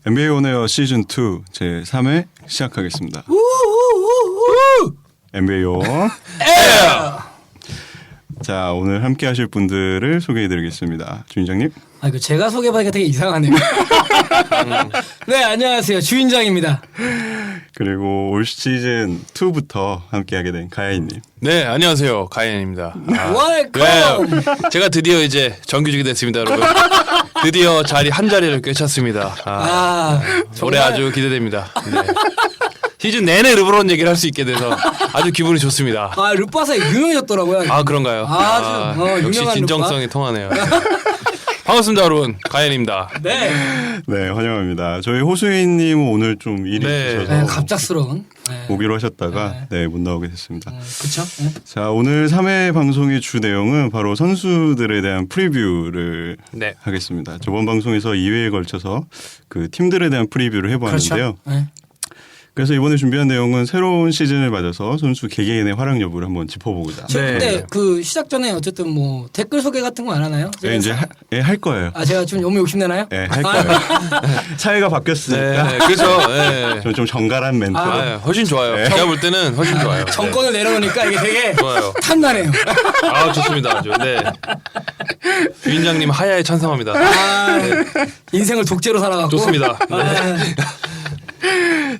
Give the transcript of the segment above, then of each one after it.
NBA 온에어 시즌 2 제 3회 시작하겠습니다. NBA 온 자, 오늘 함께 하실 분들을 주인장님. 아, 이거 제가 소개받기가 되게 이상하네요. 네, 안녕하세요. 주인장입니다. 그리고 올 시즌 2부터 함께하게 된 가야이님. 네, 안녕하세요. 가연입니다. 웰컴! 제가 드디어 이제 정규직이 됐습니다, 여러분. 드디어 한 자리를 꿰찼습니다. 올해 아주 기대됩니다. 네. 시즌 내내 르브론 얘기를 할 수 있게 돼서 아주 기분이 좋습니다. 아, 르바사 유명해졌더라고요. 아, 그런가요? 역시 유명한 진정성이 통하네요. 반갑습니다, 여러분. 가연입니다. 네. 네, 환영합니다. 저희 호수인님은 오늘 좀 일이 있으셔서 네, 갑작스러운. 네. 오기로 하셨다가 못 나오게 됐습니다. 그쵸? 네. 자, 오늘 3회 방송의 주 내용은 바로 선수들에 대한 프리뷰를 하겠습니다. 저번 방송에서 2회에 걸쳐서 그 팀들에 대한 프리뷰를 해보았는데요. 그렇죠? 네. 그래서 이번에 준비한 내용은 새로운 시즌을 맞아서 선수 개개인의 활약 여부를 한번 짚어보고자. 근데 그 시작 전에 어쨌든 뭐 댓글 소개 같은 거 안 하나요? 네, 이제 할 거예요. 아, 제가 좀 너무 욕심내나요? 네, 할 거예요. 사회가 바뀌었으니까. 네, 그렇죠. 좀 정갈한 멘트. 훨씬 좋아요. 제가 볼 때는 훨씬 좋아요. 정권을 내려놓으니까 이게 되게 좋아요. 탐나네요. 아, 좋습니다. 아주. 네. 주인장님 하야에 찬성합니다. 인생을 독재로 살아가고. 좋습니다. 네.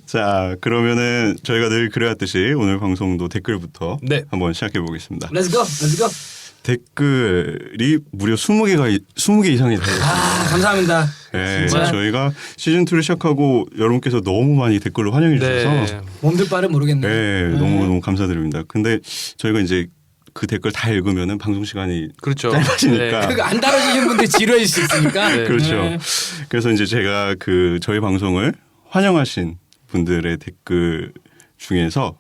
자, 그러면은 저희가 늘 그래왔듯이 오늘 방송도 댓글부터 한번 시작해 보겠습니다. Let's go. 댓글이 무려 20개 이상이 달렸습니다. 감사합니다. 네, 저희가 시즌 2를 시작하고 여러분께서 너무 많이 댓글로 환영해 주셔서 몸둘 바를 모르겠네요. 네, 너무 감사드립니다. 근데 저희가 이제 그 댓글 다 읽으면은 방송 시간이 짧아지니까 그거 안 다뤄지신 분들 지루해질 수 있으니까. 그렇죠. 그래서 이제 제가 그 저희 방송을 환영하신 분들의 댓글 중에서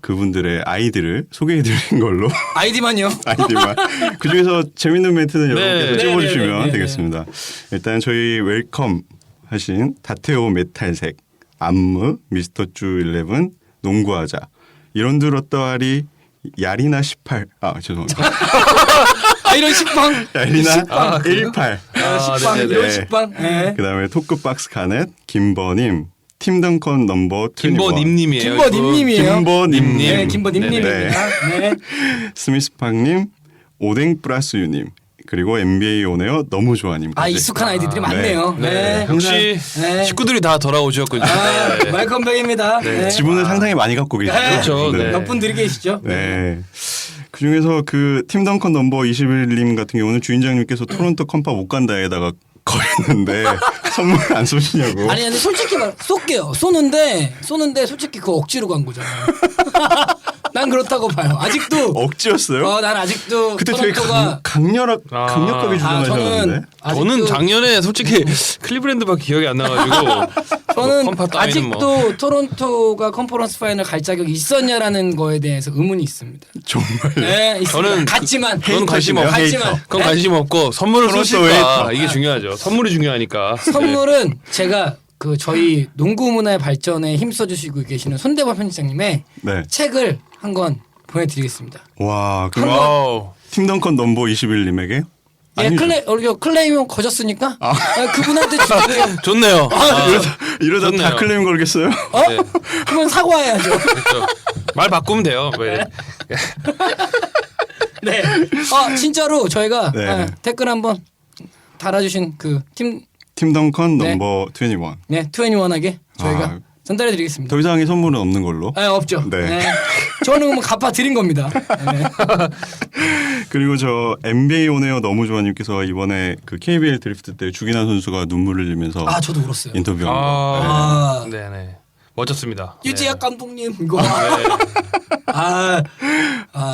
그분들의 아이디를 소개해드린 걸로 아이디만요? 아이디만 그 중에서 재밌는 멘트는 여러분께서 찝어주시면 되겠습니다. 일단 저희 웰컴 하신 다테오 메탈색 안무 미스터 쭈 11 농구하자 이런들 어떠하리 야리나 18 죄송합니다. 이런 식빵 야리나 18 식빵 이런 식빵. 그다음에 토크박스 카넷 김버님 팀덩컨 넘버 21 김버님님이에요. 김버님님. 김버님님입니다. 네. 스미스팡님 오뎅 플러스 유님 그리고 NBA 온에어 너무 좋아님. 익숙한 아이디들이 많네요. 네. 역시 식구들이 다 돌아오셨군요. 웰컴백입니다. 지분을 상당히 많이 갖고 계시죠. 그렇죠. 몇 분들이 계시죠. 네. 그 중에서 그 팀덩컨 넘버 21님 같은 경우는 주인장님께서 토론토 컴파 못 간다에다가 걸었는데 선물 안 쏘시냐고. 아니 근데 솔직히 쏠게요. 쏘는데 솔직히 그거 억지로 간 거잖아요. 난 그렇다고 봐요. 아직도 억지였어요? 난 아직도 그때 되게 강력하게 주장하셨는데. 저는 작년에 솔직히 클리브랜드밖에 기억이 안 나가지고 저는 아직도 토론토가 컨퍼런스 파이널 갈 자격이 있었냐라는 거에 대해서 의문이 있습니다. 정말? 네, 저는 갔지만 그건 관심 없고 선물을 쏘실까 이게 중요하죠. 선물이 중요하니까. 선물은 제가 그 저희 농구 문화의 발전에 힘써주시고 계시는 손대범 편집장님의 책을 한 권 보내드리겠습니다. 와, 그럼 팀덩컨 넘버 21님에게? 클레임 거졌으니까 그분한테 주세요. 좋네요. 이러다 다 클레임 걸겠어요? 그러면 사과해야죠. 그렇죠. 말 바꾸면 돼요. 네. 진짜로 저희가 댓글 한번 달아주신 그 팀덩컨 넘버 21. 네, 21에게 저희가 전달해드리겠습니다. 더 이상의 선물은 없는 걸로? 없죠. 저는 뭐 갚아드린 겁니다. 그리고 저 NBA 온에어 너무 좋아님께서 이번에 그 KBL 드래프트 때 주기나 선수가 눈물을 흘리면서 저도 울었어요. 인터뷰한 거. 네네. 멋졌습니다. 유지학 감독님 이거.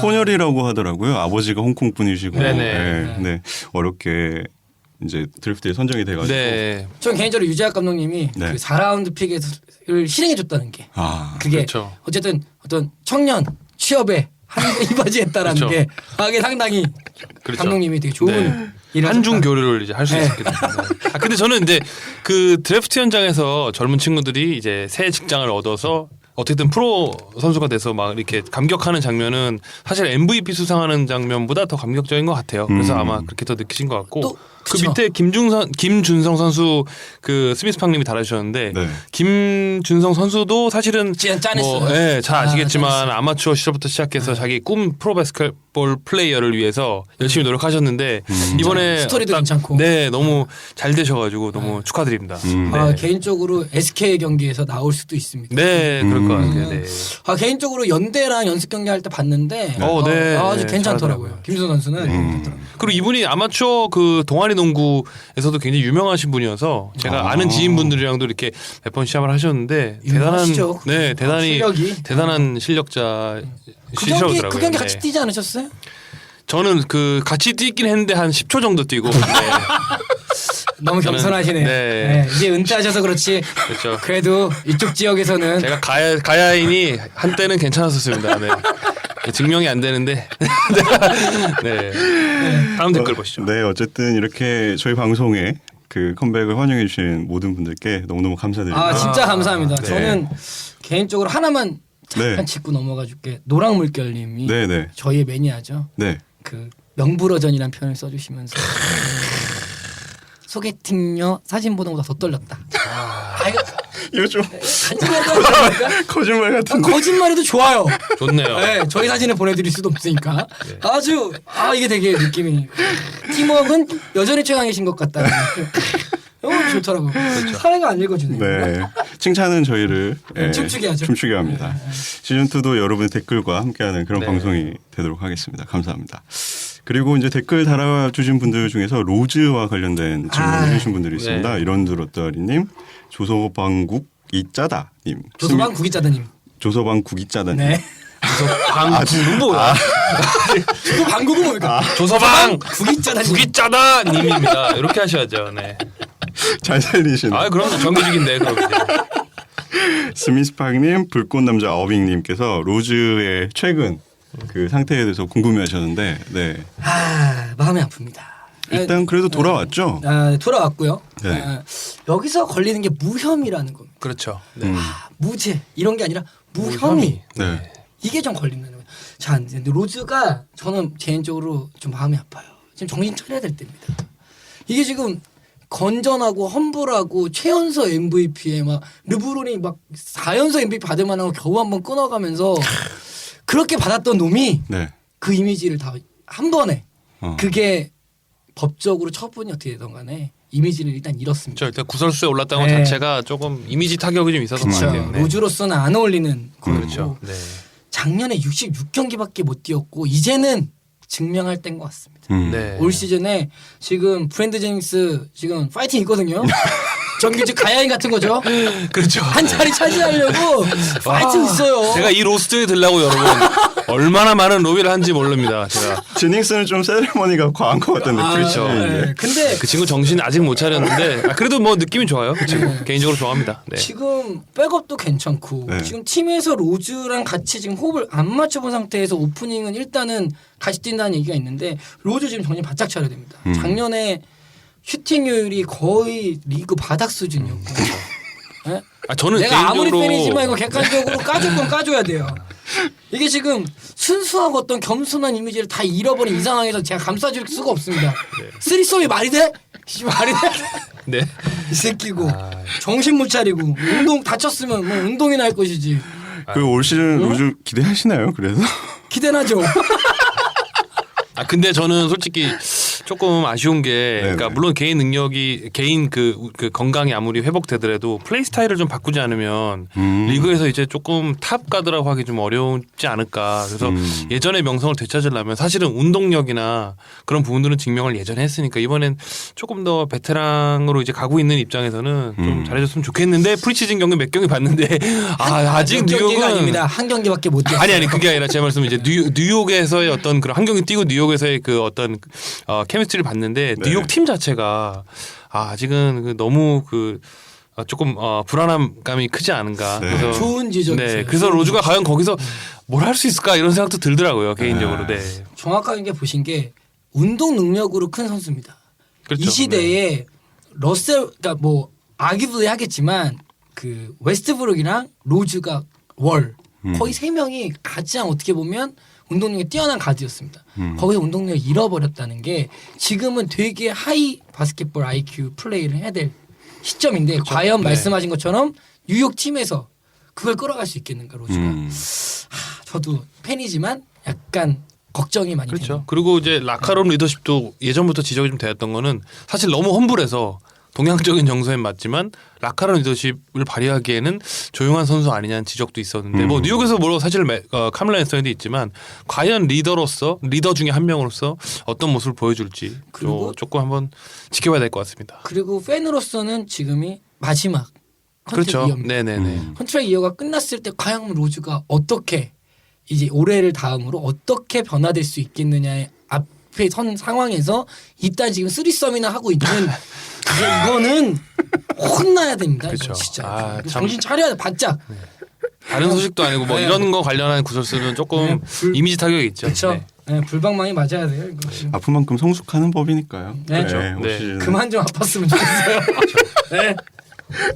혼혈이라고 하더라고요. 아버지가 홍콩 분이시고. 네네. 어렵게 이제 드래프트에 선정이 돼가지고. 전 개인적으로 유지학 감독님이 그 4라운드 픽을 실행해줬다는 게 그게 그렇죠. 어쨌든 어떤 청년 취업에 이바지했다라는 게 상당히 그렇죠. 감독님이 되게 좋은 일을 한중 하셨다. 교류를 이제 할 수 있게 됩니다. 근데 저는 이제 그 드래프트 현장에서 젊은 친구들이 이제 새 직장을 얻어서 어쨌든 프로 선수가 돼서 막 이렇게 감격하는 장면은 사실 MVP 수상하는 장면보다 더 감격적인 것 같아요. 그래서 아마 그렇게 더 느끼신 것 같고 또, 그 그쵸. 밑에 김준성 선수 그 스미스팡님이 달아주셨는데 네. 김준성 선수도 사실은 짠했어요. 예, 잘 아시겠지만 짠했어요. 아마추어 시절부터 시작해서 자기 꿈 프로 바스켓볼 플레이어를 위해서 열심히 노력하셨는데 이번에 스토리도 딱, 괜찮고. 네, 너무 잘 되셔가지고 너무 축하드립니다. 네. 개인적으로 SK 경기에서 나올 수도 있습니다. 네, 그럴 것 같아요. 네. 개인적으로 연대랑 연습 경기 할 때 봤는데 네. 아주 네, 괜찮더라고요. 잘하더라고요. 김준 선수는 괜찮더라고요. 그리고 이분이 아마추어 그 동아리 농구에서도 굉장히 유명하신 분이어서 제가 아는 지인분들이랑도 이렇게 몇 번 시합을 하셨는데 유명하시죠. 대단히 실력이. 대단한 실력자. 그 경기 같이 뛰지 않으셨어요? 저는 그 같이 뛰긴 했는데 한 10초 정도 뛰고. 네. 너무 저는- 겸손하시네요. 네. 네, 이제 은퇴하셔서 그렇지. 그렇죠. 그래도 이쪽 지역에서는 제가 가야인이 한때는 괜찮았었습니다. 네. 증명이 안 되는데. 네. 다음 댓글 보시죠. 네, 어쨌든 이렇게 저희 방송에 그 컴백을 환영해 주신 모든 분들께 너무너무 감사드립니다. 진짜 감사합니다. 네. 저는 개인적으로 하나만 잠깐 네. 짚고 넘어가 줄게. 노랑물결님이 네, 네. 저희의 매니아죠. 네. 그 명불허전이라는 표현을 써주시면서 소개팅녀 사진 보는 것보다 더 떨렸다. 이거 이거 좀 간지나니까 거짓말 같은데. 거짓말해도 좋아요. 좋네요. 네, 저희 사진을 보내드릴 수도 없으니까 아주 이게 되게 느낌이 팀워크는 여전히 최강이신 것 같다. 너무 좋더라고. 사회가 안 읽어주네. 네. 칭찬은 저희를 춤추게 하죠. 춤추게 합니다. 시즌 2도 여러분의 댓글과 함께하는 그런 네. 방송이 되도록 하겠습니다. 감사합니다. 그리고 이제 댓글 달아주신 분들 중에서 로즈와 관련된 질문을 해주신 분들이 있습니다. 네. 이런들 어떠리님, 조소방국 이짜다님, 조소방 국이짜다님. 조소방국 이짜다님. 네. 방구는 뭐야? 그 방국은 뭡니까? 조서방 국이짜다님. 구기짜다 님입니다. 이렇게 하셔야죠. 네. 잘 살리시네. 그럼 정규직인데 그럼 이제. 스미스팍님, 불꽃남자 어빙님께서 로즈의 최근 그 상태에 대해서 궁금해하셨는데, 네. 마음이 아픕니다. 일단 그래도 돌아왔죠. 돌아왔고요. 네. 여기서 걸리는 게 무혐의라는 겁니다. 그렇죠. 네. 무죄 이런 게 아니라 무혐의. 네. 이게 좀 걸린다는 거예요. 자, 근데 로즈가 저는 개인적으로 좀 마음이 아파요. 지금 정신 차려야 될 때입니다. 이게 지금 건전하고 험불하고 최연소 MVP에 막 르브론이 막 4연소 MVP 받을 만한 거 겨우 한번 끊어가면서 그렇게 받았던 놈이 네. 그 이미지를 다 한 번에 어. 그게 법적으로 처분이 어떻게 되던 간에 이미지를 일단 잃었습니다. 저 일단 구설수에 올랐다는 것 네. 자체가 조금 이미지 타격이 좀 있어서 그렇죠. 그런 것 같아요. 네. 로즈로서는 안 어울리는 그렇죠. 거고 네. 작년에 66경기밖에 못 뛰었고 이제는 증명할 때인 것 같습니다. 네. 올 시즌에 지금 브랜드 제닝스 지금 파이팅 있거든요. 정규직 가야인 같은 거죠. 그렇죠. 한 자리 차지하려고 파이팅 있어요. 제가 이 로스트에 들라고 여러분 얼마나 많은 로비를 한지 모릅니다. 제가 지닝스는 좀 세레머니가 과한 것 같던데. 그렇죠. 네. 근데 그 친구 정신 아직 못 차렸는데 그래도 뭐 느낌이 좋아요. 그 친구 개인적으로 좋아합니다. 네. 지금 백업도 괜찮고 네. 지금 팀에서 로즈랑 같이 지금 호흡을 안 맞춰본 상태에서 오프닝은 일단은 같이 뛴다는 얘기가 있는데 로즈 지금 정신 바짝 차려야 됩니다. 작년에 슈팅률이 거의 리그 바닥 수준이었고 네? 저는 내가 아무리 개인적으로 팬이지만 이거 객관적으로 까줄 건 까줘야 돼요. 이게 지금 순수하고 어떤 겸손한 이미지를 다 잃어버린 이 상황에서 제가 감싸줄 수가 없습니다. 쓰리썸이 말이 돼? 말이 돼? 네. 이 새끼고 정신 못 차리고 운동 다쳤으면 뭐 운동이나 할 것이지. 그 올 시즌 로즈 기대하시나요? 그래서 기대나죠. 근데 저는 솔직히 조금 아쉬운 게, 그러니까 네네. 물론 개인 능력이 개인 그 건강이 아무리 회복되더라도 플레이 스타일을 좀 바꾸지 않으면 리그에서 이제 조금 탑 가드라고 하기 좀 어렵지 않을까. 그래서 예전의 명성을 되찾으려면 사실은 운동력이나 그런 부분들은 증명을 예전에 했으니까 이번엔 조금 더 베테랑으로 이제 가고 있는 입장에서는 좀 잘해줬으면 좋겠는데 프리시즌 경기 몇 경기 봤는데 아직 몇 경기가 뉴욕은 아닙니다. 한 경기밖에 못 뛰었어요. 아니 그게 아니라 제 말씀은 이제 뉴욕에서의 어떤 그런 한 경기 뛰고 뉴욕에서의 그 어떤 케미스트리를 봤는데 네. 뉴욕 팀 자체가 아직은 그 너무 그 조금 불안한 감이 크지 않은가. 네. 그래서 좋은 지적이세요. 네, 그래서 로즈가 과연 거기서 뭘 할 수 있을까 이런 생각도 들더라고요 개인적으로. 네. 정확하게 보신 게 운동 능력으로 큰 선수입니다. 그렇죠. 이 시대에 러셀 그러니까 뭐 아기블리 하겠지만 그 웨스트브룩이랑 로즈가 거의 세 명이 가장 어떻게 보면 운동력이 뛰어난 가드였습니다. 거기서 운동력을 잃어버렸다는 게 지금은 되게 하이 바스켓볼 IQ 플레이를 해야 될 시점인데 그렇죠. 과연 네. 말씀하신 것처럼 뉴욕 팀에서 그걸 끌어갈 수 있겠는가 로즈가. 저도 팬이지만 약간 걱정이 많이 그렇죠. 되는. 그리고 이제 라카롬 리더십도 예전부터 지적이 좀 되었던 거는 사실 너무 험불해서 동양적인 정서엔 맞지만 라카롬 리더십을 발휘하기에는 조용한 선수 아니냐는 지적도 있었는데 뭐 뉴욕에서 물론 사실 카밀라 앤서니도 있지만 과연 리더 중에 한 명으로서 어떤 모습을 보여줄지 그리고 조금 한번 지켜봐야 될 것 같습니다. 그리고 팬으로서는 지금이 마지막 컨트랙 그렇죠. 이어입니다. 네네네. 컨트랙 이어가 끝났을 때 과연 로즈가 어떻게 이제 올해를 다음으로 어떻게 변화될 수 있겠느냐의 앞에 선 상황에서 일단 지금 쓰리썸이나 하고 있는 이거는 혼나야 됩니다. 그렇죠. 이거 진짜 아, 참. 정신 차려야 돼 바짝. 다른 소식도 아니고 뭐 네. 이런 거 관련한 구설수는 조금 이미지 타격이 있죠. 그렇죠. 네. 네, 불방망이 맞아야 돼요. 이거 지금. 아픈 만큼 성숙하는 법이니까요. 네. 그렇죠. 올 네. 시즌은. 그만 좀 아팠으면 좋겠어요. 네.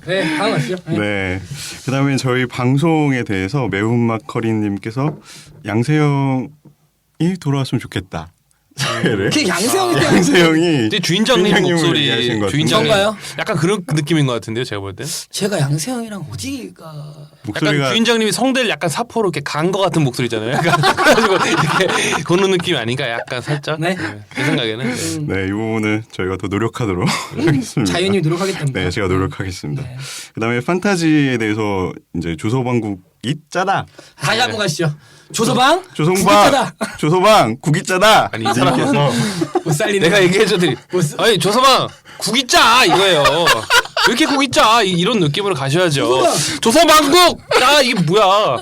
네, 다음 하시죠. 네. 네. 그다음에 저희 방송에 대해서 매운맛 커리님께서 양세형이 돌아왔으면 좋겠다. 사회를. 그게 양세형이 때문에 양세형이 근데 주인장님 주인장님을 목소리 얘기하신 것 같은데. 주인장님 그런가요? 약간 그런 느낌인 것 같은데요. 제가 볼 때. 제가 양세형이랑 어디가 약간 목소리가 주인장님이 성대를 약간 사포로 이렇게 간 것 같은 목소리잖아요. 약간 그래가지고 이렇게 그런 느낌이 아닌가 약간 살짝. 네. 제 생각에는. 네. 네, 이 부분은 저희가 더 노력하도록 하겠습니다. 자연히 노력하겠답니다. 네, 제가 노력하겠습니다. 네. 그다음에 판타지에 대해서 이제 조서방국이 짜다. 다시 한번 가시죠. 조서방 조서방 국이 짜다. 아니 이 사람께서 못 살리네. 내가 얘기해줘드리. 아니 조서방 국이 짜 이거예요. 왜 이렇게 국이 짜 이런 느낌으로 가셔야죠. 조서방국 짜 이게 뭐야?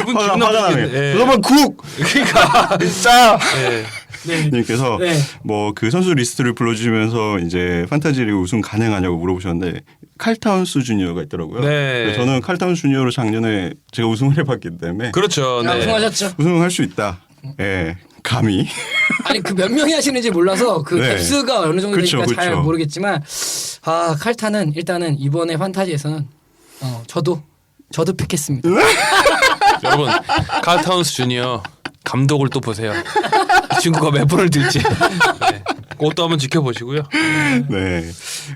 이분 기분 화가 나쁘겠네. 나네. 예. 조서방 국 그러니까. 짜. 예. 네. 님께서 네. 뭐 그 선수 리스트를 불러주시면서 이제 판타지리그 우승 가능하냐고 물어보셨는데 칼타운스 주니어가 있더라고요. 네. 그래서 저는 칼타운스 주니어로 작년에 제가 우승을 해봤기 때문에 그렇죠. 네. 우승하셨죠. 우승할 수 있다. 예, 감히. 아니 그 몇 명이 하시는지 몰라서 그 네. 캡스가 어느 정도 되니까 그쵸, 잘 그쵸. 모르겠지만 칼타는 일단은 이번에 판타지에서는 저도 픽했습니다. 여러분 칼타운스 주니어 감독을 또 보세요. 이 친구가 몇 번을 들지. 네. 그것도 한번 지켜보시고요. 네.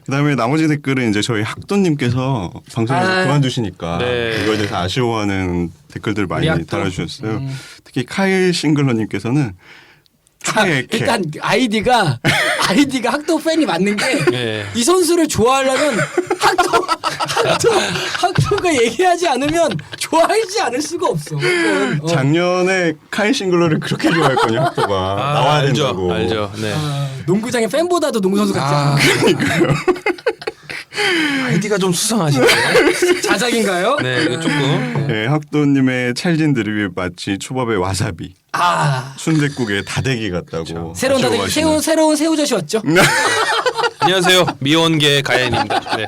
그다음에 나머지 댓글은 이제 저희 학도님께서 방송을 그만두시니까 네. 이거에 대해서 아쉬워하는 댓글들 많이 우리 학도. 달아주셨어요. 특히 카일 싱글러님께서는 최애캐. 일단 아이디가 학도 팬이 맞는 게 이 네. 선수를 좋아하려면 학도가 얘기하지 않으면 좋아하지 않을 수가 없어. 작년에 카일 싱글러를 그렇게 좋아할 거냐 학도가 나와야 알죠. 된다고. 알죠. 네. 농구장의 팬보다도 농구 선수 같지 않아. 아이디가 좀 수상하시네요. 자작인가요? 네, 이거 조금. 네, 학도님의 찰진 드립이 마치 초밥의 와사비, 순댓국의 다대기 같다고. 새로운 다들 아쉬워하시는. 새로운 새우젓이 왔죠. 안녕하세요. 미혼계 가연입니다. 네.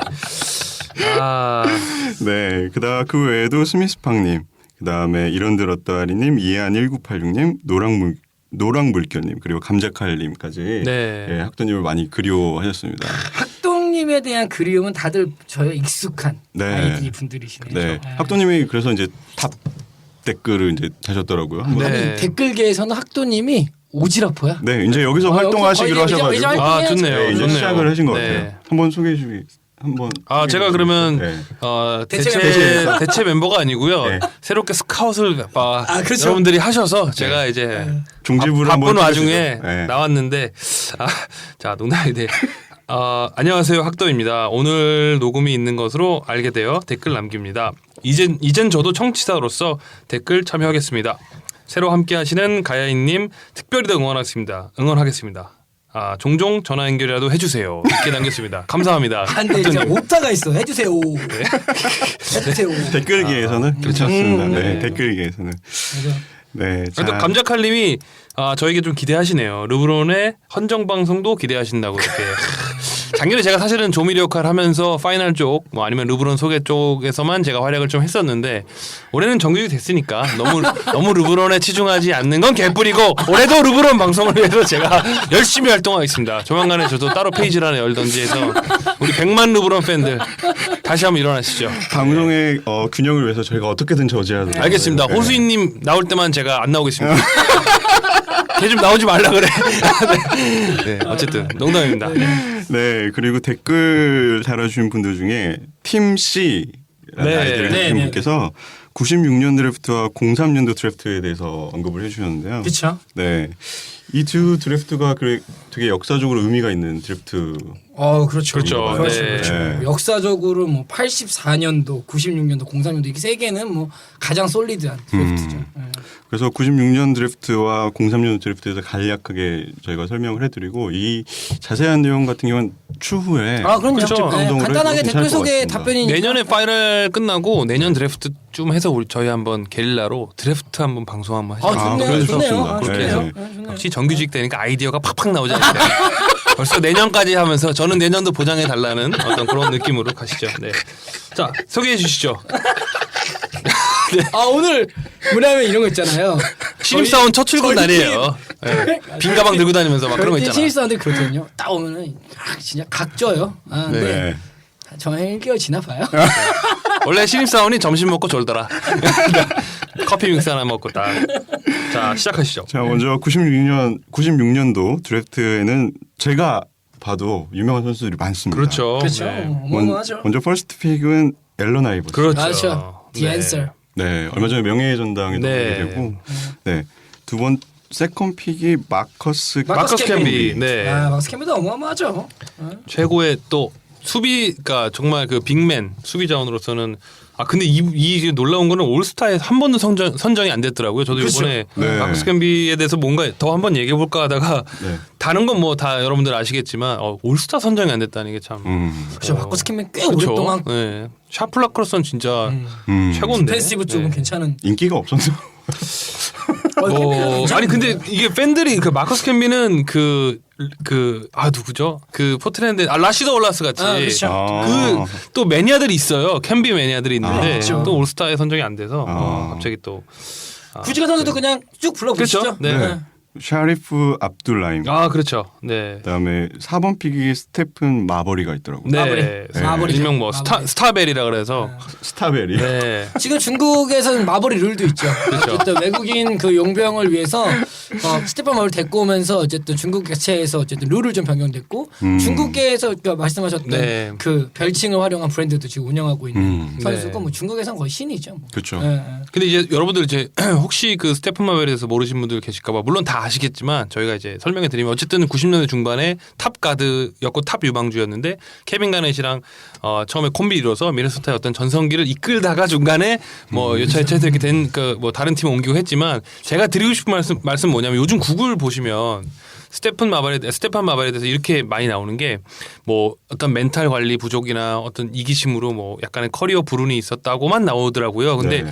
네, 그 외에도 스미스팡님, 그다음에 이런 들었다리님, 이해한 1986님, 노랑물결님 그리고 감자칼님까지 네. 예, 학도님을 많이 그리워하셨습니다. 학동님에 대한 그리움은 다들 저희 익숙한 네. 아이디 분들이시네요. 네, 학도님이 그래서 이제 탑 댓글을 이제 다셨더라고요. 한번. 네. 아니, 댓글계에서는 학도님이 오지랖퍼야. 네, 이제 여기서 활동하시기로 거의 이제 하셔가지고 아, 좋네요. 네, 이제 좋네요. 시작을 하신 것 네. 같아요. 한번 소개해주기. 한번. 제가 그러면 네. 대체 멤버가 아니고요. 네. 새롭게 스카웃을 그렇죠. 여러분들이 하셔서 제가 이제 종지부를 바쁜 한번 와중에 해주시죠. 네. 나왔는데 자 농담인데 안녕하세요 학도입니다. 오늘 녹음이 있는 것으로 알게 되어 댓글 남깁니다. 이젠 저도 청취자로서 댓글 참여하겠습니다. 새로 함께하시는 가야인님 특별히 더 응원하겠습니다. 종종 전화 연결이라도 해주세요. 이렇게 남겼습니다. 감사합니다. 근데 진짜 옥타가 있어. 해주세요. 해주세요. 댓글계에서는 괜찮습니다. 네, 댓글계에서는. 네, 또 감자칼님이 저에게 좀 기대하시네요. 르브론의 헌정 방송도 기대하신다고 이렇게 작년에 제가 사실은 조미료 역할을 하면서 파이널 쪽, 뭐 아니면 르브론 소개 쪽에서만 제가 활약을 좀 했었는데 올해는 정규직 됐으니까 너무 르브론에 치중하지 않는 건 개뿔이고 올해도 르브론 방송을 위해서 제가 열심히 활동하겠습니다. 조만간에 저도 따로 페이지를 하나 열던지 해서 우리 100만 르브론 팬들 다시 한번 일어나시죠. 방송의 균형을 위해서 저희가 어떻게든 저지하도록. 알겠습니다. 네. 호수인님 나올 때만 제가 안 나오겠습니다. 걔 좀 나오지 말라 그래. 네, 어쨌든 농담입니다. 네, 그리고 댓글 달아주신 분들 중에 팀 C라는 네. 아이디를 네, 해주신 네. 분께서 96년 드래프트와 03년도 드래프트에 대해서 언급을 해주셨는데요. 그렇죠. 네, 이 두 드래프트가 되게 역사적으로 의미가 있는 드래프트. 그렇죠. 그렇죠. 네. 네. 역사적으로 뭐 84년도, 96년도, 03년도 이게 세 개는 뭐 가장 솔리드한 드래프트죠. 네. 그래서 96년 드래프트와 03년 드래프트에서 간략하게 저희가 설명을 해드리고 이 자세한 내용 같은 경우는 추후에 그럼요. 그렇죠. 네, 방송을 간단하게 해도 댓글 괜찮을 것 소개 같습니다. 답변이 내년에 파이널 끝나고 내년 드래프트쯤 해서 우리 저희 한번 게릴라로 드래프트 한번 방송 한번 하시죠. 좋네요. 그래도 좋네요. 좋습니다. 그렇게 네, 해서 네. 좋네요. 역시 정규직 되니까 아이디어가 팍팍 나오잖아요. 벌써 내년까지 하면서 저는 내년도 보장해 달라는 어떤 그런 느낌으로 가시죠. 네. 자 소개해 주시죠. 오늘 뭐냐면 이런 거 있잖아요. 신입사원 첫 출근 저희 날이에요. 네. 빈 가방 들고 다니면서 막 그런 거 있잖아. 신입사원들 그렇거든요. 딱 오면은 진짜 각져요. 네. 네. 저는 1개월 지나봐요. 원래 신입사원이 점심 먹고 졸더라. 커피 믹스 하나 먹고 딱. 자 시작하시죠. 자, 먼저 96년도 드래프트에는 제가 봐도 유명한 선수들이 많습니다. 그렇죠. 그렇죠. 네. 어마어마하죠. 먼저 퍼스트 픽은 앨런 아이버스. 그렇죠. The 네. answer. 네, 얼마 전에 명예의 전당에도 네. 오게 되고, 네, 두 번 세컨 픽이 마커스 마커스 캠비. 네. 마커스 캠비도 어마어마하죠. 최고의 또 수비가 정말 그 빅맨 수비 자원으로서는 근데 이 놀라운 거는 올스타에 한 번도 선정이 안 됐더라고요. 저도 그렇죠. 이번에 네. 마커스 캠비에 대해서 뭔가 더 한번 얘기해 볼까 하다가 네. 다른 건 뭐 다 여러분들 아시겠지만 올스타 선정이 안 됐다는 게 참 그렇죠. 마커스 캠비 꽤 그렇죠. 오랫동안 네. 샤플라크로서는 진짜 음. 최고인데. 디펜시브 쪽은 네. 괜찮은. 인기가 없어서. 아니 근데 이게 팬들이 그 마커스 캠비는 누구죠? 그 포트랜드 라시드 올라스 같이 그렇죠. 그 또 매니아들이 있어요. 캠비 매니아들이 있는데 그렇죠. 또 올스타에 선정이 안 돼서 갑자기 또 구지가 선수도 그냥 쭉 불러보시죠. 그렇죠. 네. 네. 샤리프 압둘라임. 그렇죠. 네. 그다음에 4번 픽이 스테픈 마버리가 있더라고요. 네. 마버리. 일명 뭐 마버리. 스타벨이라 그래서 스타벨이. 네. 지금 중국에서는 마버리 룰도 있죠. 그렇죠. 어쨌든 외국인 그 용병을 위해서 스테판 마버리 데리고 오면서 어쨌든 중국 자체에서 어쨌든 룰을 좀 변경됐고 중국계에서 그러니까 말씀하셨던 네. 그 별칭을 활용한 브랜드도 지금 운영하고 있는 선수고 네. 뭐 중국에서는 거의 신이죠. 뭐. 그렇죠. 예, 예. 근데 이제 여러분들 이제 혹시 그 스테픈 마벨에 대해서 모르신 분들 계실까봐 물론 다 아시겠지만 저희가 이제 설명해 드리면 어쨌든 90년대 중반에 탑 가드였고 탑 유망주였는데 케빈 가넷이랑 처음에 콤비 이뤄서 미네소타의 어떤 전성기를 이끌다가 중간에 뭐 여차여차해서 이렇게 된 그 뭐 다른 팀 옮기고 했지만 제가 드리고 싶은 말씀 뭐냐면 요즘 구글 보시면 스테판 마발에 대해서 이렇게 많이 나오는 게 뭐 어떤 멘탈 관리 부족이나 어떤 이기심으로 뭐 약간의 커리어 불운이 있었다고만 나오더라고요. 근데 네.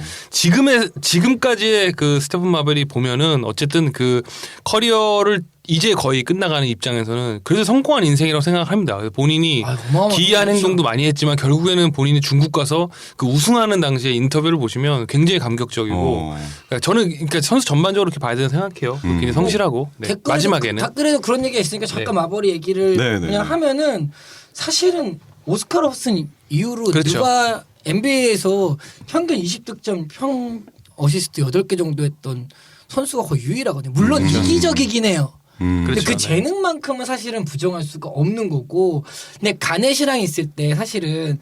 지금까지의 그 스테판 마벨이 보면은 어쨌든 그 커리어를 이제 거의 끝나가는 입장에서는 그래도 성공한 인생이라고 생각합니다. 본인이 어마어마하죠. 기이한 행동도 많이 했지만 결국에는 본인이 중국 가서 그 우승하는 당시에 인터뷰를 보시면 굉장히 감격적이고 그러니까 저는 그러니까 선수 전반적으로 이렇게 봐야 된다고 생각해요. 굉장히 성실하고 네. 댓글에도 마지막에는 댓글에도 그런 얘기가 있으니까 잠깐 네. 마버리 얘기를 네, 네, 그냥 네. 하면은 사실은 오스카 로버슨 이후로 그렇죠. 누가 NBA에서 평균 20득점, 어시스트 8개 정도 했던 선수가 거의 유일하거든요. 물론 이기적이긴 해요. 근데 그렇죠. 그 재능만큼은 사실은 부정할 수가 없는 거고. 근데 가넷이랑 있을 때 사실은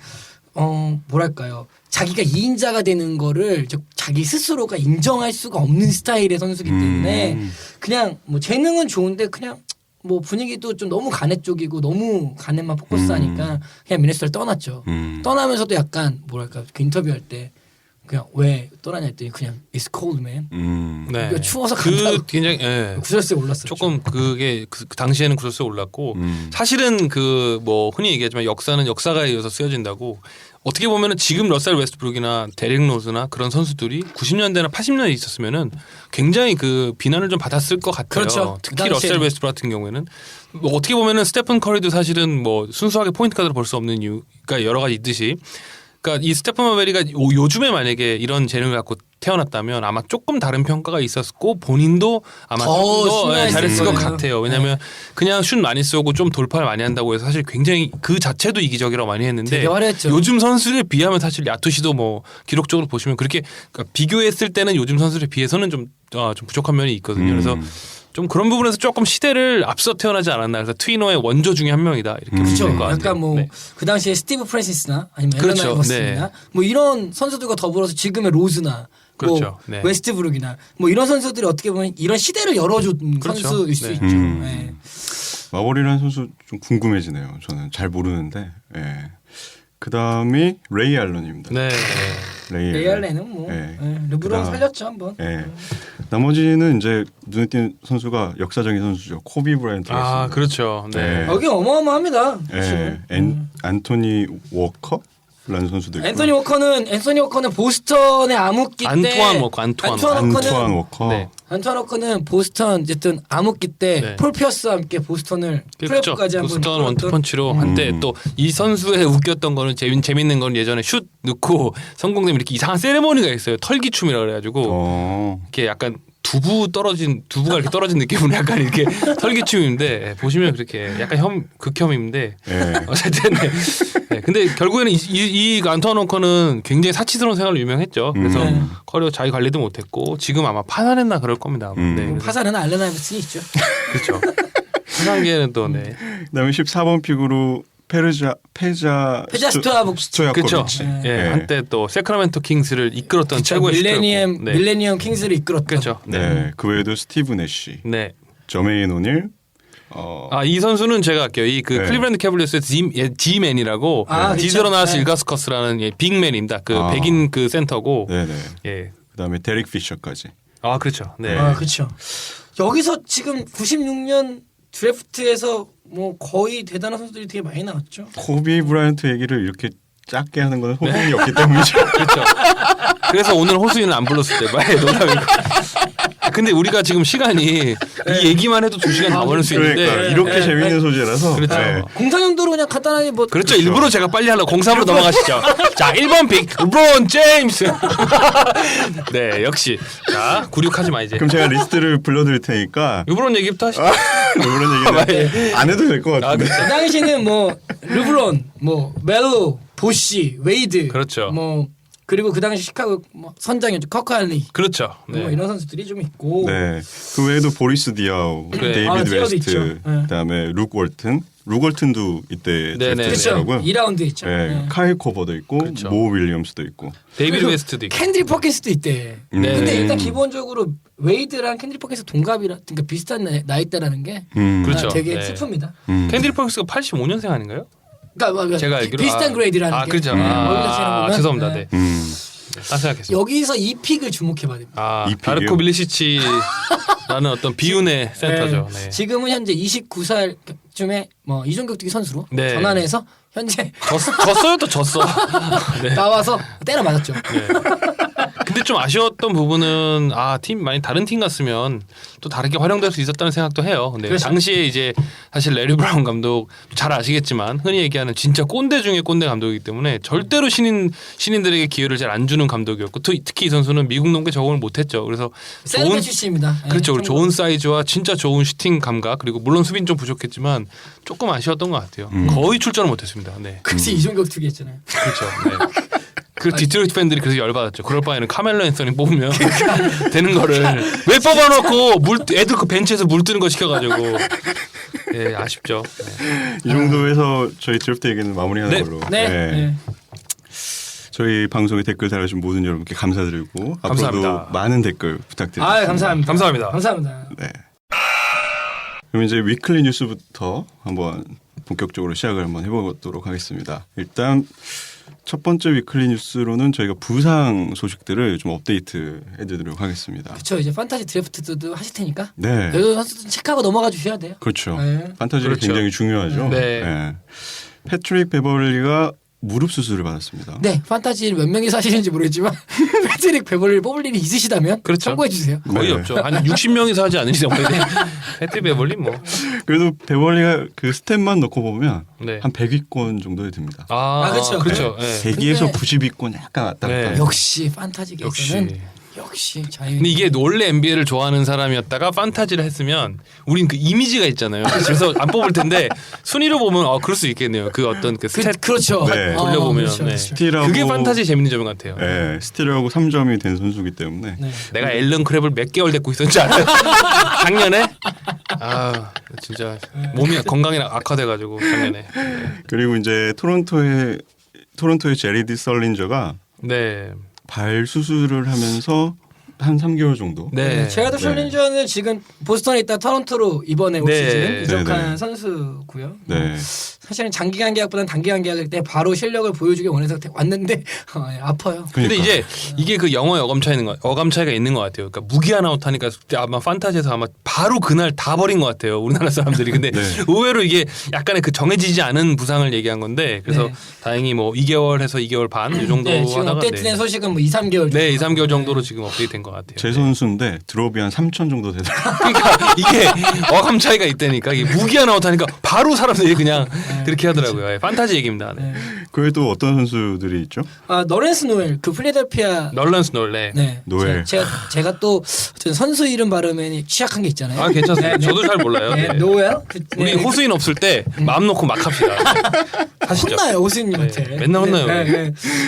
뭐랄까요. 자기가 2인자가 되는 거를 자기 스스로가 인정할 수가 없는 스타일의 선수기 때문에 그냥 뭐 재능은 좋은데 그냥 뭐 분위기도 좀 너무 가넷 쪽이고 너무 가넷만 포커스하니까 그냥 미네소타를 떠났죠. 떠나면서도 약간 뭐랄까 그 인터뷰할 때 그냥 왜 떠나냐 했더니 그냥 It's cold man. 네. 그러니까 추워서 그 간다고. 굉장히 예. 구설수에 올랐었죠. 조금 그게 그 당시에는 구설수에 올랐고 사실은 그 뭐 흔히 얘기하지만 역사는 역사가 이어서 쓰여진다고 어떻게 보면은 지금 러셀 웨스트브룩이나 데릭 로즈나 그런 선수들이 90년대나 80년대에 있었으면은 굉장히 그 비난을 좀 받았을 것 같아요. 그렇죠. 특히 그 당시에. 러셀 웨스트브룩 같은 경우에는 뭐 어떻게 보면은 스테픈 커리도 사실은 뭐 순수하게 포인트 가드로 볼 수 없는 이유가 여러 가지 있듯이, 그러니까 이 스테픈 마베리가 요즘에 만약에 이런 재능을 갖고 태어났다면 아마 조금 다른 평가가 있었고 본인도 아마 더 조금 더 신나했을 잘했을 것 거예요. 같아요. 왜냐하면 그냥 슛 많이 쏘고 좀 돌파를 많이 한다고 해서 사실 굉장히 그 자체도 이기적이라고 많이 했는데 되게 화려했죠. 요즘 선수들에 비하면 사실 야투시도 뭐 기록적으로 보시면 그렇게 그러니까 비교했을 때는 요즘 선수들에 비해서는 좀 부족한 면이 있거든요. 그래서 좀 그런 부분에서 조금 시대를 앞서 태어나지 않았나. 그래서 트위너의 원조 중에 한 명이다 이렇게 보시면 그렇죠. 될 것 같아요. 약간 뭐 네. 그 당시에 스티브 프랜시스나 아니면 그렇죠. 앨런 아이버슨이나 네. 뭐 이런 선수들과 더불어서 지금의 로즈나 그렇죠. 뭐 네. 웨스트브룩이나 뭐 이런 선수들이 어떻게 보면 이런 시대를 열어준 그렇죠. 선수일 수 네. 있죠. 네. 마버리라는 선수 좀 궁금해지네요. 저는 잘 모르는데. 예. 그 다음이 레이 알런입니다. 네. 레이 알렌은 뭐 네. 르브론 그다음- 살렸죠 한번. 예. 나머지는 이제 눈에 띄는 선수가 역사적인 선수죠. 코비 브라이언트가 아 있습니다. 그렇죠. 네. 네. 여기 어마어마합니다. 예. 안토니 워커라는 선수도 있고. 앤서니 워커는 보스턴의 암흑기 때 안토안 워커. 안투안 워커. 네. 안토안 워커는 보스턴 어쨌든 암흑기 때 네. 폴 피어스와 함께 보스턴을 그렇죠. 플레이오프까지 한번 보스턴 이끌었던- 원투펀치로 한때 또 이 선수의 웃겼던 거는 재밌는 건 예전에 슛 넣고 성공되면 이렇게 이상한 세레모니가 있어요. 털기춤이라 그래가지고 이렇게 약간 두부가 이렇게 떨어진 느낌으로 약간 이렇게 털기춤인데 보시면 그렇게 약간 극혐인데 예. 어쨌든 네. 근데 결국에는 이 안토안 워커는 굉장히 사치스러운 생활로 유명했죠. 그래서 커리어 자기 관리도 못했고 지금 아마 파산했나 그럴 겁니다. 네. 그래서 파산은 알렌 아이버슨이 있죠. 그렇죠. 파산기에는 또 네. 그다음에 14번 픽으로 페자 스토야코비치. 그렇죠. 스토야코비치. 예. 예. 한때 또 세크라멘토 킹스를 이끌었던 최고의 밀레니엄 슈터였고. 네. 밀레니엄 킹스를 이끌었던. 그렇죠. 네. 네. 그 외에도 스티브 내시, 네. 저메인 오닐, 이 선수는 제가 할게요. 이 그 네. 클리브랜드 캐블리어스의 G맨이라고 그렇죠. 디즈러나스 네. 일가스커스라는 빅맨입니다. 그 아. 백인 그 센터고. 네네. 예. 그다음에 데릭 피셔까지. 아 그렇죠. 네. 그렇죠. 여기서 지금 96년 드래프트에서 뭐 거의 대단한 선수들이 되게 많이 나왔죠. 코비 브라이언트 얘기를 이렇게 작게 하는 건 호응이 없기 때문이죠. 그렇죠. 그래서 오늘 호수인을 안 불렀을 때 말해 농담이고. 근데 우리가 지금 시간이 이 얘기만 해도 2시간 넘을 수 있는데 그러니까 이렇게 재밌는 소재라서. 그렇죠. 네. 공사용도로 그냥 간단하게 뭐 그렇죠. 일부러 제가 빨리 하려고 03으로 넘어가시죠. 자, 1번 픽 르브론 제임스. 네, 역시. 자, 굴욕하지 마 이제. 그럼 제가 리스트를 불러드릴 테니까 르브론 얘기부터 하시죠. 이런 얘기는 안 해도 될 것 같은데. 그 당시에는 뭐 르브론, 뭐 멜로, 보시, 웨이드, 그렇죠. 뭐 그리고 그 당시 시카고 뭐 선장이었죠. 커커 할리. 그렇죠. 뭐 네. 이런 선수들이 좀 있고. 네. 그 외에도 보리스 디아우, 그래. 데이비드 디아우도 웨스트, 있죠. 네. 그다음에 룩 월튼도 이때 네네. 그렇죠. 드래프트했더라고요. 2라운드 있죠. 네. 네. 카일 코버도 있고 그렇죠. 모 윌리엄스도 있고. 데이비드 그리고 웨스트도 있고. 캔드리 퍼킨스도 있대. 네. 근데 일단 기본적으로 웨이드랑 캔드리 퍼킨스 동갑이라 그러니까 비슷한 나이대라는 게 그렇죠. 되게 네. 슬픕니다. 캔드리 퍼킨스가 85년생 아닌가요? 그러니까 제가 알기로 비슷한 그레이드라는 게. 그렇죠. 얼굴 자체랑 보면. 죄송합니다. 네. 네. 딴 생각했어요. 여기서 이 픽을 주목해봐야 됩니다. 이 픽이요? 다르코 밀리시치라는 어떤 비운의 센터죠. 네. 지금은 현재 29살쯤에 뭐 이종격 뛰기 선수로 네. 전환해서 현재 졌어요 또 졌어. 네. 나와서 때려 맞았죠. 근데 좀 아쉬웠던 부분은 팀 많이 다른 팀 같으면 또 다르게 활용될 수 있었다는 생각도 해요. 근데 그렇죠. 당시에 이제 사실 레리 브라운 감독 잘 아시겠지만 흔히 얘기하는 진짜 꼰대 중에 꼰대 감독이기 때문에 절대로 신인들에게 기회를 잘 안 주는 감독이었고 특히 이 선수는 미국 농구에 적응을 못했죠. 그래서 세르베 출신입니다. 네, 그렇죠. 참고로. 좋은 사이즈와 진짜 좋은 슈팅 감각 그리고 물론 수비는 좀 부족했지만 조금 아쉬웠던 것 같아요. 거의 출전을 못했습니다. 네. 그래서 이종격 투기 했잖아요. 그렇죠. 네. 그 디트로이트 팬들이 그래서 열받았죠. 그럴 바에는 카멜로 앤서니 뽑으면 되는 거를 왜 뽑아놓고 애들 그 벤치에서 물 뜨는 거 시켜가지고 예 아쉽죠. 네. 이 정도에서 저희 드래프트 얘기는 마무리하는 네. 걸로. 네. 네. 네. 저희 방송에 댓글 달아주신 모든 여러분께 감사드리고 감사합니다. 앞으로도 많은 댓글 부탁드립니다. 아 감사합니다. 감사합니다. 감사합니다. 네. 그럼 이제 위클리 뉴스부터 한번 본격적으로 시작을 한번 해보도록 하겠습니다. 일단 첫 번째 위클리 뉴스로는 저희가 부상 소식들을 좀 업데이트 해드리도록 하겠습니다. 그렇죠. 이제 판타지 드래프트도 하실 테니까 네. 여러 선수들 체크하고 넘어가 주셔야 돼요. 그렇죠. 네. 판타지가 그렇죠. 굉장히 중요하죠. 네. 패트릭 베버리가 무릎 수술을 받았습니다. 네, 판타지를 몇 명이 사시는지 모르겠지만 패트릭 베벌리를 뽑을 일이 있으시다면 그렇죠. 참고해 주세요. 거의 네. 없죠. 한 60명이서 하지 않으시죠. 패트 베벌리 뭐. 그래도 베벌리가 그 스텝만 넣고 보면 네. 한 100위권 정도에 듭니다. 그렇죠. 그렇죠. 네. 100위에서 근데- 90위권 약간 왔다 갔다. 네. 역시 판타지계에서는 역시. 역시 자유. 근데 이게 원래 NBA를 좋아하는 사람이었다가 판타지를 했으면 우린 그 이미지가 있잖아요. 그래서 안 뽑을 텐데 순위로 보면 그럴 수 있겠네요. 그 어떤 그 스탯 그렇죠. 네. 돌려보면 그렇죠, 네. 그렇죠. 스틸하고 그게 판타지 재밌는 점 같아요. 네, 스틸하고 3점이 된 선수기 때문에 네. 내가 앨런 크랩을 몇 개월 데리고 있었는지 알아요? 작년에 아 진짜 몸이 건강이 악화돼가지고 작년에 그리고 이제 토론토의 제리디 썰린저가 네. 발 수술을 하면서 한 3개월 정도. 네. 제라드 셜린저는 지금 보스턴에 있다 토론토로 이번에 올 네. 시즌 이적한 네. 선수고요. 네. 사실은 장기간 계약보다는 단기간 계약일 때 바로 실력을 보여주기 원해서 왔는데 아파요. 근데 그러니까. 이제 이게 그 영어의 어감 차이가 있는 것 같아요. 그러니까 무기한 아웃하니까 아마 판타지에서 아마 바로 그날 다 버린 것 같아요. 우리나라 사람들이. 근데 네. 의외로 이게 약간의 그 정해지지 않은 부상을 얘기한 건데 그래서 네. 다행히 뭐 2개월에서 2개월 반 이 정도 네, 지금 하다가 업데이트된 소식은 뭐 2, 3개월. 네, 2, 3개월 정도로 지금 업데이트된 것 같아요. 제 선수인데 드롭이 한 3천 정도 되더라고요. 그러니까 이게 어감 차이가 있다니까 이게 무기한 아웃하니까 바로 사람들이 그냥 그렇게 하더라고요. 예, 판타지 얘기입니다. 네. 그래도 어떤 선수들이 있죠? 너렌스 노엘 그 필라델피아. 널런스 놀래. 네. 노엘. 제가 또 선수 이름 발음에 취약한 게 있잖아요. 아 괜찮습니다. 네, 저도 잘 몰라요. 네, 네. 노엘. 우리 호수인 없을 때 마음 놓고 막 합시다. 하시죠. 혼나요 오스님한테. 네, 맨날 혼나요.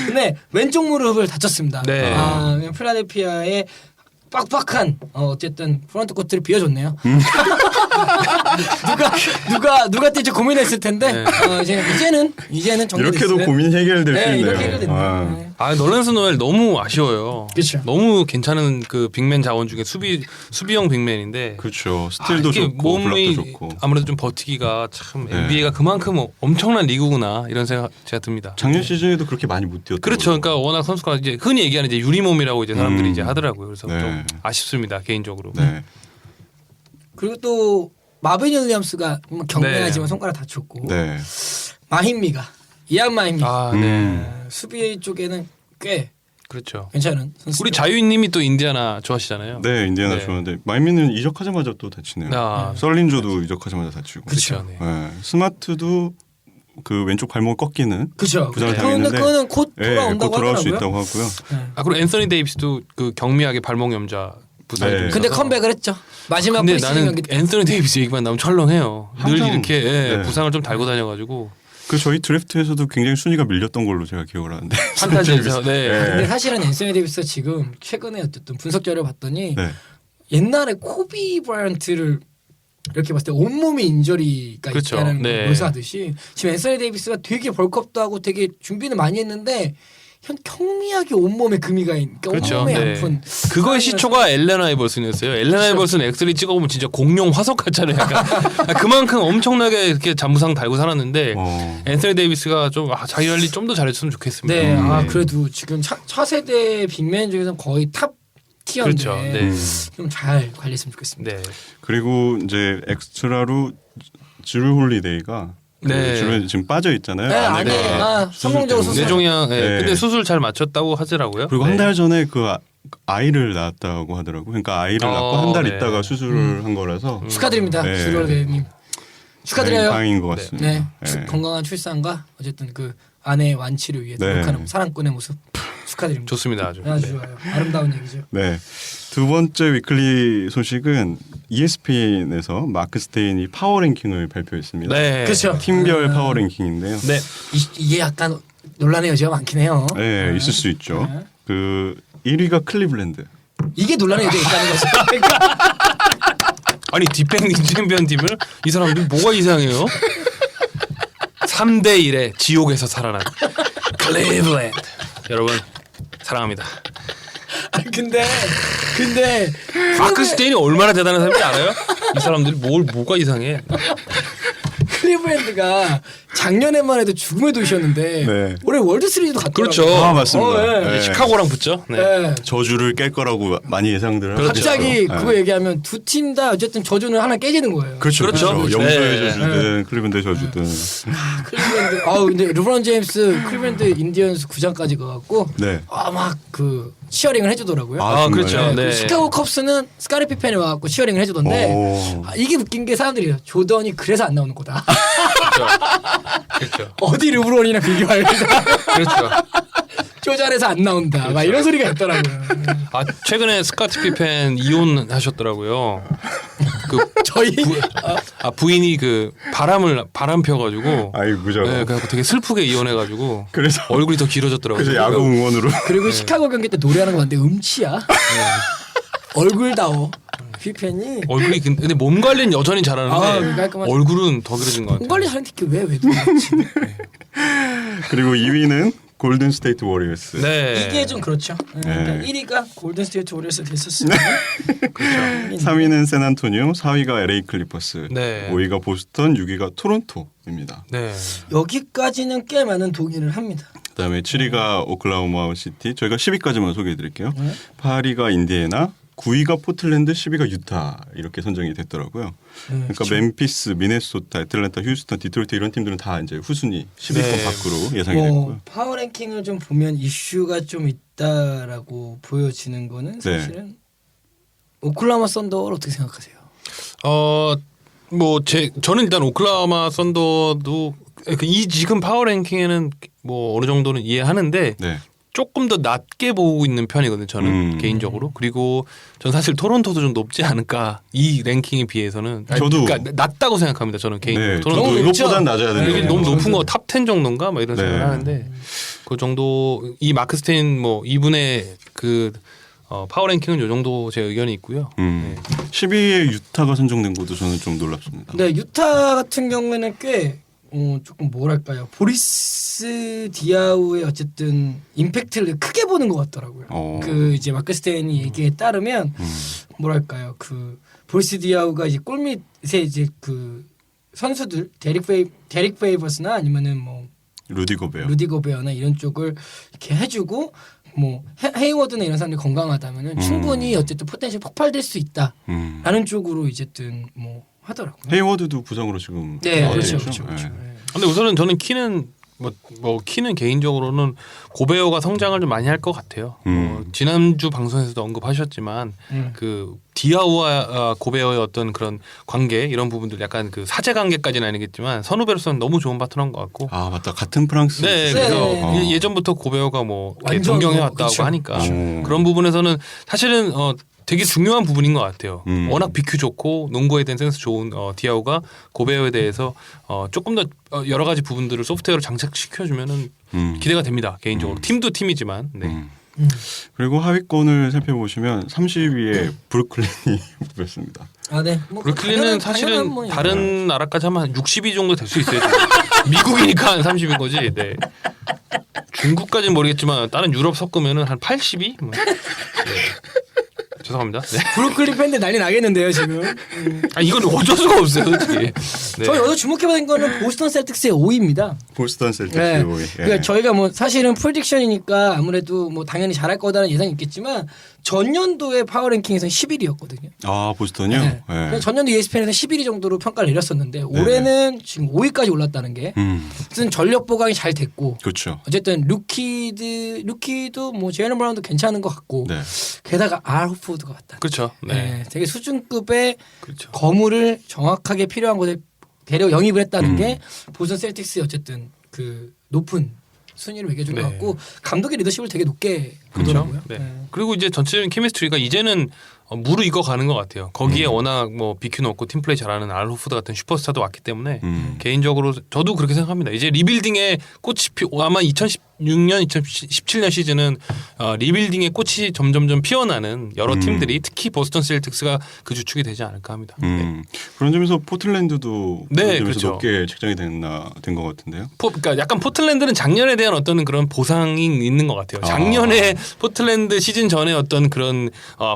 근데 왼쪽 무릎을 다쳤습니다. 네. 필라델피아의 빡빡한 어쨌든 프런트 코트를 비워줬네요. 누가 뛸지 고민했을 텐데 이제는 정리됐어요. 이렇게도 고민 해결될 수 네, 있네요. 이렇게 해결됐네요. 아. 네. 아 널런스 노엘 너무 아쉬워요. 그렇죠. 너무 괜찮은 그 빅맨 자원 중에 수비형 빅맨인데. 그렇죠. 스틸도 이게 좋고 몸이 블락도 좋고. 아무래도 좀 버티기가 참 네. NBA가 그만큼 엄청난 리그구나 이런 생각 제가 듭니다. 작년 시즌에도 그렇게 많이 못 뛰었던 그렇죠. 그러니까 워낙 선수가 이제 흔히 얘기하는 이제 유리몸이라고 이제 사람들이 이제 하더라고요. 그래서 네. 좀 아쉽습니다 개인적으로. 네. 그리고 또 마빈 윌리엄스가 경매하지만 네. 손가락 다쳤고 네. 마힌미가 이안 마힌미 아 네. 수비 쪽에는 꽤 그렇죠. 괜찮은 선수. 우리 자유인님이 또 인디아나 좋아하시잖아요. 네, 인디아나 네. 좋아하는데 마이미는 이적하자마자 또 다치네요. 아, 썰린조도 이적하자마자 다치고. 그렇죠. 네. 네. 스마트도 그 왼쪽 발목 꺾이는 그렇죠. 부상을 네. 당했는데 그거는 곧 네, 돌아온다고 곧 돌아올 수 하더라고요. 있다고 하고요. 네. 아 그리고 앤서니 데이비스도 그 경미하게 발목 염좌 부상이 네. 좀 근데 있어서. 컴백을 했죠. 마지막 근데 프리시즌 나는 경기 때. 앤서니 데이비스 얘기만 나오면 철렁해요. 늘 항상- 이렇게 네. 부상을 좀 달고 다녀가지고 그 저희 드래프트에서도 굉장히 순위가 밀렸던 걸로 제가 기억을 하는데. 판타지에서 네. 근데 사실은 앤서니 데이비스가 지금 최근에 어쨌든 분석 자료 봤더니 네. 옛날에 코비 브라이언트를 이렇게 봤을 때 온몸이 인저리가 그렇죠. 있다는 걸 네. 묘사하듯이 지금 앤서니 데이비스가 되게 벌크업도 하고 되게 준비는 많이 했는데 경미하게 온몸에 금이가 있는 그러니까 그렇죠. 온몸에 네. 아픈 그거의 시초가 엘렌 아이버슨이었어요. 엘렌 아이버슨 엑스레이 찍어보면 진짜 공룡 화석 같잖아요. 약간 그만큼 엄청나게 이렇게 잠부상 달고 살았는데 앤서니 데이비스가 좀 자기 관리 좀 더 잘했으면 좋겠습니다. 네, 그래도 지금 차세대 빅맨 중에서는 거의 탑 티어인데 그렇죠. 네. 좀 잘 관리했으면 좋겠습니다. 네. 그리고 이제 엑스트라로 지루 홀리데이가 네. 주변에 지금 빠져 있잖아요. 네, 아내가 아니, 성공적으로 수술. 뇌종양. 네. 네. 근데 수술 잘 마쳤다고 하더라고요. 그리고 네. 한 달 전에 그 아이를 낳았다고 하더라고. 그러니까 아이를 낳고 한 달 네. 있다가 수술을 한 거라서 축하드립니다, 네. 주로대님. 축하드려요. 다행인 것 같습니다. 네, 네. 건강한 출산과 어쨌든 그 아내의 완치를 위해 네. 노력하는 사랑꾼의 모습 축하드립니다. 좋습니다. 아주. 아주 네. 좋아요. 아름다운 얘기죠. 네. 두 번째 위클리 소식은 ESPN에서 마크 스테인이 파워 랭킹을 발표했습니다. 네. 그렇죠. 팀별 파워 랭킹인데요. 네. 이게 약간 논란의 여지가 많긴 해요. 네, 있을 수 있죠. 네. 그 1위가 클리블랜드. 이게 논란의 여지가 있다는 거죠. 아니 디펜딩 챔피언 팀을 이 사람들 뭐가 이상해요? 3대 1의 지옥에서 살아난 클리블랜드. 여러분 사랑합니다. 근데 마크 스테인이 얼마나 대단한 사람인지 알아요? 이 사람들이 뭐가 이상해? 클리블랜드가 작년에만 해도 죽음의 도시였는데 네. 올해 월드 시리즈도 갔더라고요. 그렇죠. 아, 맞습니다. 네. 네. 시카고랑 붙죠. 네. 네. 저주를 깰 거라고 많이 예상들을 하죠. 갑자기 네. 그거 얘기하면 두 팀 다 어쨌든 저주는 하나 깨지는 거예요. 그렇죠. 그렇죠. 그렇죠. 네. 영도의 저주든 클리브랜드의 저주든. 클리브랜드. 근데 르브론 제임스 클리브랜드 인디언스 9장까지 가갖고 네. 막 그 치어링을 해주더라고요. 아, 그렇죠. 정말요? 네. 시카고 컵스는 스카리 피펜이 와갖고 치어링을 해주던데 오. 이게 웃긴 게 사람들이 조던이 그래서 안 나오는 거다. 그렇죠. 어디 르브론이나 비교할 그렇죠. 쪼잘해서 안 나온다. 막 이런 소리가 있더라고요. 아 최근에 스카트 피펜 이혼하셨더라고요. 그 저희 부인이 그 바람 펴가지고 아이고 네, 그래서 되게 슬프게 이혼해가지고 그래서 얼굴이 더 길어졌더라고요. 그래서 야구 응원으로. 그리고 시카고 경기 때 노래하는 거 봤는데 음치야. 얼굴다워. 피펜이 얼굴이 근데 몸 관리는 여전히 잘하는데 깔끔하죠. 얼굴은 더 길어진 것 같아요. 몸 관리 잘하는 특히 왜 도망치? 그리고 2위는 골든 스테이트 워리어스. 네. 이게 좀 그렇죠. 네. 1위가 골든 스테이트 워리어스 됐었으면 그렇죠. 3위는 샌안토니오, 4위가 LA 클리퍼스, 네. 5위가 보스턴, 6위가 토론토입니다. 네. 여기까지는 꽤 많은 동의를 합니다. 그다음에 7위가 오클라호마 시티. 저희가 10위까지만 소개해드릴게요. 8위가 인디애나, 9위가 포틀랜드, 10위가 유타 이렇게 선정이 됐더라고요. 그러니까 그렇죠. 멤피스, 미네소타, 애틀랜타, 휴스턴, 디트로이트 이런 팀들은 다 이제 후순위 10위권 네. 밖으로 예상이 됐고요. 파워 랭킹을 좀 보면 이슈가 좀 있다라고 보여지는 거는 사실은 오클라호마 썬더를 어떻게 생각하세요? 저는 일단 오클라호마 썬더도 이 지금 파워 랭킹에는 뭐 어느 정도는 이해하는데 네. 조금 더 낮게 보고 있는 편이거든요. 저는 개인적으로. 그리고 전 사실 토론토도 좀 높지 않을까 이 랭킹에 비해서는. 저도. 그러니까 낮다고 생각합니다. 저는 개인적으로. 네, 토론토 저도 이것보단 낮아야 이게 되는 너무 거예요. 높은 거 탑 10 정도인가 막 이런 네. 생각을 하는데 그 정도 이 마크 스테인 뭐 이분의 그 파워 랭킹은 요 정도 제 의견이 있고요. 네. 10위에 유타가 선정된 것도 저는 좀 놀랍습니다. 네, 유타 같은 경우에는 꽤 조금 뭐랄까요, 보리스 디아우의 어쨌든 임팩트를 크게 보는 것 같더라고요. 그 이제 마크 스테인이 얘기에 따르면 뭐랄까요, 그 보리스 디아우가 이제 골밑에 이제 그 선수들 데릭 페이버스나 아니면은 뭐 루디 고베어. 루디 고베어나 이런 쪽을 이렇게 해주고 뭐 헤이워드나 이런 사람들이 건강하다면은 충분히 어쨌든 포텐셜 폭발될 수 있다라는 쪽으로 어쨌든 뭐 하더라고요. 헤이워드도 부상으로 지금 네, 나와 그렇죠, 있죠. 그렇죠, 그렇죠. 네. 네. 근데 우선은 저는 키는 키는 개인적으로는 고베어가 성장을 좀 많이 할 것 같아요. 지난주 방송에서도 언급하셨지만 그 디아우와 고베어의 어떤 그런 관계 이런 부분들 약간 그 사제 관계까지는 아니겠지만 선후배로서는 너무 좋은 파트너인 것 같고. 아 맞다, 같은 프랑스. 네, 네, 그래서 네. 예전부터 고베어가 뭐 이렇게 완전 동경해 뭐, 왔다고 그쵸. 하니까 그쵸. 그런 부분에서는 사실은 되게 중요한 부분인 것 같아요. 워낙 BQ 좋고 농구에 대한 센스 좋은 디아우가 고베어에 대해서 조금 더 여러 가지 부분들을 소프트웨어로 장착시켜주면은 기대가 됩니다. 개인적으로 팀도 팀이지만. 네. 그리고 하위권을 살펴보시면 30위에 브루클린이 뽑혔습니다. 아, 네. 뭐 브루클린은 당연한 사실은 뭐 다른 나라까지 하면 한 60위 정도 될 수 있어요. 미국이니까 한 30인 거지. 네. 중국까지는 모르겠지만 다른 유럽 섞으면은 한 80위? 뭐. 네. 죄송합니다. 네. 브루클린 팬들 난리 나겠는데요 지금. 이건 어쩔 수가 없어요, 솔직히. 네. 저희 여기서 주목해봐야 거는 보스턴 셀틱스의 5위입니다. 보스턴 셀틱스 네. 5위. 예. 그러니까 저희가 뭐 사실은 프리딕션이니까 아무래도 뭐 당연히 잘할 거다라는 예상이 있겠지만 전년도의 파워 랭킹에서는 11위였거든요. 아 보스턴이요? 네. 네. 전년도 ESPN에서 11위 정도로 평가를 내렸었는데 올해는 지금 5위까지 올랐다는 게 무슨 전력 보강이 잘 됐고 그렇죠. 어쨌든 루키도 뭐 제이런 브라운도 괜찮은 것 같고 네. 게다가 알 호포드가 왔다. 그렇죠. 네. 네. 되게 수준급의 그렇죠. 거물을 정확하게 필요한 곳에 데려 영입을 했다는 게 보스턴 셀틱스의 어쨌든 그 높은 순위를 매겨준 것 네. 같고 감독의 리더십을 되게 높게 그렇죠. 보더라고요. 네. 네. 그리고 이제 전체적인 케미스트리가 이제는 무르익어 가는 것 같아요. 거기에 워낙 뭐 비큐 넣고 팀플레이 잘하는 알호프드 같은 슈퍼스타도 왔기 때문에 개인적으로 저도 그렇게 생각합니다. 이제 리빌딩의 꽃이 아마 2016년, 2017년 시즌은 리빌딩의 꽃이 점점점 피어나는 여러 팀들이 특히 보스턴 셀틱스가 그 주축이 되지 않을까 합니다. 그런 점에서 포틀랜드도 네, 그런 점에서 그렇죠. 높게 책정이 된 것 같은데요. 그러니까 약간 포틀랜드는 작년에 대한 어떤 그런 보상이 있는 것 같아요. 작년에 포틀랜드 시즌 전에 어떤 그런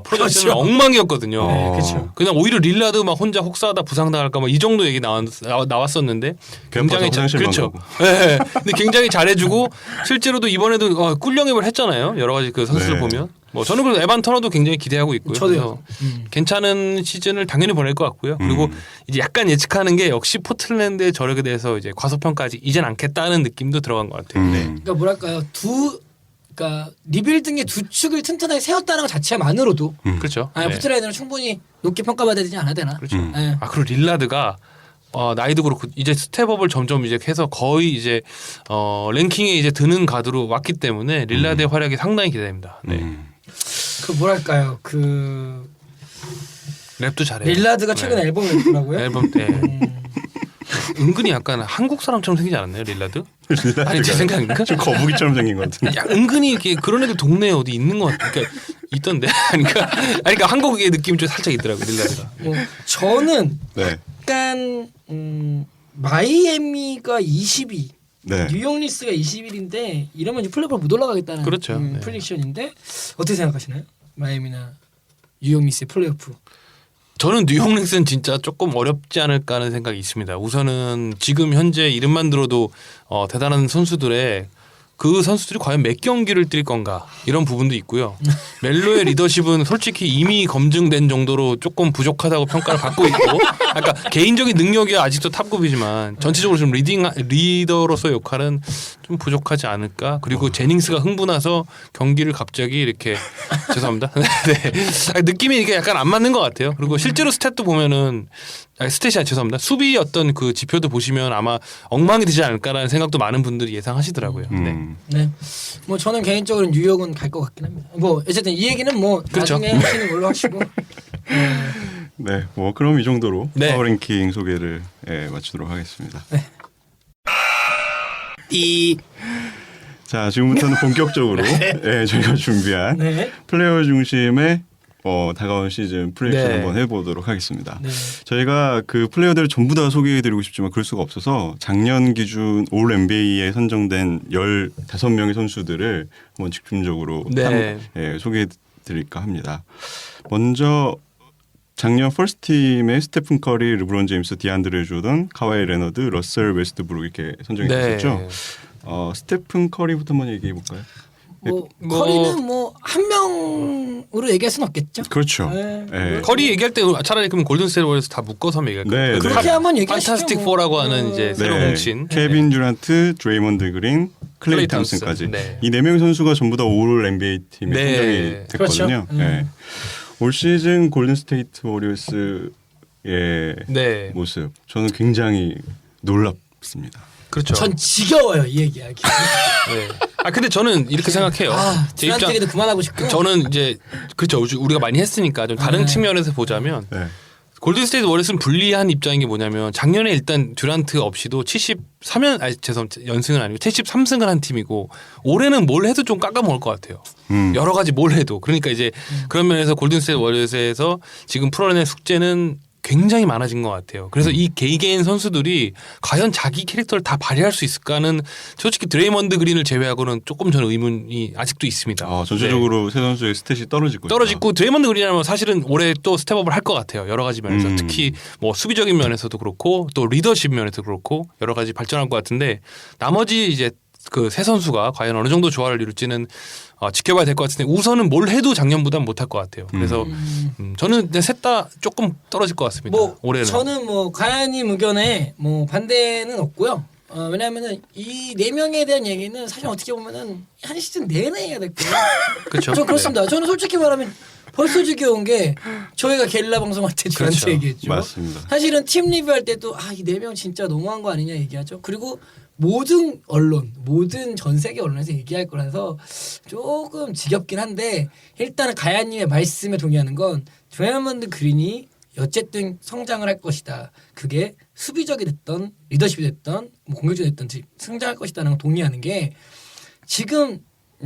프로젝트는 그렇죠. 엉망이었거든요. 네, 그렇죠. 그냥 오히려 릴라드 막 혼자 혹사하다 부상당할까 막 이 정도 얘기 나왔었는데 굉장히 그렇죠. 네. 근데 굉장히 잘해주고 실제로도 이번에도 꿀영입을 했잖아요. 여러 가지 그 선수들 네. 보면. 뭐 저는 그래서 에반 터너도 굉장히 기대하고 있고요. 저도요. 그래서 괜찮은 시즌을 당연히 보낼 것 같고요. 그리고 이제 약간 예측하는 게 역시 포틀랜드의 저력에 대해서 이제 과소평가하지 이젠 않겠다는 느낌도 들어간 것 같아요. 네. 그러니까 뭐랄까요 그러니까 리빌딩의 두 축을 튼튼하게 세웠다는 것 자체만으로도 그렇죠. 네. 네. 포틀랜드는 충분히 높게 평가받아야 되지 않아야 되나? 그렇죠. 네. 아 그리고 릴라드가 나이도 그렇고 이제 스텝업을 점점 이제 해서 거의 이제 랭킹에 이제 드는 가드로 왔기 때문에 릴라드의 활약이 상당히 기대됩니다. 네. 그 뭐랄까요 그 랩도 잘해요. 릴라드가 최근에 네. 앨범을 냈더라고요. 앨범 때 은근히 약간 한국 사람처럼 생기지 않았나요, 릴라드? 아니 제 생각인가? 좀 거북이처럼 생긴 것 같은데. 야, 은근히 이렇게 그런 애들 동네에 어디 있는 것 같아. 그러니까 있던데. 그러니까 한국의 느낌이 좀 살짝 있더라고 릴라드가. 저는 네. 약간 마이애미가 20위, 네. 뉴욕 리스가 21인데 이러면 이제 플레이오프 못 올라가겠다는 그렇죠. 네. 프리딕션인데 어떻게 생각하시나요? 마이애미나 뉴욕 리스의 플레이오프. 저는 뉴욕 닉스는 진짜 조금 어렵지 않을까 하는 생각이 있습니다. 우선은 지금 현재 이름만 들어도 대단한 선수들의 그 선수들이 과연 몇 경기를 뛸 건가 이런 부분도 있고요. 멜로의 리더십은 솔직히 이미 검증된 정도로 조금 부족하다고 평가를 받고 있고, 그러니까 개인적인 능력이 아직도 탑급이지만 전체적으로 좀 리더로서의 역할은 좀 부족하지 않을까. 그리고 제닝스가 흥분해서 경기를 갑자기 이렇게 죄송합니다. 네. 느낌이 이게 약간 안 맞는 것 같아요. 그리고 실제로 스탯도 보면은 스탯이 죄송합니다. 수비 어떤 그 지표도 보시면 아마 엉망이 되지 않을까라는 생각도 많은 분들이 예상하시더라고요. 네. 네. 뭐 저는 개인적으로 뉴욕은 갈 것 같긴 합니다. 뭐 어쨌든 이 얘기는 뭐 그렇죠. 나중에 하시는 걸로 하시고. 네. 뭐 그럼 이 정도로 네. 파워랭킹 소개를 마치도록 하겠습니다. 자, 지금부터는 본격적으로 저희가 준비한 네. 플레이어 중심의 다가온 시즌 프로젝션 네. 한번 해보도록 하겠습니다. 네. 저희가 그 플레이어들을 전부 다 소개해드리고 싶지만 그럴 수가 없어서 작년 기준 올 NBA에 선정된 15명의 선수들을 한번 집중적으로 네. 소개해드릴까 합니다. 먼저 작년 퍼스트 팀에 스테픈 커리, 르브론 제임스, 디안드레 조던, 카와이 레너드, 러셀 웨스트브룩 이렇게 선정이 됐었죠. 스테픈 커리부터 한번 얘기해 볼까요? 뭐 커리는 뭐 한 명으로 얘기할 수는 없겠죠. 그렇죠. 네. 네. 커리 얘기할 때 차라리 그럼 골든스테이트 워리어스 다 묶어서 한번 얘기할까요? 네, 네. 그렇게 한번 얘기하시죠. 판타스틱 뭐. 4라고 하는 이제 새로 뭉친 케빈 듀란트, 드레이먼드 그린, 클레이 클레이 탐슨까지 탐슨. 네. 이 4명의 선수가 전부 다 올 NBA 팀에 네. 선정이 됐거든요. 그렇죠. 네. 올 시즌 골든스테이트 워리어스의 네. 모습 저는 굉장히 놀랍습니다. 그렇죠. 전 지겨워요 이 얘기하기. 네. 근데 저는 이렇게 생각해요. 제 입장 듀란트에게도 그만하고 싶고. 저는 이제 그렇죠. 우리가 많이 했으니까 좀 다른 측면에서 보자면 네. 골든스테이트 워리어스는 불리한 입장인 게 뭐냐면 작년에 일단 듀란트 없이도 73연승은 아니고 73승을 한 팀이고 올해는 뭘 해도 좀 깎아먹을 것 같아요. 여러 가지 뭘 해도. 그러니까 이제 그런 면에서 골든스테이트 워리어스에서 지금 풀어낸 숙제는 굉장히 많아진 것 같아요. 그래서 이 개개인 선수들이 과연 자기 캐릭터를 다 발휘할 수 있을까는 솔직히 드레이먼드 그린을 제외하고는 조금 저는 의문이 아직도 있습니다. 전체적으로 세 선수의 스탯이 떨어지고 떨어지고 드레이먼드 그린이라면 사실은 올해 또 스텝업을 할 것 같아요. 여러 가지 면에서 특히 뭐 수비적인 면에서도 그렇고 또 리더십 면에서 그렇고 여러 가지 발전할 것 같은데 나머지 이제 그 세 선수가 과연 어느 정도 조화를 이룰지는 지켜봐야 될 것 같은데 우선은 뭘 해도 작년보다는 못할 것 같아요. 그래서 저는 셋 다 조금 떨어질 것 같습니다. 뭐 올해는. 저는 뭐 가야님 의견에 뭐 반대는 없고요. 왜냐하면은 이 4명에 대한 얘기는 사실 어떻게 보면은 한 시즌 내내 해야 될 거예요. 그렇죠. 저 그렇습니다. 저는 솔직히 말하면 벌써 지겨운 게 저희가 게릴라 방송할 때 저한테 그렇죠. 얘기했죠. 맞습니다. 사실은 팀 리뷰할 때도 이 4명 진짜 너무한 거 아니냐 얘기하죠. 그리고 모든 언론, 모든 전 세계 언론에서 얘기할 거라서 조금 지겹긴 한데 일단은 가야님의 말씀에 동의하는 건 드레이먼드 그린이 어쨌든 성장을 할 것이다. 그게 수비적이 됐던 리더십이 됐던 뭐 공격적이 됐던 성장할 것이다는 걸 동의하는 게 지금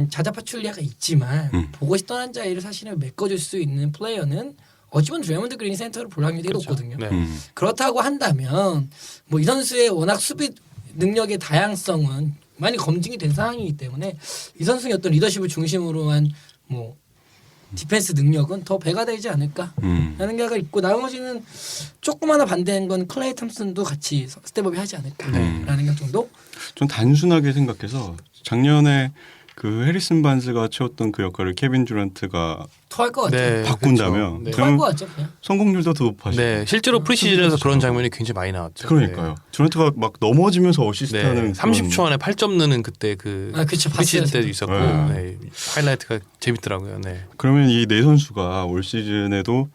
자자파출리아가 있지만 보고 싶던 한 자리를 사실은 메꿔줄 수 있는 플레이어는 어찌보면 드래먼드 그린 센터로 볼 확률이 되게 높거든요. 네. 그렇다고 한다면 뭐 이 선수의 워낙 수비 능력의 다양성은 많이 검증이 된 상황이기 때문에 이 선수의 어떤 리더십을 중심으로 한 뭐 디펜스 능력은 더 배가 되지 않을까 라는 생각이 있고 나머지는 조금 하나 반대한 건 클레이 탐슨도 같이 스텝업이 하지 않을까라는 생각 정도? 좀 단순하게 생각해서 작년에 그 해리슨 반스가 채웠던 그 역할을 케빈 듀란트가 토할 것 같아요. 네, 바꾼다면 그렇죠. 토할 그러면 것 같죠 그냥. 성공률도 더 높아지고. 네, 실제로 프리시즌에서 그런 장면이 굉장히 많이 나왔죠. 그러니까요. 듀란트가 막 넘어지면서 어시스트하는 네, 30초 안에 8점 넣는 그때 그 그쵸, 프리시즌 봤어요, 때도 있었고 네. 네, 하이라이트가 재밌더라고요. 네. 그러면 이 네 선수가 올 시즌에도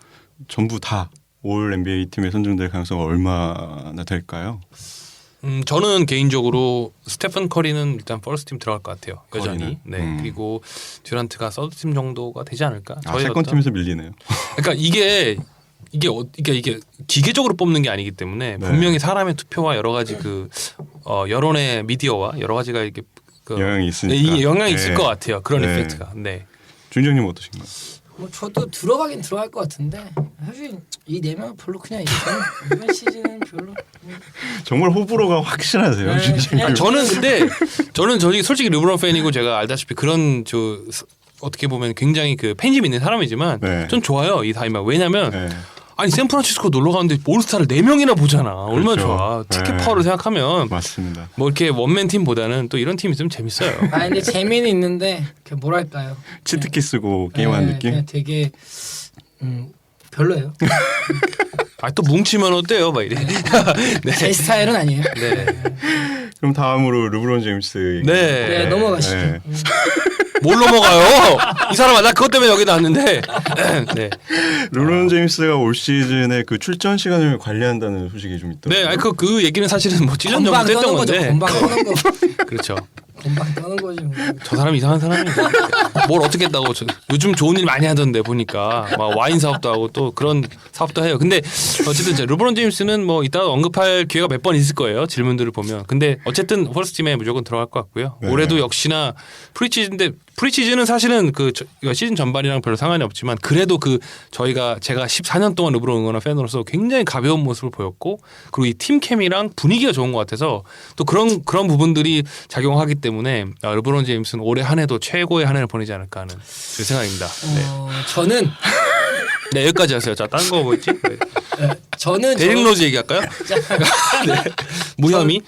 전부 다 올 NBA 팀에 선정될 가능성이 얼마나 될까요? 저는 개인적으로 스테픈 커리는 일단 퍼스트 팀 들어갈 것 같아요. 여전히. 커리는? 네. 그리고 듀란트가 서드 팀 정도가 되지 않을까? 아, 세컨 팀에서 밀리네요. 그러니까 이게 기계적으로 뽑는 게 아니기 때문에 네. 분명히 사람의 투표와 여러 가지 그 여론의 미디어와 여러 가지가 이게 그 영향이 있으니까. 이게 영향이 있을 네. 것 같아요. 그런 네. 이펙트가. 네. 준정님 어떠신가요? 뭐 저도 들어가긴 들어갈 것 같은데 사실 이 네 명은 별로 그냥 이번 시즌은 별로 정말 호불호가 확실하세요. 네, 준정님. 그냥 저는 솔직히 르브론 팬이고 제가 알다시피 그런 어떻게 보면 굉장히 그 팬심 있는 사람이지만 네. 전 좋아요 이 타이밍. 왜냐면 네. 아니 샌프란시스코 놀러 가는데 올스타를 4명이나 보잖아. 얼마나 그렇죠. 좋아. 티켓 네. 파워를 생각하면 맞습니다. 뭐 이렇게 원맨 팀보다는 또 이런 팀이 좀 재밌어요. 아 근데 재미는 있는데 그 뭐랄까요? 치트키 쓰고 게임하는 느낌? 그냥 되게 별로예요. 아 또 뭉치면 어때요? 막 이래. 네. 제 스타일은 아니에요. 네. 그럼 다음으로 르브론 제임스. 얘기. 네. 네, 넘어가시죠. 네. 뭘 넘어가요? 이 사람아 나 그것 때문에 여기 나왔는데. 네. 르브론 제임스가 올 시즌에 그 출전 시간을 관리한다는 소식이 좀 있더라고요. 네, 아니 그 얘기는 사실은 뭐 7년 전부터 건방 했던 떠는 거죠. 건데. 건방 떠는 거. 그렇죠. 건방 떠는 거지. 뭐. 저 사람 이상한 사람이다. 뭘 어떻게 했다고 요즘 좋은 일 많이 하던데 보니까 막 와인 사업도 하고 또 그런 사업도 해요. 근데 어쨌든 이제 르브론 제임스는 뭐 이따가 언급할 기회가 몇 번 있을 거예요. 질문들을 보면. 근데 어쨌든 퍼스트 팀에 무조건 들어갈 것 같고요. 네. 올해도 역시나 프리시즌은 사실은 이거 시즌 전반이랑 별로 상관이 없지만 그래도 제가 14년 동안 르브론 응원한 팬으로서 굉장히 가벼운 모습을 보였고 그리고 이 팀 케미랑 분위기가 좋은 것 같아서 또 그런 부분들이 작용하기 때문에 르브론 제임스는 올해 한 해도 최고의 한 해를 보내지 않을까 하는 그 생각입니다. 네. 저는 네, 여기까지 하세요. 자, 다른 거 뭐 있지? 네. 저는 데릭 로즈 얘기할까요? 네. 무혐의?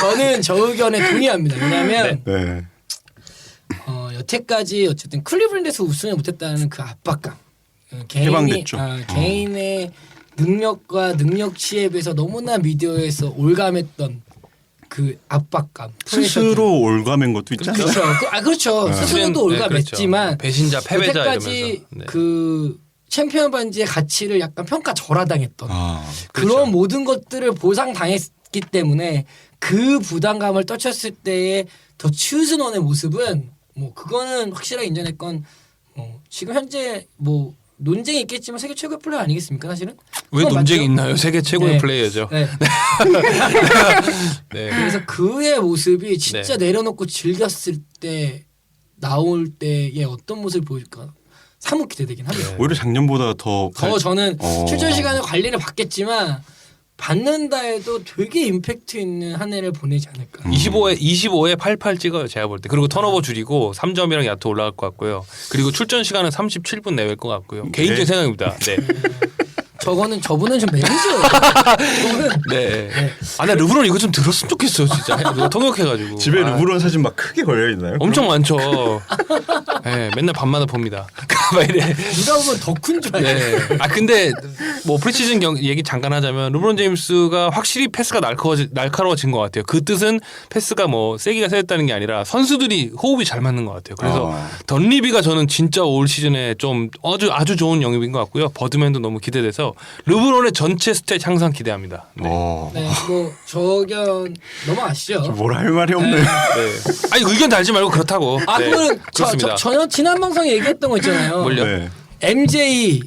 저는 저 의견에 동의합니다. 왜냐하면 네. 여태까지 어쨌든 클리블랜드에서 우승을 못했다는 그 압박감, 해방됐죠. 개인의 능력과 능력치에 비해서 너무나 미디어에서 올감했던 그 압박감, 스스로 올가맨 것도 있잖아요. 그렇죠. 그렇죠. 스스로도 네, 올감했지만 그렇죠. 배신자, 패배자 여태까지 이러면서. 네. 그 챔피언 반지의 가치를 약간 평가 절하당했던 그런 그렇죠. 모든 것들을 보상당했기 때문에 그 부담감을 떨쳤을 때의 더 추스논의 모습은 뭐 그거는 확실하게 인정했건 지금 현재 뭐 논쟁이 있겠지만 세계 최고의 플레이어 아니겠습니까 사실은? 왜 그건 논쟁이 맞죠? 있나요? 세계 최고의 네. 플레이어죠. 네. 네. 그래서 그의 모습이 진짜 네. 내려놓고 즐겼을 때 나올 때의 어떤 모습을 보여줄까 사뭇 기대되긴 합니다. 네. 오히려 작년보다 더 저는 어. 출전 시간을 관리를 받겠지만 받는다 해도 되게 임팩트 있는 한 해를 보내지 않을까. 25에 88 찍어요. 제가 볼 때. 그리고 턴오버 줄이고 3점이랑 야투 올라갈 것 같고요. 그리고 출전 시간은 37분 내외일 것 같고요. 개인적인 생각입니다. 네. 저분은 좀 매니저. 저분은 네. 아, 나 르브론 이거 좀 들었으면 좋겠어, 진짜. 누가 통역해가지고. 집에 아, 르브론 사진 막 크게 걸려 있나요? 엄청 많죠. 네, 맨날 밤마다 봅니다. 막 이래. 누가 보면 더 큰 줄 알아요. 네. 아 근데 뭐 프리시즌 얘기 잠깐 하자면 르브론 제임스가 확실히 패스가 날카로워진 것 같아요. 그 뜻은 패스가 뭐 세기가 세졌다는 게 아니라 선수들이 호흡이 잘 맞는 것 같아요. 그래서 던리비가 저는 진짜 올 시즌에 좀 아주 좋은 영입인 것 같고요. 버드맨도 너무 기대돼서 르브론의 전체 스탯 향상 기대합니다. 네. 네, 뭐 저견 넘어가시죠. 뭘 할 말이 없네. 네. 아니 의견 달지 말고 그렇다고. 아 네. 그거는 그렇습니다. 전혀 지난 방송에 얘기했던 거 있잖아요. 뭘요? 네. MJ가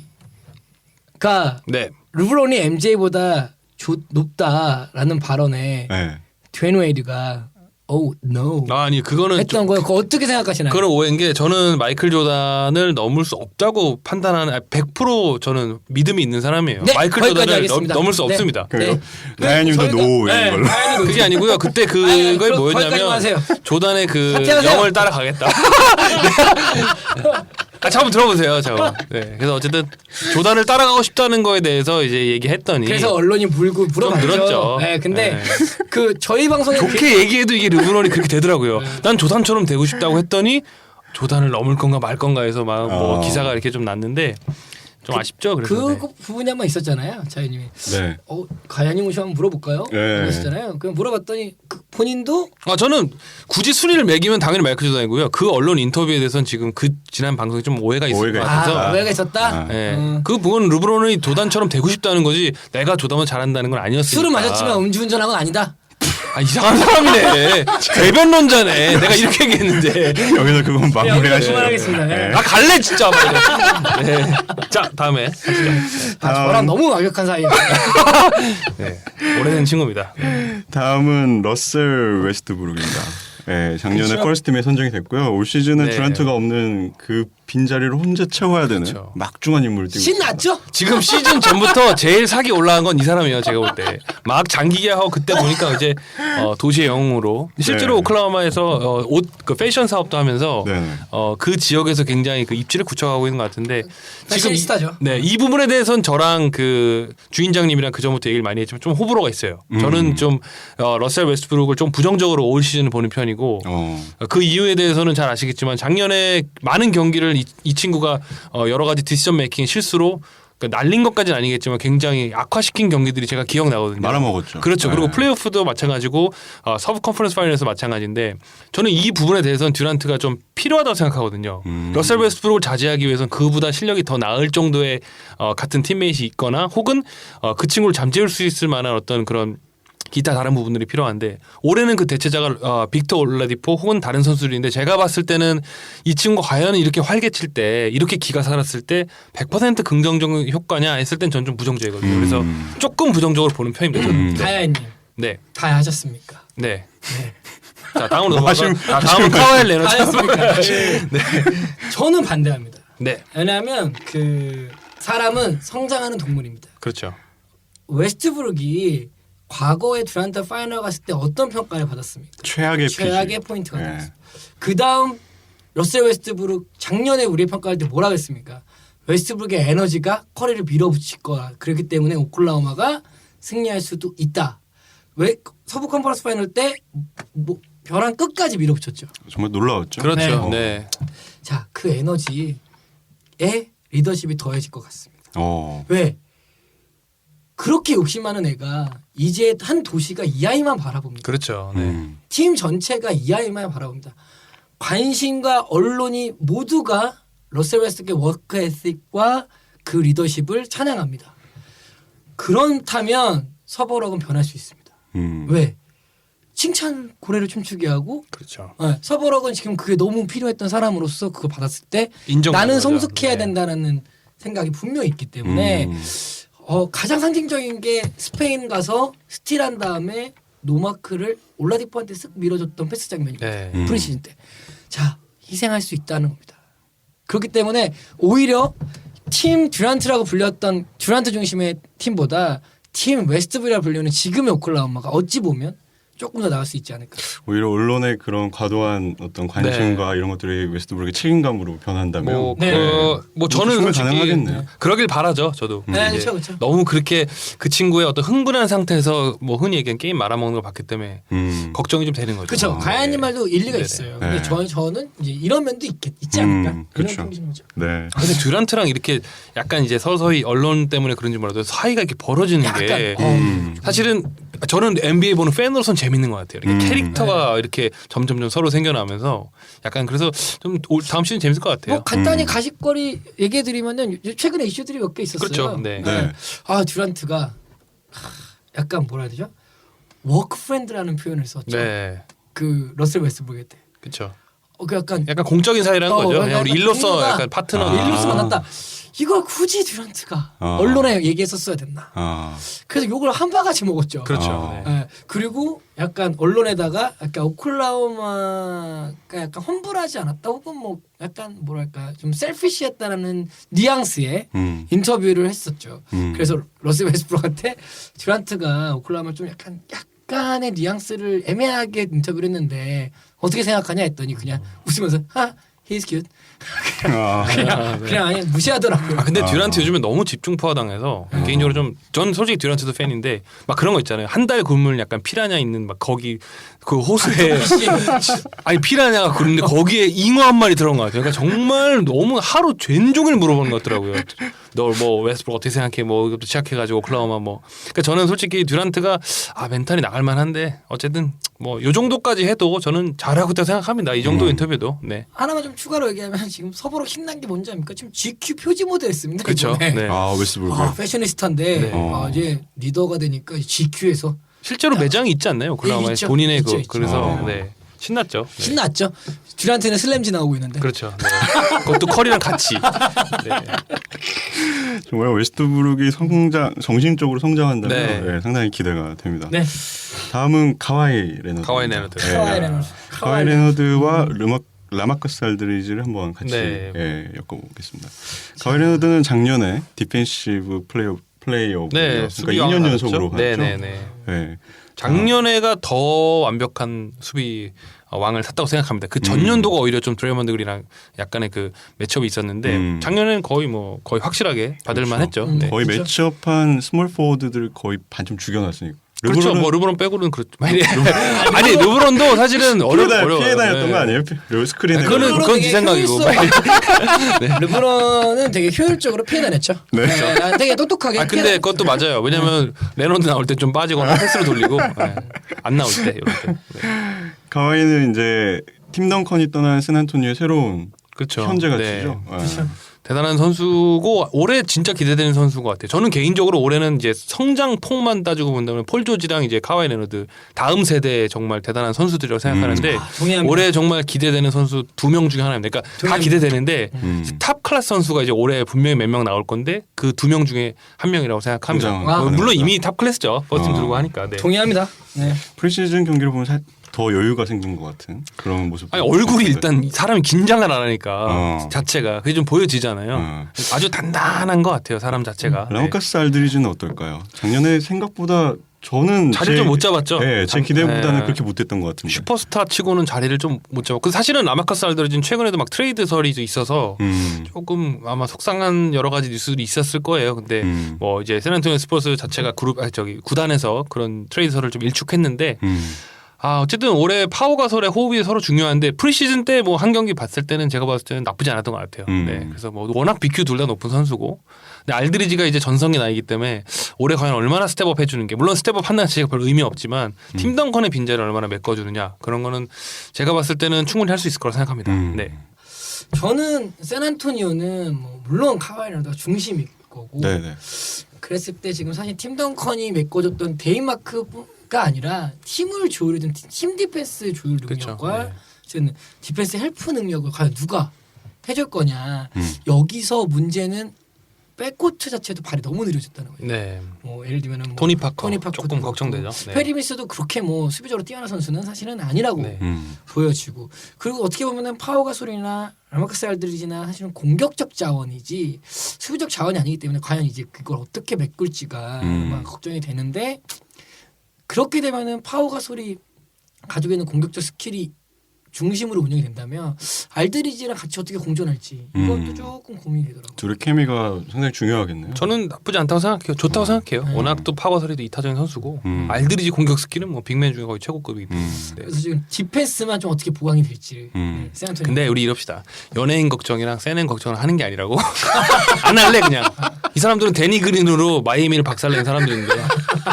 네. 르브론이 MJ보다 높다라는 발언에 네. 드웨인 웨이드가 Oh no. 아니 그거는 했던 거예요. 그거 어떻게 생각하시나요? 그런 오해인 게 저는 마이클 조단을 넘을 수 없다고 판단하는 100% 저는 믿음이 있는 사람이에요. 네, 마이클 거기까지 조단을 하겠습니다. 넘을 수 네. 없습니다. 그래요? 네. 나연님도 저희가- 노 네, 이런 걸로. 다행히 그게 아니고요. 그때 아니, 그걸 거기까지만 뭐였냐면 하세요. 조단의 그 사퇴하세요. 영을 따라가겠다. 한번 들어보세요, 저. 네. 그래서 어쨌든 조단을 따라가고 싶다는 거에 대해서 이제 얘기했더니 그래서 언론이 물고 물어봤죠. 늘었죠. 네, 근데 네. 그 저희 방송에 좋게 얘기해도 이게 르브론이 그렇게 되더라고요. 난 조단처럼 되고 싶다고 했더니 조단을 넘을 건가 말 건가 해서 막 뭐 기사가 이렇게 좀 났는데 좀 아쉽죠. 그래서 그 부분이 한 번 있었잖아요. 자연님이. 네. 가야님 혹시 한번 물어볼까요? 네. 그러셨잖아요. 그럼 물어봤더니 본인도 저는 굳이 순위를 매기면 당연히 마이클 조단이고요. 그 언론 인터뷰에 대해서는 지금 그 지난 방송에 좀 오해가 있을 것 같아서. 오해가 있었다. 아. 예. 그 부분 르브론이 조단처럼 되고 싶다는 거지 내가 조단을 잘한다는 건 아니었으니까. 술을 마셨지만 음주운전한 건 아니다. 이상한 사람이네. 대변론자네. 내가 이렇게 얘기했는데. 여기서 그건 마무리하시죠. 그만하겠습니다. 네. 갈래 진짜. 네. 자 다음에. 저랑 너무 완벽한 사이예요. 네. 오래된 친구입니다. 다음은 러셀 웨스트브룩입니다. 네, 작년에 그렇죠. 퍼스트팀에 선정이 됐고요. 올 시즌은 네. 듀란트가 없는 그 빈자리를 혼자 채워야 되는 그렇죠. 막중한 인물을 띄고 있습니다. 신났죠? 지금 시즌 전부터 제일 사기 올라간 건 이 사람이에요. 제가 볼 때. 막 장기 계약하고 그때 보니까 이제 도시의 영웅으로 실제로 네. 오클라호마에서 옷 그 패션 사업도 하면서 네. 그 지역에서 굉장히 그 입지를 굳혀가고 있는 것 같은데 패셔니스타죠. 네, 이 부분에 대해서는 저랑 그 주인장님이랑 그 전부터 얘기를 많이 했지만 좀 호불호가 있어요. 저는 좀 러셀 웨스트브룩을 좀 부정적으로 올 시즌을 보는 편이고 그 이유에 대해서는 잘 아시겠지만 작년에 많은 경기를 이 친구가 여러 가지 디시전 메이킹 실수로 그러니까 날린 것까지는 아니겠지만 굉장히 악화시킨 경기들이 제가 기억나거든요. 말아먹었죠. 그렇죠. 네. 그리고 플레이오프도 마찬가지고 서브 컨퍼런스 파이널에서 마찬가지인데 저는 이 부분에 대해서는 듀란트가 좀 필요하다고 생각하거든요. 러셀 웨스트브룩을 자제하기 위해서는 그보다 실력이 더 나을 정도의 같은 팀메이트이 있거나 혹은 그 친구를 잠재울 수 있을 만한 어떤 그런 기타 다른 부분들이 필요한데 올해는 그 대체자가 빅터 올라디포 혹은 다른 선수들인데 제가 봤을 때는 이 친구가 과연 이렇게 활개칠 때 이렇게 기가 살았을 때 100% 긍정적 효과냐 했을 땐 전 좀 부정적이거든요. 그래서 조금 부정적으로 보는 편입니다. 저는. 가야님 네. 다 하셨습니까? 네. 자 다음으로 넘어가서 하시면- 다음은 카와이 레너드. 다 하셨습니까? 저는 반대합니다. 네. 왜냐하면 그 사람은 성장하는 동물입니다. 그렇죠. 웨스트브룩이 과거에 듀란트 파이널 갔을 때 어떤 평가를 받았습니까? 최악의 최악의 피지. 포인트가 네. 되었어요. 그 다음 러셀 웨스트브룩 작년에 우리 평가할 때 뭐라 그랬습니까? 웨스트브룩의 에너지가 커리를 밀어붙일 거야. 그렇기 때문에 오클라호마가 승리할 수도 있다. 왜 서부 컨퍼런스 파이널 때 벼랑 끝까지 밀어붙였죠. 정말 놀라웠죠. 그렇죠. 네. 네. 자, 그 에너지에 리더십이 더해질 것 같습니다. 왜? 그렇게 욕심 많은 애가 이제 한 도시가 이 아이만 바라봅니다. 그렇죠. 네. 팀 전체가 이 아이만 바라봅니다. 관심과 언론이 모두가 러셀 웨스트의 워크 에틱과 그 리더십을 찬양합니다. 그렇다면 서버럭은 변할 수 있습니다. 왜? 칭찬 고래를 춤추게 하고 그렇죠. 서버럭은 지금 그게 너무 필요했던 사람으로서 그걸 받았을 때 인정받는 나는 거죠. 성숙해야 네. 된다는 생각이 분명히 있기 때문에 가장 상징적인 게 스페인 가서 스틸한 다음에 노마크를 올라디포한테 쓱 밀어줬던 패스 장면입니다. 네. 프리시즌 때. 자, 희생할 수 있다는 겁니다. 그렇기 때문에 오히려 팀 듀란트라고 불렸던 듀란트 중심의 팀보다 팀 웨스트브룩이라 불리는 지금의 오클라호마가 어찌 보면 조금 더 나을 수 있지 않을까. 오히려 언론의 그런 과도한 어떤 관심과 이런 것들이 웨스트브룩의 책임감으로 변한다면 저는 충분히 솔직히 가능하겠네요. 그러길 바라죠. 저도. 네, 이제 그렇죠. 너무 그렇게 그 친구의 어떤 흥분한 상태에서 뭐 흔히 얘기하는 게임 말아먹는 걸 봤기 때문에 걱정이 좀 되는 거죠. 그렇죠. 가야님 말도 일리가 네네. 있어요. 네. 근데 저는 이제 이런 면도 있지 않을까. 이런 그렇죠. 편이신 거죠. 네. 근데 듀란트랑 이렇게 약간 이제 서서히 언론 때문에 그런지 몰라도 사이가 이렇게 벌어지는 게 사실은 저는 NBA 보는 팬으로서는 재밌는 것 같아요. 이렇게 캐릭터가 이렇게 점점점 서로 생겨나면서 약간 그래서 좀 다음 시즌 재밌을 것 같아요. 뭐 간단히 가십거리 얘기해드리면은 최근에 이슈들이 몇 개 있었어요. 그렇죠. 네. 네. 듀란트가 약간 뭐라 해야 되죠? 워크 프렌드라는 표현을 썼죠. 네. 그 러셀 웨스트브룩 때. 그렇죠. 그 약간 약간 공적인 사이라는 거죠. 그냥 우리 일로서 동료가 약간 파트너. 일로서 만났다. 이걸 굳이 듀란트가 언론에 얘기했었어야 됐나. 그래서 욕을 한 바가지 먹었죠. 그렇죠. 네. 네. 그리고 약간 언론에다가 약간 오클라호마가 약간 험불하지 않았다 혹은 뭐 약간 뭐랄까 좀 셀피시했다라는 뉘앙스의 인터뷰를 했었죠. 그래서 러셀 웨스트브룩한테 듀란트가 오클라호마를 좀 약간의 뉘앙스를 애매하게 인터뷰를 했는데 어떻게 생각하냐 했더니 그냥 웃으면서 he's cute. 그냥 아니 무시하더라고요. 근데 듀란트 요즘에 너무 집중포화당해서 개인적으로 전 솔직히 듀란트도 팬인데 막 그런 거 있잖아요. 한 달 굶을 약간 피라냐 있는 막 거기 그 호수에 아니 피라냐가 그런데 거기에 잉어 한 마리 들어간 것 같아요. 그러니까 정말 너무 하루 종일 물어보는 것 같더라고요. 너 뭐 웨스트브룩 어떻게 생각해? 뭐 이것도 시작해가지고 오클라호마 뭐. 그러니까 저는 솔직히 듀란트가 멘탈이 나갈만한데 어쨌든 뭐 요 정도까지 해도 저는 잘하고 있다고 생각합니다. 이 정도 인터뷰도. 네. 하나만 좀 추가로 얘기하면 지금 서브로 신난 게 뭔지 압니까? 지금 GQ 표지 모델 했습니다. 그렇죠. 네. 웨스트브룩. 패셔니스타인데 네. 이제 리더가 되니까 GQ에서 실제로 매장이 있지 않나요? 오클라호마에 있죠. 본인의 있죠. 그래서 네. 신났죠. 네. 신났죠. 듀란트는 슬램지 나오고 있는데. 그렇죠. 네. 그것도 커리랑 같이. 네. 정말 웨스트브룩이 정신적으로 성장한다면 네. 상당히 기대가 됩니다. 네. 다음은 카와이 레너드. 카와이 레너드. 카와이 레너드와 라마커스 알드리지를 한번 같이 네. 엮어보겠습니다. 카와이 레너드는 작년에 디펜시브 플레이어 네, 그러니까 2년 연속으로 갔죠. 네네네. 네. 작년에가 더 완벽한 수비 왕을 탔다고 생각합니다. 그 전년도가 오히려 좀 드레이먼드 그린이랑 약간의 그 매치업이 있었는데 작년에는 거의 확실하게 받을만 했죠. 네. 거의 매치업한 스몰 포워드들 거의 반쯤 죽여놨으니까. 그렇죠. 뭐 르브론 빼고는 그렇죠. 아니 르브론도 사실은 어려워요. 피해 다녔던 거 아니에요? 스크린에. 그건 네 생각이고. 르브론은 되게 효율적으로 피해 다녔죠. 네. 되게 똑똑하게. 근데 그것도 맞아요. 왜냐면 레너드 나올 때 좀 빠지거나 패스로 돌리고 안 나올 때 이럴 때. 네. 카와이는 이제 팀 덩컨이 떠난 샌안토니오의 새로운 그렇죠. 현재 네. 가치죠. 대단한 선수고 올해 진짜 기대되는 선수인 것 같아요. 저는 개인적으로 올해는 이제 성장 폭만 따지고 본다면 폴 조지랑 이제 카와이 레너드 다음 세대의 정말 대단한 선수들이라고 생각하는데 동의합니다. 올해 정말 기대되는 선수 2명 중에 하나입니다. 그러니까 다 기대되는데 탑 클래스 선수가 이제 올해 분명히 몇 명 나올 건데 그 2명 중에 한 명이라고 생각합니다. 물론 이미 탑 클래스죠. 버스팀 들고 하니까. 네. 동의합니다. 네. 프리시즌 경기를 보면 더 여유가 생긴 것 같은 그런 모습. 아니 얼굴이 일단 사람이 긴장을 안 하니까 자체가 그게 좀 보여지잖아요. 아주 단단한 것 같아요. 사람 자체가. 라마카스 알드리지는 어떨까요? 작년에 생각보다 저는 자리를 좀 못 잡았죠. 네, 제 기대보다는 그렇게 못했던 것 같은데. 슈퍼스타 치고는 자리를 좀 못 잡았고 사실은 라마카스 알드리지는 최근에도 막 트레이드설이 있어서 조금 아마 속상한 여러 가지 뉴스들이 있었을 거예요. 근데 뭐 이제 샌안토니오 스퍼스 자체가 구단에서 그런 트레이드설을 좀 일축했는데. 어쨌든 올해 파워 가솔의 호흡이 서로 중요한데 프리시즌 때 뭐 한 경기 봤을 때는 제가 봤을 때는 나쁘지 않았던 것 같아요. 네. 그래서 뭐 워낙 BQ 둘 다 높은 선수고 근데 알드리지가 이제 전성기 나이기 때문에 올해 과연 얼마나 스텝업 해주는 게 물론 스텝업 한다는 자체가 별 의미 없지만 팀 덩컨의 빈자리를 얼마나 메꿔주느냐 그런 거는 제가 봤을 때는 충분히 할 수 있을 거라고 생각합니다. 네. 저는 샌안토니오는 뭐 물론 카와이 레너드가 중심일 거고 네네. 그랬을 때 지금 사실 팀 덩컨이 메꿔줬던 데이마크가 아니라 팀을 조율해준 팀 디펜스 조율 능력과 저는 디펜스 헬프 능력을 과연 누가 해줄 거냐. 여기서 문제는 백코트 자체도 발이 너무 느려졌다는 거예요. 네. 뭐 예를 들면 뭐 토니 파커 조금 그렇고 걱정되죠. 네. 페리미스도 그렇게 뭐 수비적으로 뛰어난 선수는 사실은 아니라고 보여지고 그리고 어떻게 보면은 파워 가솔이나 라마카스 알드리지나 사실은 공격적 자원이지 수비적 자원이 아니기 때문에 과연 이제 그걸 어떻게 메꿀지가 막 걱정이 되는데 그렇게 되면은 파워 가솔이 가지고 있는 공격적 스킬이 중심으로 운영이 된다면 알드리지랑 같이 어떻게 공존할지 이것도 조금 고민이 되더라고요. 둘의 케미가 상당히 중요하겠네요. 저는 나쁘지 않다고 생각해요. 좋다고 생각해요. 워낙 또 파워서리도 이타적인 선수고 알드리지 공격 스킬은 뭐 빅맨 중에 거의 최고급이기 때문에. 네. 그래서 지금 디펜스만 좀 어떻게 보강이 될지. 근데 우리 이럽시다. 연예인 걱정이랑 세넨 걱정을 하는 게 아니라고. 안 할래 그냥. 이 사람들은 데니 그린으로 마이애미를 박살낸 사람들인데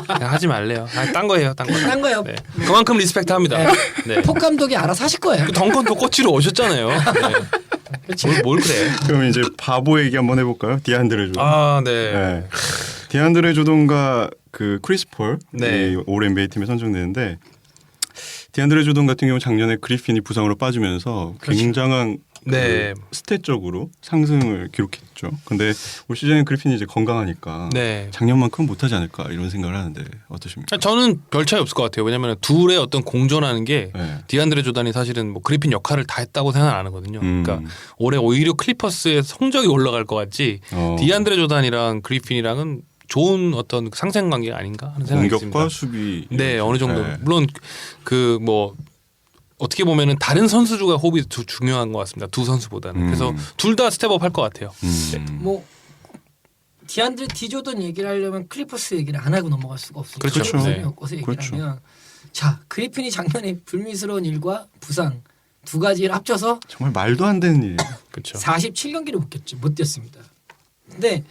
그냥 하지 말래요. 딴 거예요. 딴 거. 딴 거예요. 네. 그만큼 리스펙트합니다. 네. 폭 감독이 알아서 하실 거예요. 덩컨도 꼬치로 오셨잖아요. 네. 뭘 그래? 그럼 이제 바보 얘기 한번 해볼까요? 디안드레 조던. 네. 디안드레 조던과 그 크리스 폴 네. 올 NBA 팀에 선정되는데 디안드레 조던 같은 경우 작년에 그리핀이 부상으로 빠지면서 굉장한 네. 스탯적으로 상승을 기록했죠. 근데 올 시즌에 그리핀이 이제 건강하니까 네. 작년만큼 못하지 않을까 이런 생각을 하는데 어떠십니까? 저는 별 차이 없을 것 같아요. 왜냐하면 둘의 어떤 공존하는 게 네. 디안드레 조단이 사실은 뭐 그리핀 역할을 다 했다고 생각 안 하거든요. 그러니까 올해 오히려 클리퍼스의 성적이 올라갈 것 같지 디안드레 조단이랑 그리핀이랑은 좋은 어떤 상생 관계가 아닌가 하는 생각이 공격과 듭니다. 수비. 네, 어느 정도. 네. 물론 그 뭐 어떻게 보면은 다른 선수들과 호흡이 더 중요한 것 같습니다. 두 선수보다는. 그래서 둘 다 스텝업 할 것 같아요. 뭐 디안드레 디조던 얘기를 하려면 클리퍼스 얘기를 안 하고 넘어갈 수가 없으니까 그렇죠. 클리퍼스에 네. 엮어서 얘기를 그렇죠. 하면 자 그리핀이 작년에 불미스러운 일과 부상 두 가지를 합쳐서 정말 말도 안 되는 일. 그렇죠. 47경기를 못 뛰었습니다. 근데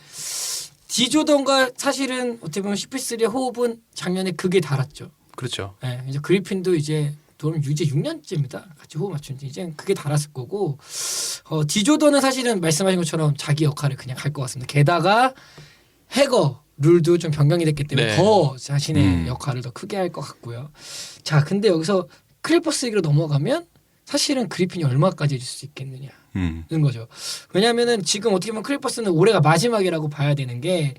디조던과 사실은 어떻게 보면 CP3의 호흡은 작년에 극에 달았죠. 그렇죠. 네, 이제 그리핀도 이제 이제 6년째입니다. 같이 호흡 맞춘 지 이제 그게 달았을 거고 디조던은 사실은 말씀하신 것처럼 자기 역할을 그냥 할 것 같습니다. 게다가 해거 룰도 좀 변경이 됐기 때문에 네. 더 자신의 역할을 더 크게 할 것 같고요. 자, 근데 여기서 클리퍼스 얘기로 넘어가면 사실은 그리핀이 얼마까지 해줄 수 있겠느냐. 는 거죠. 왜냐하면은 지금 어떻게 보면 클리퍼스는 올해가 마지막이라고 봐야 되는 게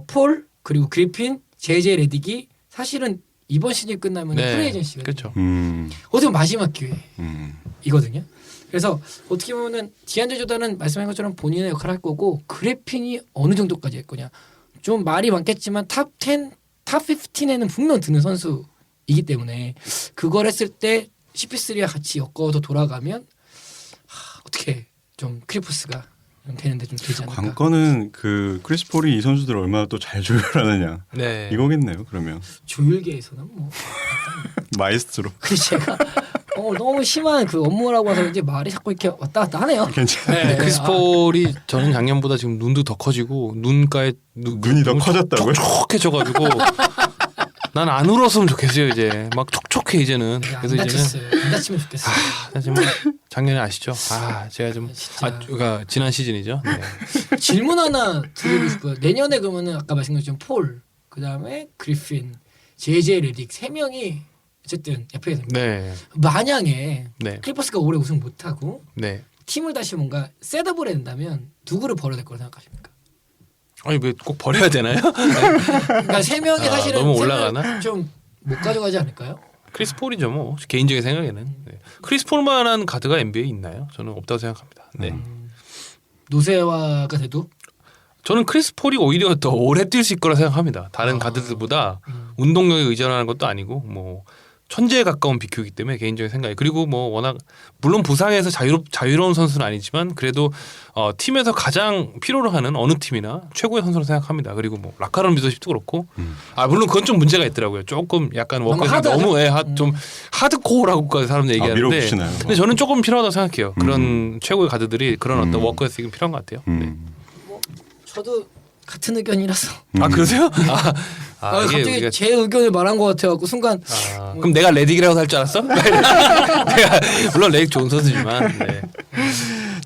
폴 그리고 그리핀, 제제 레딕이 사실은 이번 시즌이 끝나면 네. 프리에이전시가 그렇죠. 어떻게 보면 마지막 기회이거든요. 음. 그래서 어떻게 보면은 디안드레 조단은 말씀하신 것처럼 본인의 역할을 할 거고 그래핀이 어느 정도까지 할 거냐. 좀 말이 많겠지만 탑 10, 탑 15에는 분명 드는 선수이기 때문에 그걸 했을 때 CP3와 같이 엮어서 돌아가면 어떻게 좀 클리퍼스가 좀 되는데 좀 되지 않을까. 관건은 그 크리스 폴이 이 선수들을 얼마나 또 잘 조율하느냐 네. 이거겠네요. 그러면 조율계에서는 뭐 마에스트로. 그 제가 너무 심한 그 업무라고 해서 이제 말이 자꾸 이렇게 왔다 갔다 하네요. 괜찮아요. 네. 크리스폴이 저는 작년보다 지금 눈도 더 커지고 눈가에 눈이 더 커졌다고요? 촉촉해져가지고 난 안 울었으면 좋겠어요 이제 막 촉촉해 이제는. 안 그래서 이제는 다쳤어요. 안 다치면 좋겠어요. 하지만 작년에 아시죠? 제가 좀 진짜. 그러니까 지난 시즌이죠. 네. 질문 하나 드리고 싶어요. 내년에 그러면은 아까 말씀드린 것처럼 폴, 그 다음에 그리핀, 제제 레딕 세 명이 어쨌든 FA 됩니다. 네. 만약에 네. 클리퍼스가 올해 우승 못하고 네. 팀을 다시 뭔가 셋업을 해야 된다면 누구를 버려야 될 거라고 생각하십니까? 아니 왜 꼭 버려야 되나요? 그러니까 세 명이 사실은 너무 올라가나? 좀 못 가져가지 않을까요? 크리스 폴이죠 뭐 개인적인 생각에는. 네. 크리스 폴만한 가드가 NBA에 있나요? 저는 없다고 생각합니다. 네. 노세화가 돼도 저는 크리스 폴이 오히려 더 오래 뛸 수 있을 거라 생각합니다. 다른 가드들보다 운동력에 의존하는 것도 아니고 뭐 천재에 가까운 비큐이기 때문에 개인적인 생각이. 그리고 뭐 워낙 물론 부상에서 자유로운 선수는 아니지만 그래도 팀에서 가장 필요로 하는 어느 팀이나 최고의 선수로 생각합니다. 그리고 뭐 라카론 미더십도 그렇고 물론 그건 좀 문제가 있더라고요. 조금 약간 너무 워크가 하드하죠? 너무 좀 하드코어라고까지 사람들 얘기하는데 밀어붙이나요? 근데 저는 조금 필요하다고 생각해요. 그런 최고의 가드들이 그런 어떤 워크 에틱이 필요한 것 같아요. 네. 저도 같은 의견이라서 그러세요? 이게 갑자기 우리가 제 의견을 말한 것 같아갖고 순간 그럼 내가 레딕이라고 할 줄 알았어? 내가 물론 레딕 좋은 선수지만. 네.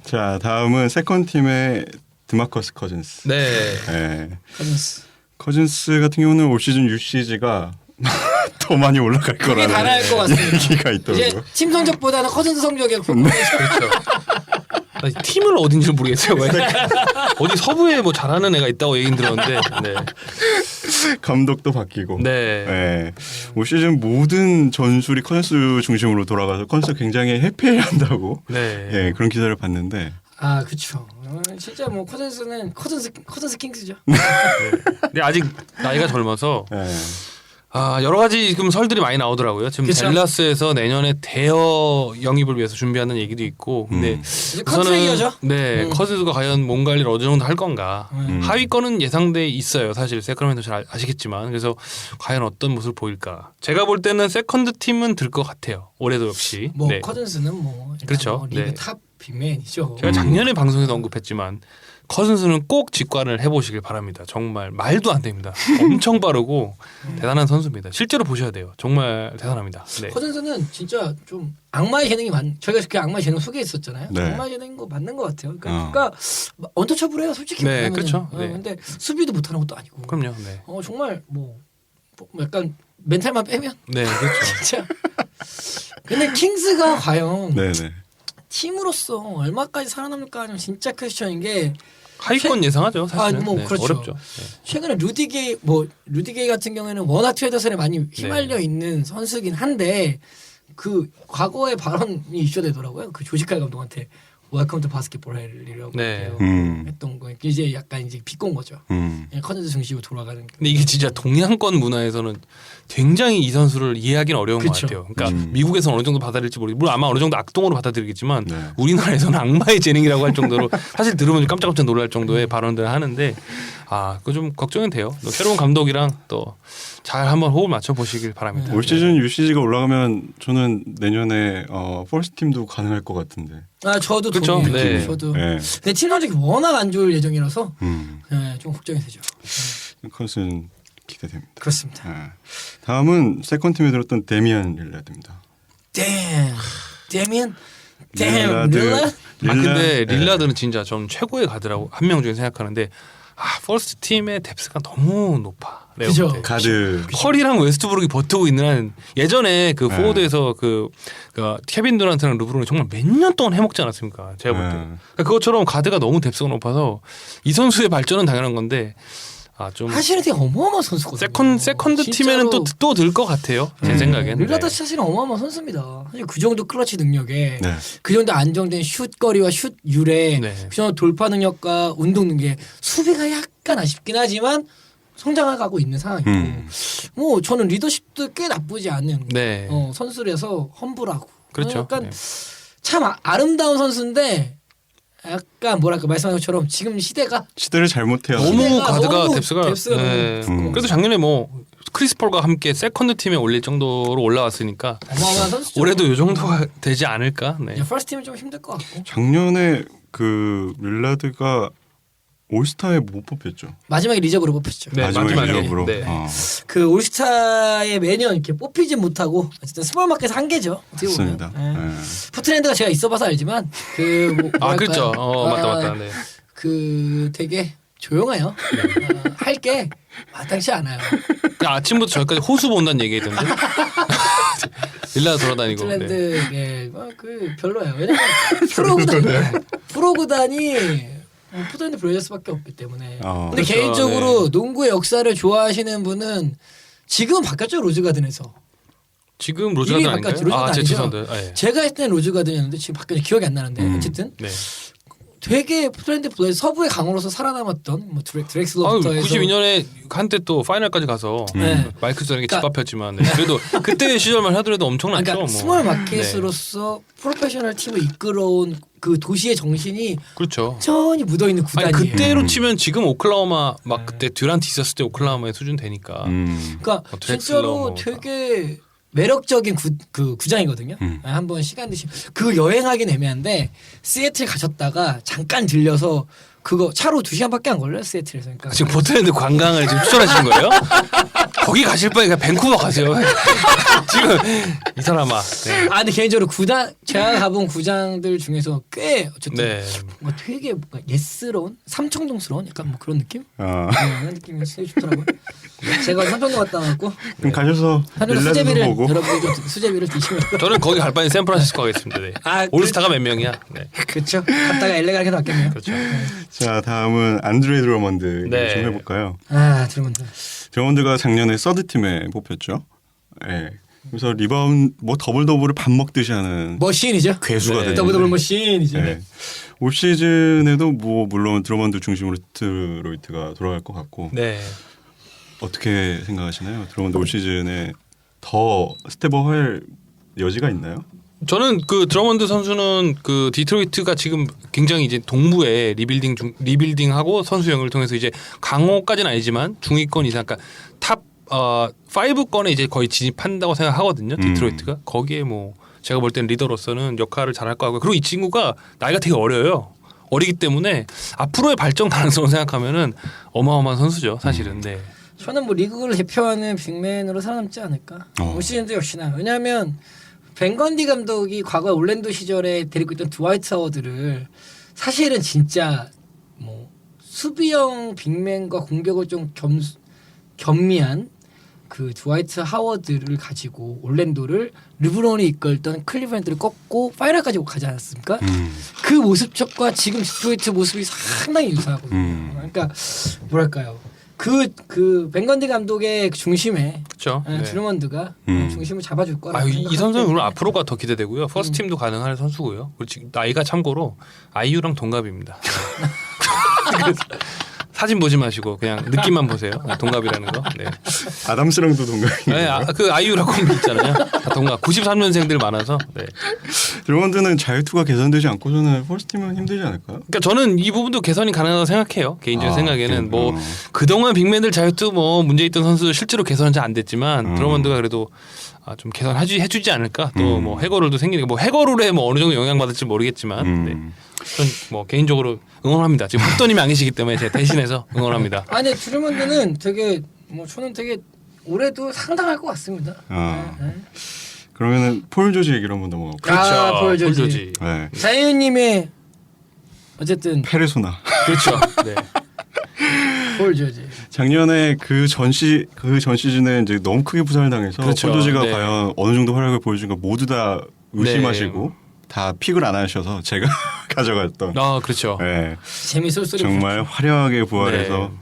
자 다음은 세컨 팀의 드마커스 커즌스. 네. 네. 커즌스. 커즌스 같은 경우는 올 시즌 UCG가 더 많이 올라갈 그게 거라는 달할 것 같습니다. 얘기가 이제 있더라고요. 팀 성적보다는 커즌스 성적이 그렇죠. 팀을 어딘지 모르겠어요. 어디 서부에 뭐 잘하는 애가 있다고 얘기는 들었는데. 네. 감독도 바뀌고. 네. 네. 올 시즌 모든 전술이 커즌스 중심으로 돌아가서 커즌스 굉장히 해피해한다고. 네. 네, 그런 기사를 봤는데. 그렇죠. 진짜 뭐 커즌스는 커즌스 킹스죠. 근데 아직 나이가 젊어서 네. 여러 가지 지금 설들이 많이 나오더라고요. 지금 그쵸? 댈라스에서 내년에 대여 영입을 위해서 준비하는 얘기도 있고. 근데 이제 컨트레이어죠. 네, 커즈가 과연 몸 관리를 어느 정도 할 건가. 하위권은 예상돼 있어요. 사실 세크라멘토 잘 아시겠지만. 그래서 과연 어떤 모습을 보일까. 제가 볼 때는 세컨드 팀은 들 것 같아요. 올해도 역시. 뭐 네. 커즌스는 뭐 일단 그렇죠. 뭐 리그 네. 탑 빅맨이죠. 제가 작년에 방송에서 언급했지만 커즌스는 꼭 직관을 해보시길 바랍니다. 정말 말도 안 됩니다. 엄청 빠르고 대단한 선수입니다. 실제로 보셔야 돼요. 정말 대단합니다. 네. 커즌스는 진짜 좀 악마의 재능이 저희가 그 악마의 재능 소개했었잖아요. 네. 악마의 재능인 거 맞는 것 같아요. 그러니까 언터처블해요, 솔직히. 네, 보면은. 그렇죠. 네. 근데 수비도 못하는 것도 아니고. 그럼요. 네. 정말 뭐 약간 멘탈만 빼면 네, 그렇죠. 진짜. 근데 킹스가 과연 네네. 팀으로서 얼마까지 살아남을까 하면 진짜 퀘스천인 게 하위권 예상하죠. 사실은. 뭐 네, 그렇죠. 어렵죠. 네. 최근에 루디게이 같은 경우에는 워낙 트레이더선에 많이 휘말려 있는 선수긴 한데 그 과거의 발언이 이슈되더라고요. 그 조지칼 감독한테 웰컴 투 바스켓볼 헬이라고 네. 했던 거 이제 약간 이제 비꼰 거죠. 컨텐츠 중심으로 돌아가는. 근데 이게 진짜 동양권 문화에서는 굉장히 이 선수를 이해하기는 어려운 그쵸. 것 같아요. 그러니까 미국에서는 어느 정도 받아들일지 모르겠고 물론 아마 어느 정도 악동으로 받아들이겠지만 네. 우리나라에서는 악마의 재능이라고 할 정도로 사실 들으면 좀 깜짝깜짝 놀랄 정도의 발언들을 하는데 그거 좀 걱정이 돼요. 또 새로운 감독이랑 또 잘 한번 호흡을 맞춰 보시길 바랍니다. 올 시즌 UCG가 올라가면 저는 내년에 퍼스트 팀도 가능할 것 같은데. 저도 그쵸? 동의해요. 네. 저도. 네. 근데 팀 성적이 워낙 안 좋을 예정이라서 좀 걱정이 되죠. 컷은 기대됩니다. 그렇습니다. 네. 다음은 세컨 팀에 들었던 데미안 릴라드입니다. 데미안 릴라드. 릴라? 근데 네. 릴라드는 진짜 전 최고의 가드라고 한 명 중에 생각하는데 퍼스트 팀의 뎁스가 너무 높아. 그죠. 레오한테. 가드. 커리랑 웨스트브룩이 버티고 있는 한 예전에 그 네. 포워드에서 그 케빈 두란트랑 르브론이 정말 몇 년 동안 해먹지 않았습니까? 제가 볼 때. 네. 그러니까 그것처럼 가드가 너무 뎁스가 높아서 이 선수의 발전은 당연한 건데 좀 사실은 되게 어마어마한 선수거든요. 세컨드 팀에는 또 들 것 같아요. 제 생각엔. 릴라드 네. 사실은 어마어마한 선수입니다. 사실 그 정도 클러치 능력에 네. 그 정도 안정된 슛거리와 슛율에 네. 그 정도 돌파 능력과 운동 능력 수비가 약간 아쉽긴 하지만 성장해가고 있는 상황이고 뭐 저는 리더십도 꽤 나쁘지 않은 네. 선수라서 험불하고 그렇죠. 약간 네. 참 아름다운 선수인데 약간 뭐랄까 말씀하신 것처럼 지금 시대가 시대를 잘못해요. 너무 시대가 가드가 너무 뎁스가 뎁스가 너무 그래도 작년에 뭐 크리스폴과 함께 세컨드 팀에 올릴 정도로 올라왔으니까 어마어마한 선수죠. 올해도 이 정도가 되지 않을까. 네. 퍼스트 팀은 좀 힘들 것 같고 작년에 그 릴라드가 올스타에 못 뽑혔죠. 마지막에 리저브로 뽑혔죠. 네, 마지막에. 리저브로. 네. 그 올스타에 매년 이렇게 뽑히진 못하고 어쨌든 스몰 마켓 한계죠. 어떻게 보면. 맞습니다. 예. 네. 포트랜드가 제가 있어봐서 알지만 그 뭐랄까요? 그렇죠. 맞다. 네. 그 되게 조용해요. 할 게 마땅치 않아요. 그냥 아침부터 저기까지 호수 본다는 얘기했던데. 릴라 돌아다니고. 네. 포트랜드 그 별로예요. 왜냐면 프로 구단이 포트랜드 블레이저스밖에 없기 때문에. 근데 그렇죠. 개인적으로 농구의 역사를 좋아하시는 분은 지금은 바뀌었죠 로즈 가든에서. 지금 이름이 로즈가든 아닌가요? 바뀌었지. 로즈 가든 죄송합니다. 네. 제가 했을 때는 로즈 가든이었는데 지금 바뀌었는지 기억이 안 나는데 어쨌든 네. 되게 포트랜드 블레이저 서부의 강으로서 살아남았던 뭐 드렉슬러부터 해서 92년에 한때 또 파이널까지 가서 네. 마이클 조던에게 그러니까- 짓밟혔지만 그래도 그때 시절만 하더라도 엄청났죠. 그러니까 뭐. 스몰 마켓으로서 프로페셔널 팀을 이끌어온 그 도시의 정신이 그렇죠. 천히 묻어 있는 아니 구단이에요. 그때로 치면 지금 오클라호마 막 그때 듀란트 있었을 때 오클라호마의 수준 되니까. 그러니까 드렉슬러 진짜로 뭐 되게 매력적인 그 구장이거든요. 한번 시간 되시면 그 여행하긴 애매한데 시애틀 가셨다가 잠깐 들려서 그거 차로 2시간밖에 안 걸려요 시애틀에서. 그러니까 지금 포트랜드 관광을 지금 추천하시는 거예요? 거기 가실 바에 그냥 밴쿠버 가세요. 지금 이 사람아. 네. 근데 개인적으로 제가 가본 구장들 중에서 꽤 어쨌든 네. 뭔가 되게 뭔가 예스러운 삼청동스러운 약간 뭐 그런 느낌? 아, 그런 느낌이 되게 좋더라고요. 제가 삼청동 갔다 왔고 그럼 가셔서 하늘로 릴라드도 수제비를 보고. 여러분이 좀 수제비를 드시면 저는 거기 갈 바엔 샌프란시스코 가겠습니다. 네. 올스타가 몇 명이야? 네. 그렇죠. 갔다가 LA 가게 낫겠네요. 그렇죠. 자, 다음은 안드레 드러먼드 네. 좀 해볼까요? 드러먼드. 드러먼드가 작년에 서드 팀에 뽑혔죠. 네. 그래서 리바운드 뭐 더블을 밥 먹듯이 하는 머신이죠. 괴수가 네. 됐는데. 더블 머신이죠. 네. 올 시즌에도 뭐 물론 드러먼드 중심으로 디트로이트가 돌아갈 것 같고 네. 어떻게 생각하시나요? 드러먼드 올 시즌에 더 스텝업 할 여지가 있나요? 저는 그 드러먼드 선수는 그 디트로이트가 지금 굉장히 이제 동부에 리빌딩하고 선수형을 통해서 이제 강호까지는 아니지만 중위권 이상, 그러니까 탑 5권에 이제 거의 진입한다고 생각하거든요. 디트로이트가 거기에 뭐 제가 볼 때는 리더로서는 역할을 잘할 거 같고요. 그리고 이 친구가 나이가 되게 어려요. 어리기 때문에 앞으로의 발전 가능성을 생각하면은 어마어마한 선수죠, 사실은. 네. 저는 뭐 리그를 대표하는 빅맨으로 살아남지 않을까. 올 시즌도 역시나. 왜냐하면 벤건디 감독이 과거 올랜도 시절에 데리고 있던 드와이트 하워드를 사실은 진짜 뭐 수비형 빅맨과 공격을 좀 겸미한 그 드와이트 하워드를 가지고 올랜도를 르브론이 이끌던 클리블랜드를 꺾고 파이널까지 가지 않았습니까? 그 모습과 지금 디트로이트 모습이 상당히 유사하거든요. 그러니까 뭐랄까요? 그 벤건디 감독의 중심에 그렇죠. 네. 드루먼드가 중심을 잡아줄 거라. 이 선수는 물론 앞으로가 더 기대되고요. 퍼스트 팀도 가능한 선수고요. 그리고 지금 나이가 참고로 아이유랑 동갑입니다. 그래서 사진 보지 마시고 그냥 느낌만 보세요. 동갑이라는 거. 네. 아담스랑도 동갑인가요? 네, 그 아이유라고 있잖아요. 다 동갑. 93년생들 많아서. 네. 드루먼드는 자유투가 개선되지 않고서는 펄스팀은 힘들지 않을까요? 그러니까 저는 이 부분도 개선이 가능하다고 생각해요. 개인적인 생각에는 뭐 그렇구나. 그동안 빅맨들 자유투 뭐 문제 있던 선수 실제로 개선은 잘 안 됐지만 드러먼드가 그래도 좀 개선해주지 않을까. 또 뭐 해거룰도 생기니까 뭐 해거룰에 뭐 어느 정도 영향 받을지 모르겠지만. 네. 전 뭐 개인적으로 응원합니다. 지금 학도님이 안 계시기 때문에 제가 대신해서 응원합니다. 아니 드루먼드는 되게 뭐 저는 되게 올해도 상당할 것 같습니다. 그러면은 폴 조지 얘기를 한번 넘어가 볼까요? 아, 폴 조지. 네. 자이언님의 어쨌든 페르소나. 그렇죠. 네. 폴 조지. 작년에 그 전 시즌에 이제 너무 크게 부상을 당해서 그렇죠. 폴 조지가 네. 과연 어느 정도 활약을 보여준 거 모두 다 의심하시고 네. 다 픽을 안 하셔서 제가 가져갔던. 아 그렇죠. 네. 재밌을 소리. 정말 화려하게 부활해서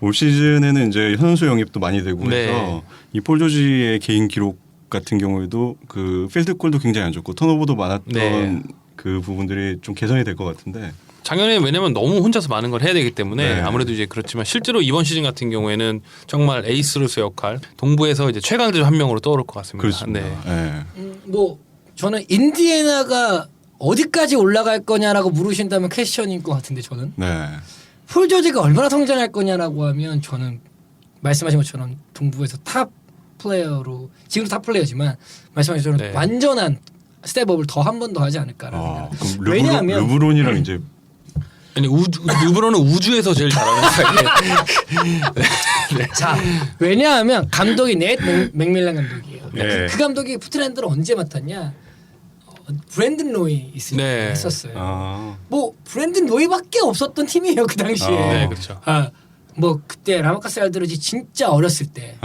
올 시즌에는 이제 선수 영입도 많이 되고 네. 해서 이 폴 조지의 개인 기록 같은 경우에도 그 필드골도 굉장히 안 좋고 턴오버도 많았던 네. 그 부분들이 좀 개선이 될 것 같은데. 작년에 왜냐면 너무 혼자서 많은 걸 해야 되기 때문에 네. 아무래도 이제 그렇지만 실제로 이번 시즌 같은 경우에는 정말 에이스로서의 역할 동부에서 이제 최강자 한 명으로 떠오를 것 같습니다. 그렇습니다. 네. 네. 뭐 저는 인디애나가 어디까지 올라갈 거냐라고 물으신다면 퀘스천인 것 같은데 저는 네. 폴 조지가 얼마나 성장할 거냐라고 하면 저는 말씀하신 것처럼 동부에서 탑 플레이어로 지금도 탑 플레이어지만 말씀하신 것처럼 네. 완전한 스텝업을 더 한 번 더 하지 않을까라는 생각. 그럼 왜냐하면 르브론이랑 이제 아니 르브론은 우주에서 제일 잘하는 스타일이에요. 자 왜냐하면 감독이 넷 맥밀란 감독이에요. 네. 그 감독이 포트랜드를 언제 맡았냐? 브랜든 로이 있을 때 네. 했었어요. 뭐 브랜든 로이밖에 없었던 팀이에요 그 당시에. 네, 그렇죠. 뭐 그때 라마카스 알드로지 진짜 어렸을 때.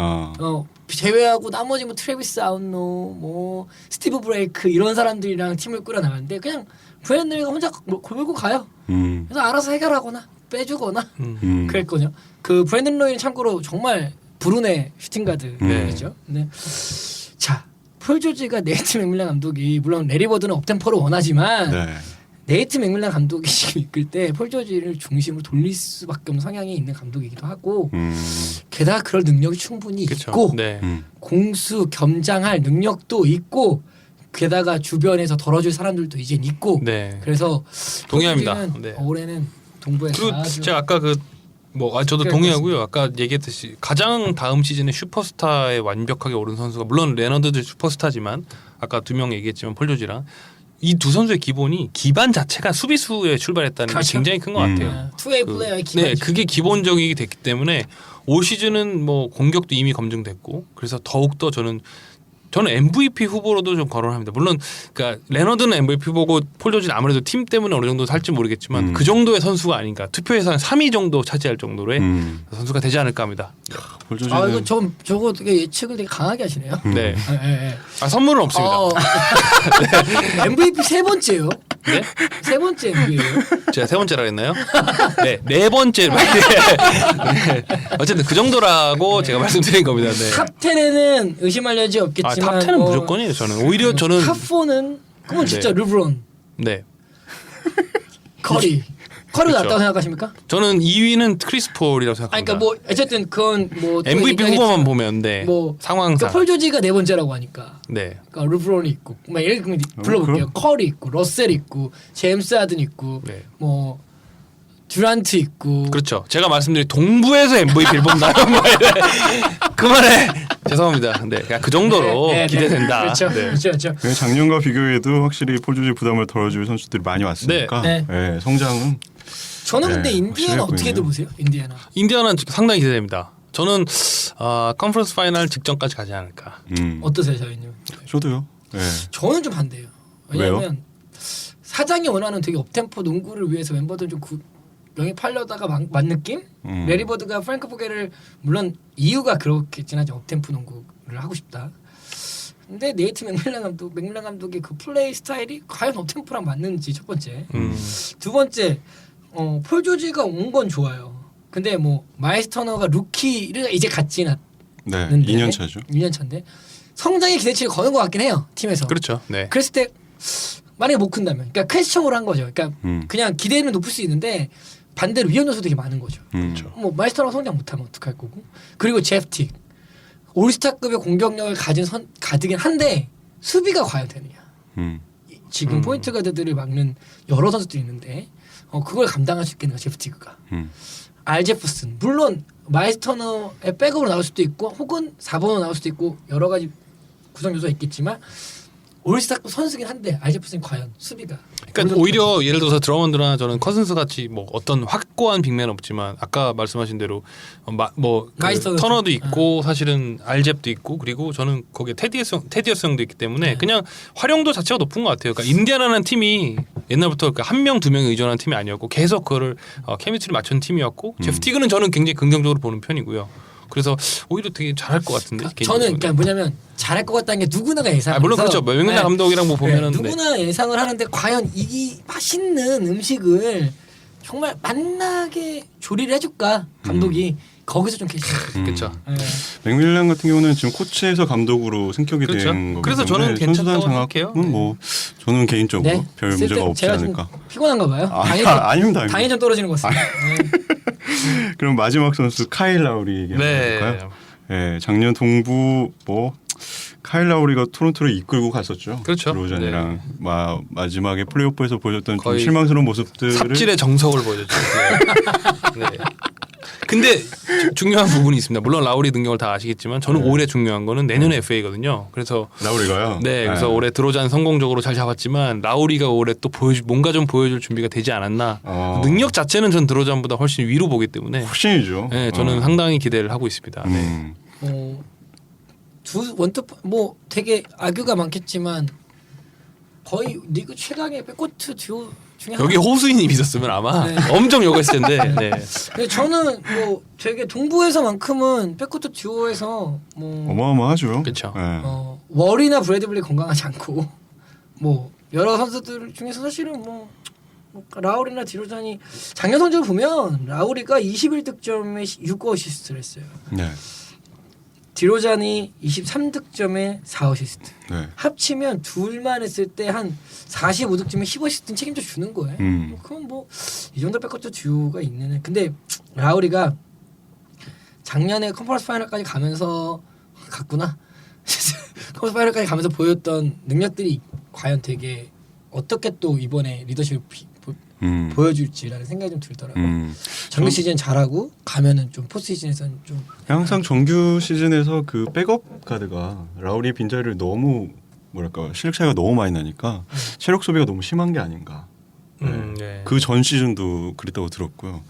제외하고 나머지 뭐 트래비스 아웃노, 뭐 스티브 브레이크 이런 사람들이랑 팀을 꾸려 나가는데 그냥 브랜든 로이가 혼자 골고 가요. 그래서 알아서 해결하거나 빼주거나 그랬거든요. 그 브랜든 로이는 참고로 정말 불운의 슈팅 가드였죠. 네. 자. 폴 조지가 네이트 맥밀란 감독이 물론 레리 버드는 업템포를 원하지만 네. 네이트 맥밀란 감독이 지금 이끌 때 폴 조지를 중심으로 돌릴 수밖에 없는 성향이 있는 감독이기도 하고 게다가 그럴 능력이 충분히 그쵸. 있고 네. 공수 겸장할 능력도 있고 게다가 주변에서 덜어줄 사람들도 이제 있고 네. 그래서 동의합니다. 폴 조지는 네. 올해는 동부에서 그리고 아주 진짜 아까 저도 그럴 동의하고요. 아까 얘기했듯이 가장 다음 시즌에 슈퍼스타에 완벽하게 오른 선수가 물론 레너드도 슈퍼스타지만 아까 두 명 얘기했지만 폴 조지랑 이 두 선수의 기반 자체가 수비수에 출발했다는 게 그렇죠. 굉장히 큰 것 같아요. 투웨이 플레이어의 기반. 네, 그게 기본적이게 됐기 때문에 올 시즌은 뭐 공격도 이미 검증됐고 그래서 더욱 더 저는 MVP 후보로도 좀 거론합니다. 물론 그러니까 레너드는 MVP 후보고 폴 조지는 아무래도 팀 때문에 어느 정도 살지 모르겠지만 그 정도의 선수가 아닌가. 투표에서 한 3위 정도 차지할 정도로의 선수가 되지 않을까 합니다. 폴 조지는 아 이거 저거 되게 예측을 되게 강하게 하시네요. 네. 예. 선물은 없습니다. MVP 세 번째요. 네? 세 번째 MVP예요. 제가 세 번째라 했나요? 네 번째. 네. 어쨌든 그 정도라고 제가 말씀드린 겁니다. 네. 탑 10에는 의심할 여지 없겠지만 탑 10은 무조건이에요. 저는 오히려 저는 탑 4는 그건 진짜 르브론, 네. 커리 그렇죠. 낫다고 생각하십니까? 저는 2위는 크리스 폴이라고 아니 생각합니다. 그러니까 뭐 어쨌든 그건 뭐 또 MVP 얘기하겠지만 후보만 보면 네. 뭐 상황상 그러니까 폴 조지가 네 번째라고 하니까 네. 그러니까 르브론이 있고 막 예를 들면 불러볼게요. 커리 있고 러셀 있고 제임스 하든 있고 네. 뭐 듀란트 있고 그렇죠. 제가 말씀드린 동부에서 MVP를 본다. 그만해. 죄송합니다. 네, 그냥 그 정도로 네, 네, 기대된다. 그렇죠. 네. 그렇죠. 작년과 비교해도 확실히 폴 조지 부담을 덜어줄 선수들이 많이 왔으니까 네. 네, 성장은 저는 근데 네, 인디애나 확실해 어떻게들 보이네요. 보세요? 인디애나. 인디아나는 상당히 기대됩니다. 저는 컨퍼런스 파이널 직전까지 가지 않을까. 어떠세요, 저희님? 저도요. 네. 저는 좀 반대예요. 왜냐하면 사장이 원하는 되게 업템포 농구를 위해서 멤버들 좀 영입하려다가 만 느낌? 레리 버드가 프랭크 포게를 물론 이유가 그렇겠진 하죠. 업템포 농구를 하고 싶다. 근데 네이트 맥밀란 감독의 그 플레이 스타일이 과연 업템포랑 맞는지 첫 번째. 두 번째 폴 조지가 온 건 좋아요. 근데 뭐 마일스 터너가 루키를 이제 갔지는 네, 않는데 2년 차죠. 2년 차인데 성장의 기대치를 거는 것 같긴 해요. 팀에서. 그렇죠. 네. 그랬을 때 만약에 못 큰다면, 그러니까 퀘스천으로 한 거죠. 그러니까 그냥 기대는 높을 수 있는데 반대로 위험 요소도 되게 많은 거죠. 그렇죠. 뭐 마일스 터너가 성장 못하면 어떡할 거고. 그리고 제프틱 올스타급의 공격력을 가지긴 한데 수비가 과연 되느냐. 지금 포인트 가드들을 막는 여러 선수들이 있는데 그걸 감당할 수 있겠는가 제프티그가. 알제프슨 물론 마일스 터너의 백업으로 나올 수도 있고 혹은 4번으로 나올 수도 있고 여러 가지 구성 요소가 있겠지만 올스타급 선수긴 한데 알제프슨이 과연 수비가. 그러니까 오히려 예를 들어서 드러먼드나 저는 커슨스 같이 뭐 어떤 확고한 빅맨은 없지만 아까 말씀하신 대로 뭐 그 터너도 있고 사실은 알잽도 있고 그리고 저는 거기에 테디어스 형도 있기 때문에 그냥 활용도 자체가 높은 것 같아요. 그러니까 인디아나라는 팀이 옛날부터 그러니까 한 명 두 명에 의존하는 팀이 아니었고 계속 그거를 케미스트리를 맞춘 팀이었고 제프 티그는 저는 굉장히 긍정적으로 보는 편이고요. 그래서 오히려 되게 잘할 것 같은데. 저는 그러니까 뭐냐면 잘할 것 같다는 게 누구나가 예상. 물론 그렇죠. 맥밀란 감독이랑 뭐 보면은 누구나 예상을 하는데 과연 이 맛있는 음식을 정말 맛나게 조리를 해줄까 감독이 거기서 좀 계시죠. 그렇죠. 맥밀란 같은 경우는 지금 코치에서 감독으로 승격이 그렇죠. 된 거기 그래서 때문에 저는 괜찮다고 선수단 장악은 뭐 저는 개인적으로 별 문제가 없지 제가 않을까. 좀 피곤한가 봐요. 아닙니다. 당이 좀 떨어지는 것 같습니다. 그럼 마지막 선수 카일 라우리 얘기해볼까요? 네, 작년 동부 카일 라우리가 토론토를 이끌고 갔었죠. 그렇죠. 드로잔이랑 마지막에 플레이오프에서 보여줬던 좀 실망스러운 모습들을 삽질의 정석을 보여줬죠. 네. 근데 중요한 부분이 있습니다. 물론 라우리 능력을 다 아시겠지만 저는 올해 중요한 거는 내년에 FA거든요. 그래서 라우리가요. 네, 그래서 올해 드로잔 성공적으로 잘 잡았지만 라우리가 올해 또 뭔가 좀 보여줄 준비가 되지 않았나. 능력 자체는 전 드로잔보다 훨씬 위로 보기 때문에 훨씬이죠. 네, 저는 상당히 기대를 하고 있습니다. 네. 뭐 되게 악유가 많겠지만 거의 리그 최강의 백코트 듀오 중에 여기 호수인이 있었으면 아마 네. 엄청 욕했을 텐데. 네. 근데 저는 뭐 되게 동부에서만큼은 백코트 듀오에서 뭐 어마어마하죠. 그렇죠. 네. 월이나 브래드블리 건강하지 않고 뭐 여러 선수들 중에서 사실은 뭐 라우리나 디로잔이 작년 성적을 보면 라우리가 21득점에 6어시스트를 했어요. 네. 디로잔이 23득점에 4어시스트. 네. 합치면 둘만 했을 때 한 45득점에 10어시스트는 책임져 주는 거예요. 그럼 뭐 이 정도 백커트 듀오가 있는. 근데 라우리가 작년에 컨퍼런스 파이널까지 가면서 갔구나. 컨퍼런스 파이널까지 가면서 보였던 능력들이 과연 되게 어떻게 또 이번에 리더십을 보여줄지라는 생각이 좀 들더라고요. 정규 시즌 잘하고 가면은 좀 포스트 시즌에서는 좀 항상 정규 시즌에서 그 백업 가드가 라우리의 빈자리를 너무 뭐랄까 실력 차이가 너무 많이 나니까 체력 소비가 너무 심한 게 아닌가. 네. 그 전 시즌도 그랬다고 들었고요.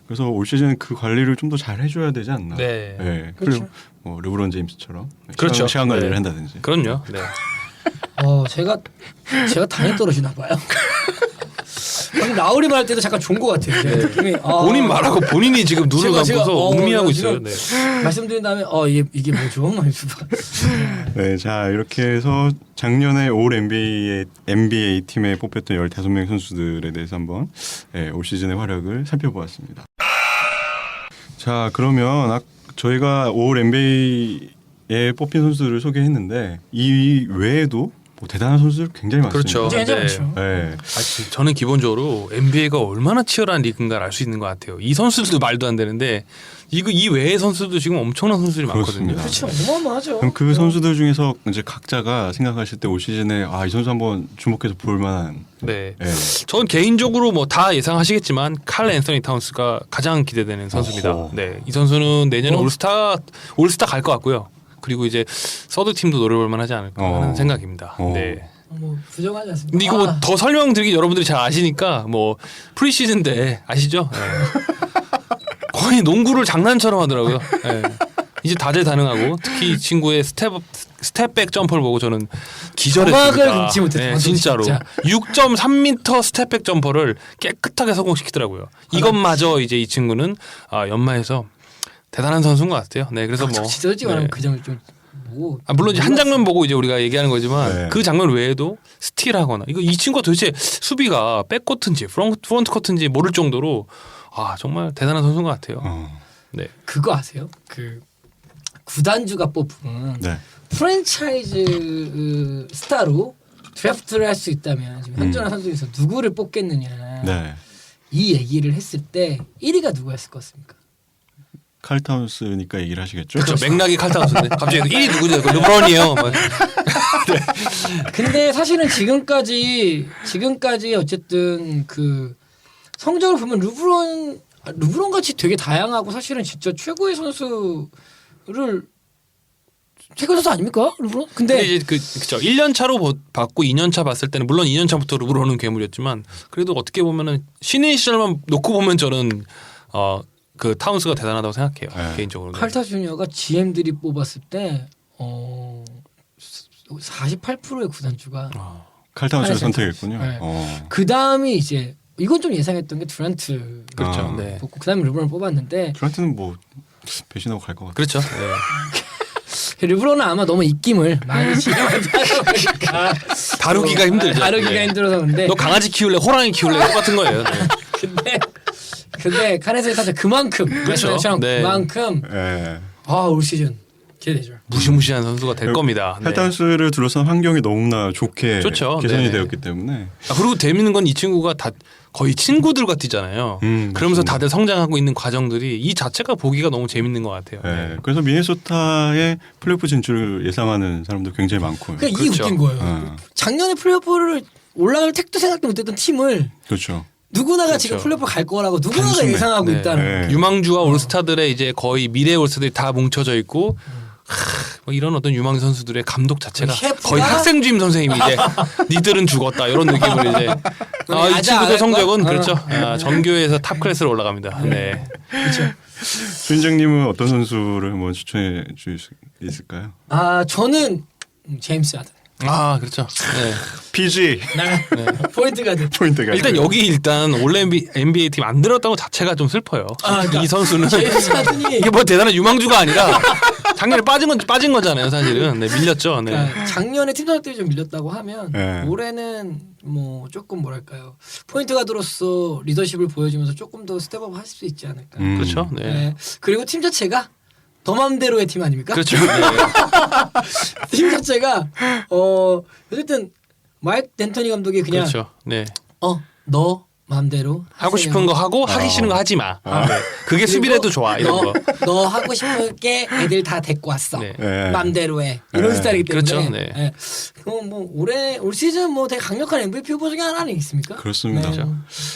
그래서 올 시즌 그 관리를 좀 더 잘 해줘야 되지 않나. 네. 네. 그렇죠. 그리고 르브론 제임스처럼 그렇죠. 시간 관리를 네. 한다든지. 그럼요. 네. 제가 당이 떨어지나 봐요. 방금 라우리 말할 때도 잠깐 좋은 것 같아요. 느낌이 본인 말하고 본인이 지금 눈을 감고서 음미하고 있어요. 네. 말씀드린 다음에 이게 뭐죠? 네, 자 이렇게 해서 작년에 올 NBA 팀에 뽑혔던 15명 선수들에 대해서 한번 올 시즌의 활약을 살펴보았습니다. 자 그러면 저희가 올 NBA에 뽑힌 선수들을 소개했는데 이 외에도 대단한 선수들 굉장히 많습니다. 그렇죠. 굉장히 많죠. 네. 저는 기본적으로 NBA가 얼마나 치열한 리그인가를 알 수 있는 것 같아요. 이 선수들도 말도 안 되는데 이 외의 선수도 지금 엄청난 선수들이 많거든요. 그렇죠. 어마어마하죠. 그럼 그 선수들 중에서 이제 각자가 생각하실 때 올 시즌에 이 선수 한번 주목해서 볼 만한. 네. 전 개인적으로 뭐 다 예상하시겠지만 칼 앤서니 타운스가 가장 기대되는 선수입니다. 네. 이 선수는 내년에 올스타 갈 것 같고요. 그리고 이제 서드 팀도 노려볼 만하지 않을까 하는 생각입니다. 네. 뭐 부정하지 않습니다. 근데 이거 뭐 더 설명드리기 여러분들이 잘 아시니까 뭐 프리시즌 때 아시죠? 네. 거의 농구를 장난처럼 하더라고요. 네. 이제 다들 가능하고 특히 이 친구의 스텝백 점퍼를 보고 저는 기절했습니다. 정확을 금치 못했어요. 진짜로 진짜. 6.3m 스텝백 점퍼를 깨끗하게 성공시키더라고요. 이것마저 이제 이 친구는 연마에서 대단한 선수인 것 같아요. 네, 그래서 뭐 진짜 솔직히 말하면 그 점을 좀 보고 물론 이제 한 장면 보고 이제 우리가 얘기하는 거지만 네. 그 장면 외에도 스틸하거나 이 친구가 도대체 수비가 백코트인지 프론트 코트인지 모를 정도로 정말 대단한 선수인 것 같아요. 네. 그거 아세요? 그 구단주가 뽑은 네. 프랜차이즈 스타로 드래프트를 할 수 있다면 지금 현존한 선수 중에서 누구를 뽑겠느냐 네. 이 얘기를 했을 때 1위가 누구였을 것 같습니까? 칼 타운스니까 얘기를 하시겠죠? 그렇죠. 맥락이 칼타운스인데 갑자기 1위 누구죠? 르브론이에요. 막. 근데 사실은 지금까지 어쨌든 그 성적을 보면 르브론 같이 되게 다양하고 사실은 진짜 최고의 선수 아닙니까? 르브론? 근데 이제 그쵸. 1년 차로 봤고 2년 차 봤을 때는 물론 2년 차부터 르브론은 괴물이었지만 그래도 어떻게 보면은 신인 시절만 놓고 보면 저는 그 타운스가 대단하다고 생각해요. 네. 개인적으로. 칼타 주니어가 GM들이 뽑았을 때 48%의 구단주가 칼 타운스를 칼 선택했군요. 네. 그 다음이 이제 이건 좀 예상했던 게 듀란트 그렇죠. 네. 뽑고 그 다음에 르브론을 뽑았는데 듀란트는 뭐 배신하고 갈 것 같아요. 그렇죠. 네. 르브론은 아마 너무 입김을 많이 지나가다 보니까 다루기가 힘들죠. 다루기가 네. 힘들어서 근데 너 강아지 키울래? 호랑이 키울래? 똑같은 거예요. 네. 근데 카네스의 타자 그만큼 그렇죠. 네. 그만큼 네. 올 시즌 기대되죠. 무시무시한 선수가 될 겁니다. 네. 칼 타운스를 둘러싼 환경이 너무나 좋게 좋죠. 개선이 네. 되었기 때문에 그리고 재밌는 건 이 친구가 다 거의 친구들과 뛰잖아요. 그러면서 맞습니다. 다들 성장하고 있는 과정들이 이 자체가 보기가 너무 재밌는 것 같아요. 네. 그래서 미네소타의 플레이오프 진출을 예상하는 사람도 굉장히 많고요. 그러니까 이게 그렇죠. 웃긴 거예요. 작년에 플레이오프를 올라갈 택도 생각도 못했던 팀을 그렇죠. 누구나가 그렇죠. 지금 플레이오프 갈 거라고 누구나가 단숨에. 예상하고 네. 있다는 네. 거예요. 유망주와 올스타들의 이제 거의 미래 올스타들이 다 뭉쳐져 있고 뭐 이런 어떤 유망 선수들의 감독 자체가 셰프가? 거의 학생 주임 선생님이 이제 니들은 죽었다 이런 느낌으로 이제 이 아자 안 친구들 할 성적은 거야? 그렇죠. 전교에서 탑 클래스로 올라갑니다. 네. 주인장님은 어떤 선수를 한번 추천해 주실 수 있을까요? 저는 제임스 하든. 그렇죠. 네. PG 포인트 가든. 포인트가 일단 여기 올해 NBA 팀 안 들었다는 것 자체가 좀 슬퍼요. 그러니까 이 선수는 제임스 하든이 이게 뭐 대단한 유망주가 아니라 작년에 빠진 거잖아요, 사실은. 네, 밀렸죠. 네. 그러니까 작년에 팀 선수들이 좀 밀렸다고 하면 네. 올해는 뭐 조금 뭐랄까요 포인트 가드로서 리더십을 보여주면서 조금 더 스텝업 할 수 있지 않을까. 그렇죠. 네. 네. 그리고 팀 자체가 더 맘대로의 팀 아닙니까? 그렇죠. 네. 팀 자체가 어쨌든 마이크 덴터니 감독이 그냥 그렇죠. 네. 너 맘대로 하고 싶은 거 하고 하기 싫은 거 하지 마. 네. 그게 수비라도 좋아 이런 거. 너 하고 싶은 게 애들 다 데리고 왔어. 네. 네. 맘대로 해. 이런 네. 스타일이기 때문에. 그렇죠. 네. 네. 그럼 뭐 올 시즌 뭐 되게 강력한 MVP 후보 중에 하나 아니겠습니까? 그렇습니다. 네. 그렇죠.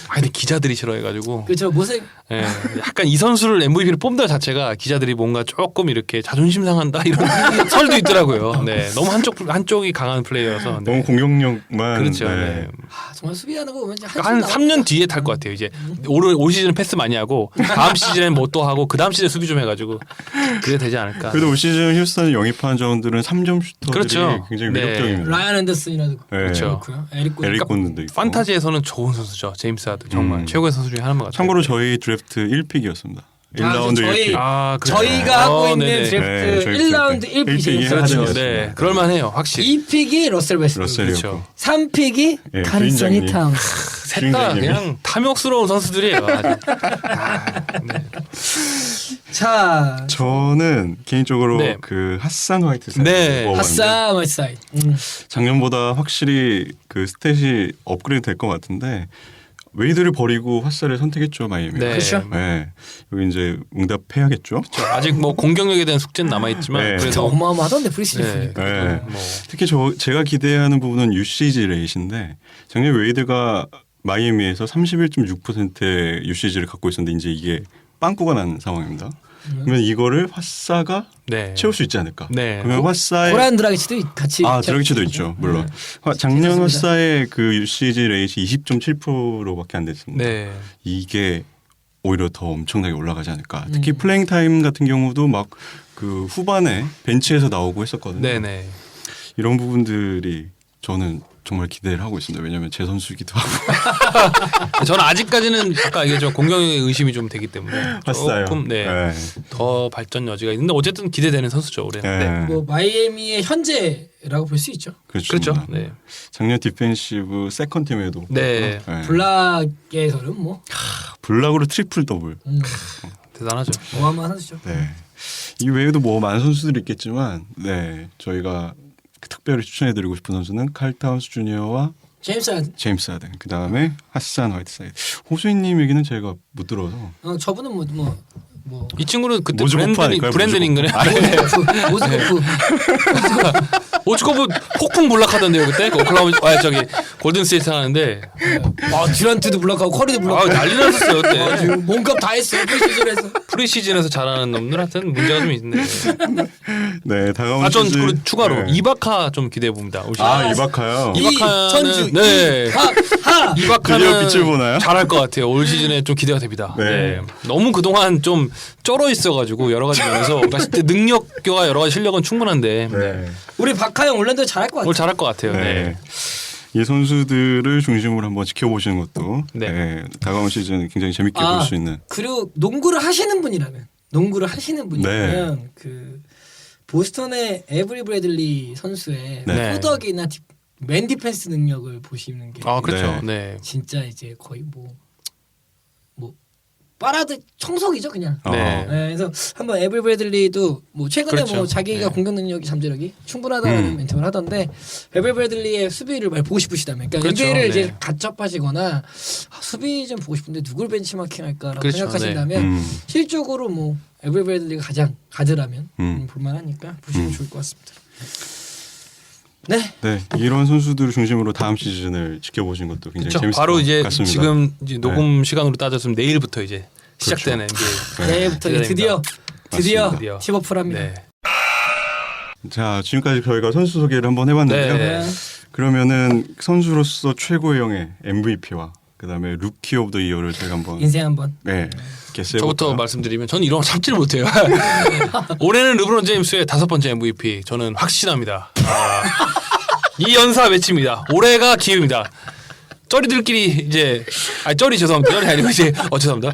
근데 기자들이 싫어해가지고. 그렇죠. 모색 예, 약간 이 선수를 MVP를 뽑는다 자체가 기자들이 뭔가 조금 이렇게 자존심 상한다 이런 설도 있더라고요. 네, 너무 한쪽이 강한 플레이어라서. 네. 너무 공격력만 그렇죠. 네. 네. 정말 수비하는 거 보면 이제 한 3년 뒤에 탈 것 같아요. 이제 올 시즌은 패스 많이 하고 다음 시즌엔 뭐 또 하고 그 다음 시즌 수비 좀 해가지고 그래 되지 않을까. 그래도 올 시즌 휴스턴을 영입한 자원들은 3점 슈터들이 그렇죠. 굉장히 네. 위력적입니다. 라이언 앤더슨이라도 네. 그렇죠. 그렇고요. 에릭 곤. 에릭 곤도 있고. 판타지에서는 좋은 선수죠. 제임스 하드 정말 최고의 선수 중에 하나인 것 같아요. 참고로 저희 드래프트 1픽이었습니다. 1라운드 저희- 1픽. 그렇죠. 저희가 하고 있는 네네. 드래프트 네, 저희 1라운드 드래프트 1픽이 일픽이 그렇죠. 하든이었습니다. 네, 그럴만해요. 확실히. 2픽이 러셀 웨스트브룩. 러셀이었고. 그렇죠. 3픽이 예, 카리소니 주인장님. 타운스. 셋 다 그냥 탐욕스러운 선수들이에요. 아주. 네. 자, 저는 개인적으로 네. 그 핫산 화이트 네. 하사 마이사이. 작년보다 확실히 그 스탯이 업그레이드 될 것 같은데 웨이드를 버리고 핫사를 선택했죠 마이애미. 네. 그렇죠. 네. 여기 이제 응답해야겠죠. 아직 뭐 공격력에 대한 숙제는 남아 있지만 네. 진짜 그래도 어마어마하던데 프리시즌 네. 보니까. 네. 뭐 특히 제가 기대하는 부분은 UCG 레이트인데 작년 웨이드가 마이애미에서 31.6%의 UCG를 갖고 있었는데 이제 이게 빵꾸가 난 상황입니다. 그러면 이거를 핫사가 네. 채울 수 있지 않을까? 네. 그러면 핫사의 코란 드라기치도 같이. 드래기치도 있죠. 물론 작년 핫사의 그 UCG 레이트 20.7%밖에 안 됐습니다. 네. 이게 오히려 더 엄청나게 올라가지 않을까. 특히 플레잉 타임 같은 경우도 막 그 후반에 벤치에서 나오고 했었거든요. 네네. 이런 부분들이 저는 정말 기대를 하고 있습니다. 왜냐하면 제 선수이기도 하고. 저는 아직까지는 아까 얘기했지만 공격의 의심이 좀 되기 때문에 봤어요. 조금 네. 더 발전 여지가 있는데 어쨌든 기대되는 선수죠 올해. 네. 네. 뭐 마이애미의 현재라고 볼 수 있죠. 그렇죠. 네. 작년 디펜시브 세컨 팀에도 네. 블락에서는 뭐 블락으로 트리플 더블. 대단하죠. 어마어마한 선수죠. 네. 이 외에도 뭐 많은 선수들이 있겠지만, 네 저희가 특별히 추천해드리고 싶은 선수는 칼 타운스 주니어와 제임스 하든. 그 다음에 하산 화이트사이드. 호수인님 얘기는 제가 못 들어서. 저분은 뭐 이 친구는 그때 모즈고프 아닐까요? 브랜드닝그네. 모스코프 오츠코프 폭풍 블락하던데요 그때 오클라호마 저기 골든 스테이트 하는데 듀란트도 블락하고 커리도 블락하고 난리 났었어요 그때. 몸값 다 했어요. 프리시즌에서. 프리시즌에서 잘하는 놈들 하여튼 문제가 좀 있네. 네 다가오는 전 시즌. 그리고 추가로 네. 이바카 좀 기대해 봅니다. 이바카요. 전주 네. 하 드디어 이바카는 빛을 보나요? 잘할 것 같아요. 올 시즌에 좀 기대가 됩니다. 네. 네. 너무 그동안 좀 쩔어 있어가지고 여러 가지 면에서 그러니까 능력과 여러 가지 실력은 충분한데 네. 우리 박하영 올랜도 잘할 것 같아요. 올 잘할 것 같아요. 네. 네. 이 선수들을 중심으로 한번 지켜보시는 것도 네. 네, 다가온 시즌 굉장히 재밌게 볼 수 있는. 그리고 농구를 하시는 분이라면 그 보스턴의 에브리 브래들리 선수의 네. 후덕이나 맨 디펜스 능력을 보시는 게 그렇죠. 네. 진짜 이제 거의 뭐 빠라드 청소기죠 그냥. 네. 네, 그래서 한번 에브리 브래들리도 뭐 최근에 그렇죠. 뭐 자기가 네. 공격 능력이 잠재력이 충분하다는 멘트를 하던데 에브리 브래들리의 수비를 많이 보고 싶으시다면 그러니까 그렇죠. NBA를 네. 이제 가chấp하시거나 수비 좀 보고 싶은데 누굴 벤치마킹할까라고 그렇죠. 생각하신다면 실적으로 뭐 에브리 브래들리가 가장 가드라면 볼만하니까 보시면 좋을 것 같습니다. 네. 네, 이런 선수들을 중심으로 다음 시즌을 지켜보시는 것도 굉장히 그렇죠. 재밌을 바로 것 이제 같습니다. 지금 이제 녹음 시간으로 따졌으면 내일부터 이제 시작되는 내일부터 이제 드디어 맞습니다. 팁오프를 합니다. 네. 자, 지금까지 저희가 선수 소개를 한번 해봤는데요. 네. 그러면은 선수로서 최고의 형의 MVP와 그다음에 루키 오브 더 이어를 저희가 한번 인생 한번. 네, 게스해 저부터 볼까요? 말씀드리면 저는 이런 거 참지를 못해요. 올해는 르브론 제임스의 5번째 MVP 저는 확신합니다. 이 연사 외칩니다. 올해가 기회입니다. 쩌리들끼리 이제 쩌리 죄송합니다. 쩌리 아니고 이제 죄송합니다.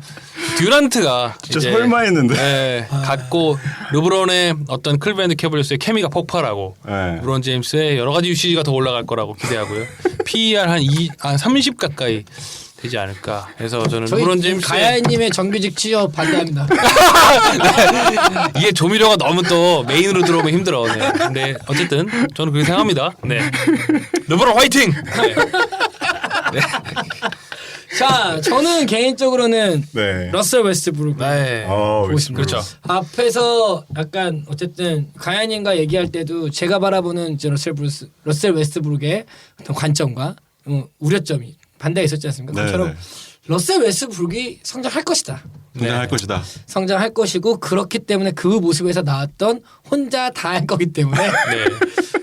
듀란트가 진짜 이제, 설마 했는데. 네, 갖고 르브론의 어떤 클리블랜드 캐벌리어스의 케미가 폭발하고 네. 르브론 제임스의 여러 가지 유시가 더 올라갈 거라고 기대하고요. PER 한 30 가까이 되지 않을까 해서 저는 르브론 제임스 가야님의 정규직 취업 반대합니다. 이게 조미료가 너무 또 메인으로 들어오면 힘들어. 네. 근데 어쨌든 저는 그렇게 생각합니다. 네. 르브론 화이팅. 네. 자, 저는 개인적으로는 네. 러셀 웨스트브룩. 네. 보고 싶네요. 그렇죠. 앞에서 약간 어쨌든 가야님과 얘기할 때도 제가 바라보는 이제 러셀 웨스트브룩의 어떤 관점과 우려점이 반대가 있었지 않습니까? 네, 그처럼 네. 러셀 웨스트브룩이 성장할 것이다. 등장할 것이다. 성장할 것이고 그렇기 때문에 그 모습에서 나왔던 혼자 다 할 거기 때문에 네.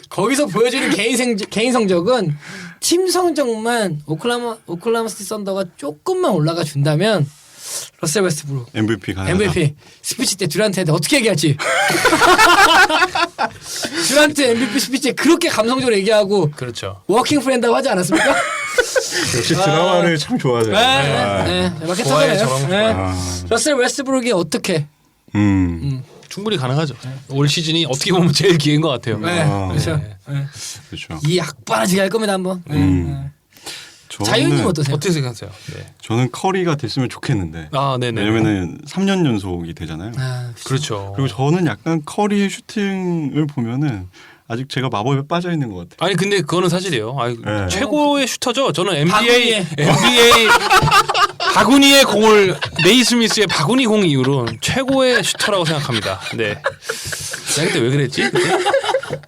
거기서 보여주는 개인 성적은 팀 성적만 오클라호마 시티 썬더가 조금만 올라가 준다면 러셀 웨스트브룩 MVP 가능하다. MVP 스피치 때 듀란트한테 어떻게 얘기할지 듀란트 MVP 스피치 때 그렇게 감성적으로 얘기하고 그렇죠. 워킹 프렌드라고 하지 않았습니까? 역시 드라마를 참 좋아하세요. 네, 이렇게 좋아해, 터져요. 저런 네. 러셀 웨스트브룩이 어떻게 충분히 가능하죠. 올 시즌이 어떻게 보면 제일 기회인 것 같아요. 네, 그렇죠. 네. 그렇죠. 이 악바라지게 할 겁니다 한번. 네. 자유님 어떠세요? 어떻게 생각하세요? 네. 저는 커리가 됐으면 좋겠는데. 네네. 왜냐면은 3년 연속이 되잖아요. 그렇죠. 그리고 저는 약간 커리의 슈팅을 보면은 아직 제가 마법에 빠져 있는 것 같아요. 아니 근데 그거는 사실이에요. 네. 최고의 슈터죠. 저는 NBA 바구니의 공을 네이스미스의 바구니 공 이후로 최고의 슈터라고 생각합니다. 네. 내가 그때 왜 그랬지? 그때?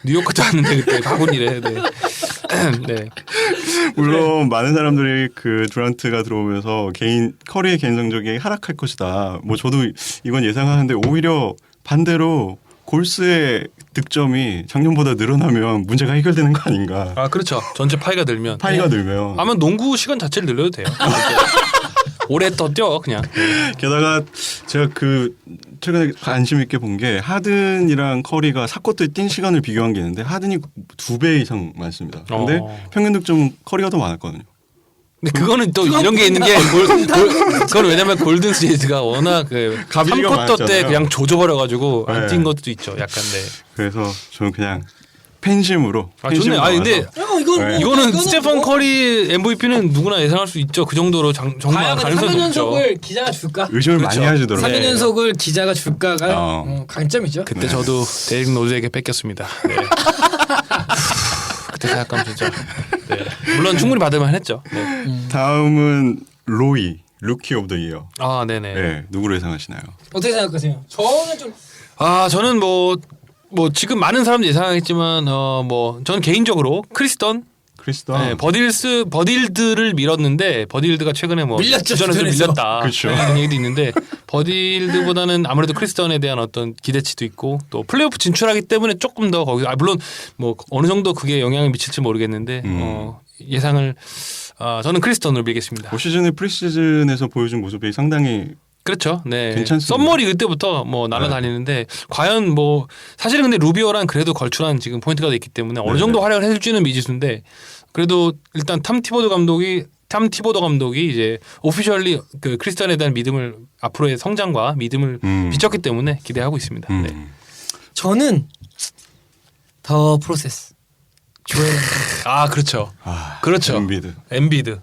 뉴요크도 왔는데 그때 바구니래. 네. 네. 물론 많은 사람들이 그 듀란트가 들어오면서 커리의 개인 성적이 하락할 것이다. 뭐 저도 이건 예상하는데 오히려 반대로 골스의 득점이 작년보다 늘어나면 문제가 해결되는 거 아닌가. 그렇죠. 전체 파이가 늘면. 파이가 늘면. 아마 농구 시간 자체를 늘려도 돼요. 오래 떴죠 그냥. 게다가 제가 그 최근에 관심 있게 본 게 하든이랑 커리가 사쿼터에 뛴 시간을 비교한 게 있는데 하든이 2배 이상 많습니다. 근데 평균 득점은 커리가 더 많았거든요. 근데 그거는 또 이런 게 있는 게 그건 왜냐면 골든 스테이트가 워낙 그 가비가 3쿼터 때 많았잖아요. 그냥 조져버려가지고 안 뛴 네. 것도 있죠. 약간 네. 그래서 저는 그냥 팬심으로. 아 좋네. 아 근데 네. 이거는 스테판 커리 MVP는 누구나 예상할 수 있죠. 그 정도로 정말 과연 가능성이 3년 높죠. 연속을 기자가 줄까? 의심을 그렇죠. 많이 하시더라고요. 3년 네. 연속을 기자가 줄까가 강점이죠. 그때 저도 데릭 노즈에게 뺏겼습니다. 네. 그때 생각하면 진짜. 네. 물론 충분히 받을만 했죠. 네. 다음은 로이 루키 오브 더 이어. 아 네네. 네, 누구를 예상하시나요? 어떻게 생각하세요? 저는 좀 아 저는 뭐 지금 많은 사람들이 예상하겠지만 뭐 저는 개인적으로 크리스턴 크리스턴. 네, 버딜드를 밀었는데 버딜드가 최근에 뭐 밀렸죠, 주전에서 주전에서. 밀렸다 그렇죠. 그런 얘기도 있는데 버딜드보다는 아무래도 크리스턴에 대한 어떤 기대치도 있고 또 플레이오프 진출하기 때문에 조금 더 거기 물론 뭐 어느 정도 그게 영향을 미칠지 모르겠는데 예상을 저는 크리스턴으로 밀겠습니다. 올 시즌의 프리시즌에서 보여준 모습이 상당히 그렇죠. 네. 괜찮습니다. 썸머리 그때부터 뭐 날아다니는데 과연 뭐 사실은 근데 루비오랑 그래도 걸출한 지금 포인트가 돼 있기 때문에 어느 정도 활약을 해줄지는 미지수인데 그래도 일단 탐 티보더 감독이 이제 오피셜리 그 크리스턴에 대한 믿음을 앞으로의 성장과 믿음을 비쳤기 때문에 기대하고 있습니다. 네. 저는 더 프로세스. 조엘. 아 그렇죠. 그렇죠. 엔비드.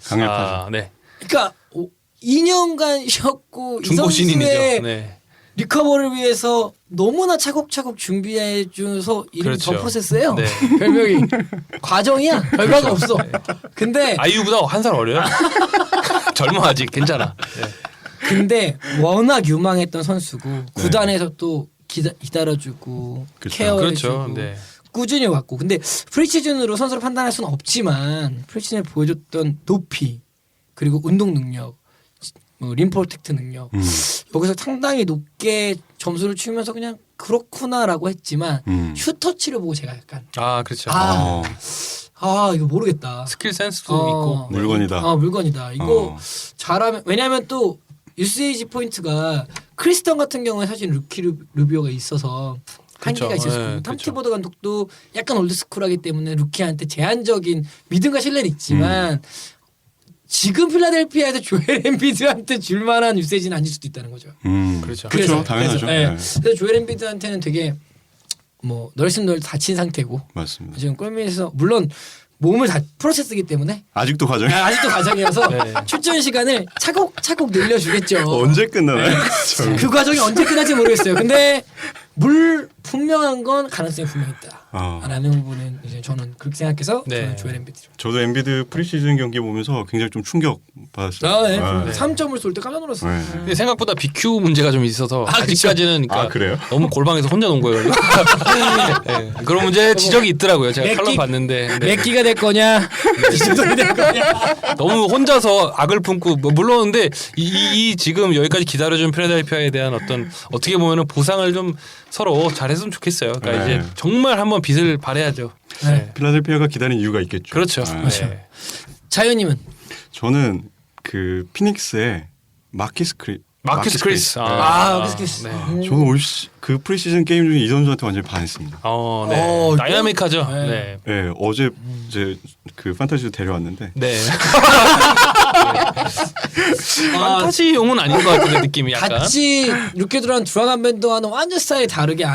강력하죠. 아, 네. 그러니까 2년간 쉬었고 이 중고 신인이죠. 선수의 네. 리커버를 위해서 너무나 차곡차곡 준비해줘서 이름이 그렇죠. 더 프로세스예요. 네. 별명이 과정이야. 결과가 없어. 근데 아이유보다 한 살 어려요. 젊어 아직 괜찮아. 네. 근데 워낙 유망했던 선수고 구단에서 또 기다려주고 그렇죠. 케어해주고 그렇죠. 네. 꾸준히 왔고 근데 프리시즌으로 선수를 판단할 수는 없지만 프리시즌에 보여줬던 높이 그리고 운동 능력 림 프로텍트 능력 여기서 상당히 높게 점수를 치면서 그냥 그렇구나라고 했지만 슈터치를 보고 제가 약간 아 그렇죠. 이거 모르겠다. 스킬 센스도 있고 물건이다. 물건이다. 이거 잘하면 왜냐하면 또 유세이지 포인트가 크리스턴 같은 경우에 사실 루키 루비오가 있어서 한계가 그렇죠. 있었고 네, 탐 티보더 감독도 약간 올드스쿨하기 때문에 루키한테 제한적인 믿음과 신뢰는 있지만 지금 필라델피아에서 조엘 엠비드한테 줄 만한 유세이지는 아닐 수도 있다는 거죠. 그렇죠. 그렇죠. 당연하죠. 그래서 조엘 엠비드한테는 되게 뭐 널 다친 상태고 맞습니다. 지금 골밑에서 물론 몸을 다 프로세스이기 때문에 아직도 과정. 아직도 과정이어서 네. 출전 시간을 차곡차곡 늘려주겠죠. 언제 끝나나요? 그 과정이 언제 끝날지 모르겠어요. 근데 분명한 건 가능성이 분명히 있다. 라는 부분은 이제 저는 그렇게 생각해서 네. 저는 조엘 엠비드. 저도 엔비드 프리시즌 경기 보면서 굉장히 좀 충격 받았어요. 네. 네. 3점을 쏠 때 깜짝 놀랐어요. 네. 근데 생각보다 BQ 문제가 좀 있어서 아직까지는 그러니까 그래요? 너무 골방에서 혼자 논 거예요. 네. 그런 문제 지적이 있더라고요. 제가 칼럼 봤는데 몇 기가 될 거냐? 디지털이 될 거냐? 너무 혼자서 악을 품고 물론 근데 이 지금 여기까지 기다려준 필라델피아에 대한 어떤 어떻게 보면은 보상을 좀 서로 잘했으면 좋겠어요. 그러니까 네. 이제 정말 한번 빛을 발해야죠. 네. 필라델피아가 기다린 이유가 있겠죠. 그렇죠. 네. 자연님은 저는 그 피닉스의 마키스 크리스. 마키스 크리스. 마키스 크리스. 네. 저는 그 프리시즌 게임 중에 이 선수한테 완전히 반했습니다. 네. 다이나믹하죠. 네. 네. 네, 어제 이제 그 판타지로 데려왔는데 네. 판타지용은 아닌 것 같은데 느낌이 약간. 같이 이렇게 들어간 드라간 밴드와는 완전 스타일이 다르게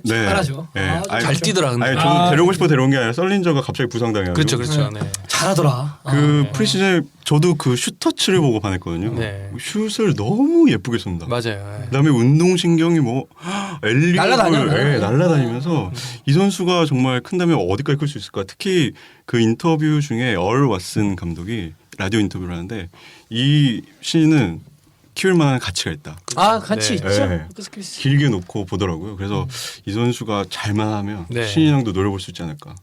잘하죠. 네. 잘 뛰더라 근데. 아니 저는 데려오고 싶어 데려온 게 아니라 썰린저가 갑자기 부상당해가지고. 그렇죠, 그렇죠. 네. 잘하더라. 그 프리시즌에 저도 그 슈터치를 보고 반했거든요. 네. 슛을 너무 예쁘게 쏜다. 맞아요. 네. 그다음에 운동신경이 뭐 날라다니면서 이 선수가 정말 큰다면 어디까지 클 수 있을까. 특히 그 인터뷰 중에 얼 왓슨 감독이 라디오 인터뷰를 하는데 이 신인은 키울 만한 가치가 있다. 같이 네. 있죠. 네. 길게 놓고 보더라고요. 그래서 이 선수가 잘만 하면 네. 신인왕도 노려볼 수 있지 않을까.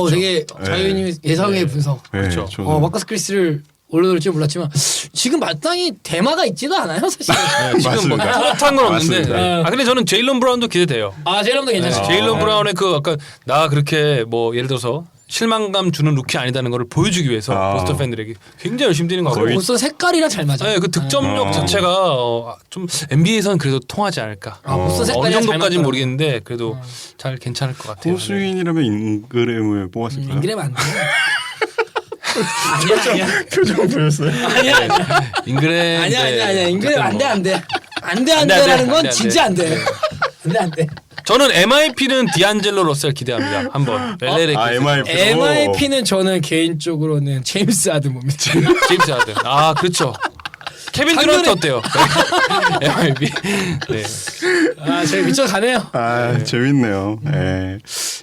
되게 자유님 예상의 분석. 네, 그렇죠. 저는 마커스 크리스를 올려놓을 줄 몰랐지만 지금 마땅히 대마가 있지도 않아요 사실. 네, 지금 뭐 맞습니다. 뚜렷한 건 없는데. 맞습니다. 근데 저는 제일런 브라운도 기대돼요. 제일럼도 괜찮죠. 제일런 브라운의 그 아까 나 그렇게 뭐 예를 들어서 실망감 주는 루키 아니다는 걸 보여주기 위해서 보스턴 팬들에게 굉장히 열심히 뛰는 것 같고 보스턴 색깔이랑 잘 맞아. 네, 그 득점력 자체가 좀 NBA에서는 그래도 통하지 않을까. 보스턴 어느 색깔이랑 잘 정도까지는 맞더라고. 모르겠는데 그래도 잘 괜찮을 것 같아요. 호수인이라면 잉그램을 뽑았을까요? 잉그램 안 돼. 아니야. 표정 보였어요. 아니야. 잉그램 아니야. 잉그램 안 돼. 뭐. 안 돼라는 건 안 돼. 진짜 안 돼. 안 돼. 저는 MIP는 디안젤로 러셀 기대합니다. 한번 LA MIP. MIP는 저는 개인적으로는 제임스 하든 봅니다. 제임스 하든. 아 그렇죠. 케빈 듀란트 어때요? MIP. 네. 저희 미쳐가네요. 재밌네요. 네.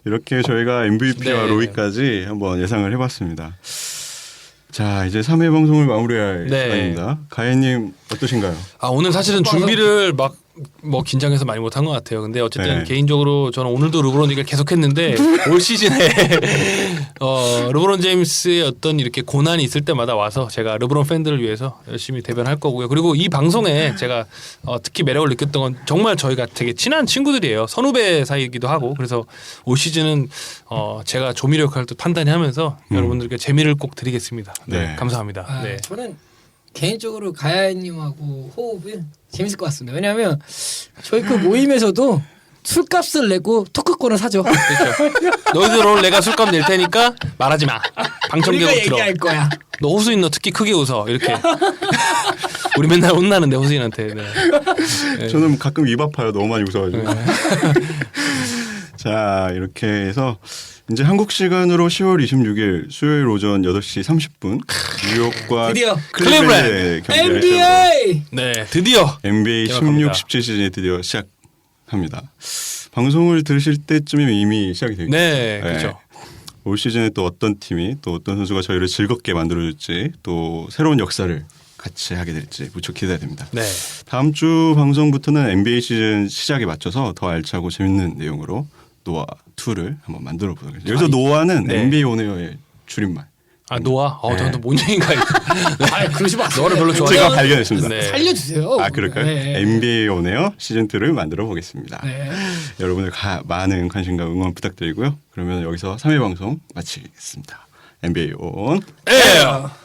이렇게 저희가 MVP와 네. 로이까지 한번 예상을 해봤습니다. 자, 이제 3회 방송을 마무리할 네. 시간입니다. 가혜님 어떠신가요? 오늘 사실은 준비를 막 뭐 긴장해서 많이 못한 것 같아요. 근데 어쨌든 네. 개인적으로 저는 오늘도 르브론 얘기를 계속했는데 올 시즌에 르브론 제임스의 어떤 이렇게 고난이 있을 때마다 와서 제가 르브론 팬들을 위해서 열심히 대변할 거고요. 그리고 이 방송에 제가 특히 매력을 느꼈던 건 정말 저희가 되게 친한 친구들이에요. 선후배 사이이기도 하고 그래서 올 시즌은 제가 조미료 역할을 또 판단히 하면서 여러분들께 재미를 꼭 드리겠습니다. 네, 네. 감사합니다. 네. 저는 개인적으로 가야님하고 호흡이 재밌을 것 같습니다. 왜냐하면 저희 그 모임에서도 술값을 내고 토크권을 사죠. 그렇죠. 너희들 오늘 내가 술값 낼 테니까 말하지 마. 방청객으로 우리가 들어. 얘기할 거야. 너 호수인 너 특히 크게 웃어 이렇게. 우리 맨날 혼나는데 호수인한테. 네. 저는 가끔 입 아파요. 너무 많이 웃어가지고. 자, 이렇게 해서 이제 한국 시간으로 10월 26일 수요일 오전 8시 30분 뉴욕과 드디어 클리블랜드 경기를 NBA. 네, 드디어 NBA 개막합니다. 16, 17 시즌이 드디어 시작합니다. 방송을 들으실 때쯤이면 이미 시작이 되겠죠. 네, 그렇죠. 올 시즌에 또 어떤 팀이 또 어떤 선수가 저희를 즐겁게 만들어줄지 또 새로운 역사를 같이 하게 될지 무척 기대됩니다. 네. 다음 주 방송부터는 NBA 시즌 시작에 맞춰서 더 알차고 재밌는 내용으로 노아 2를 한번 만들어 보도록 하겠습니다. 여기서 노아는 네. NBA 오네어의 줄임말. 노아? 네. 저는 뭔 얘기인가 그러지 마세요. 너를 별로 좋아하지 제가 않아요. 발견했습니다. 네. 살려주세요. 그럴까요? 네. NBA 오네어 시즌 2를 만들어 보겠습니다. 네. 여러분의 많은 관심과 응원 부탁드리고요. 그러면 여기서 3회 방송 마치겠습니다. NBA 온. 예.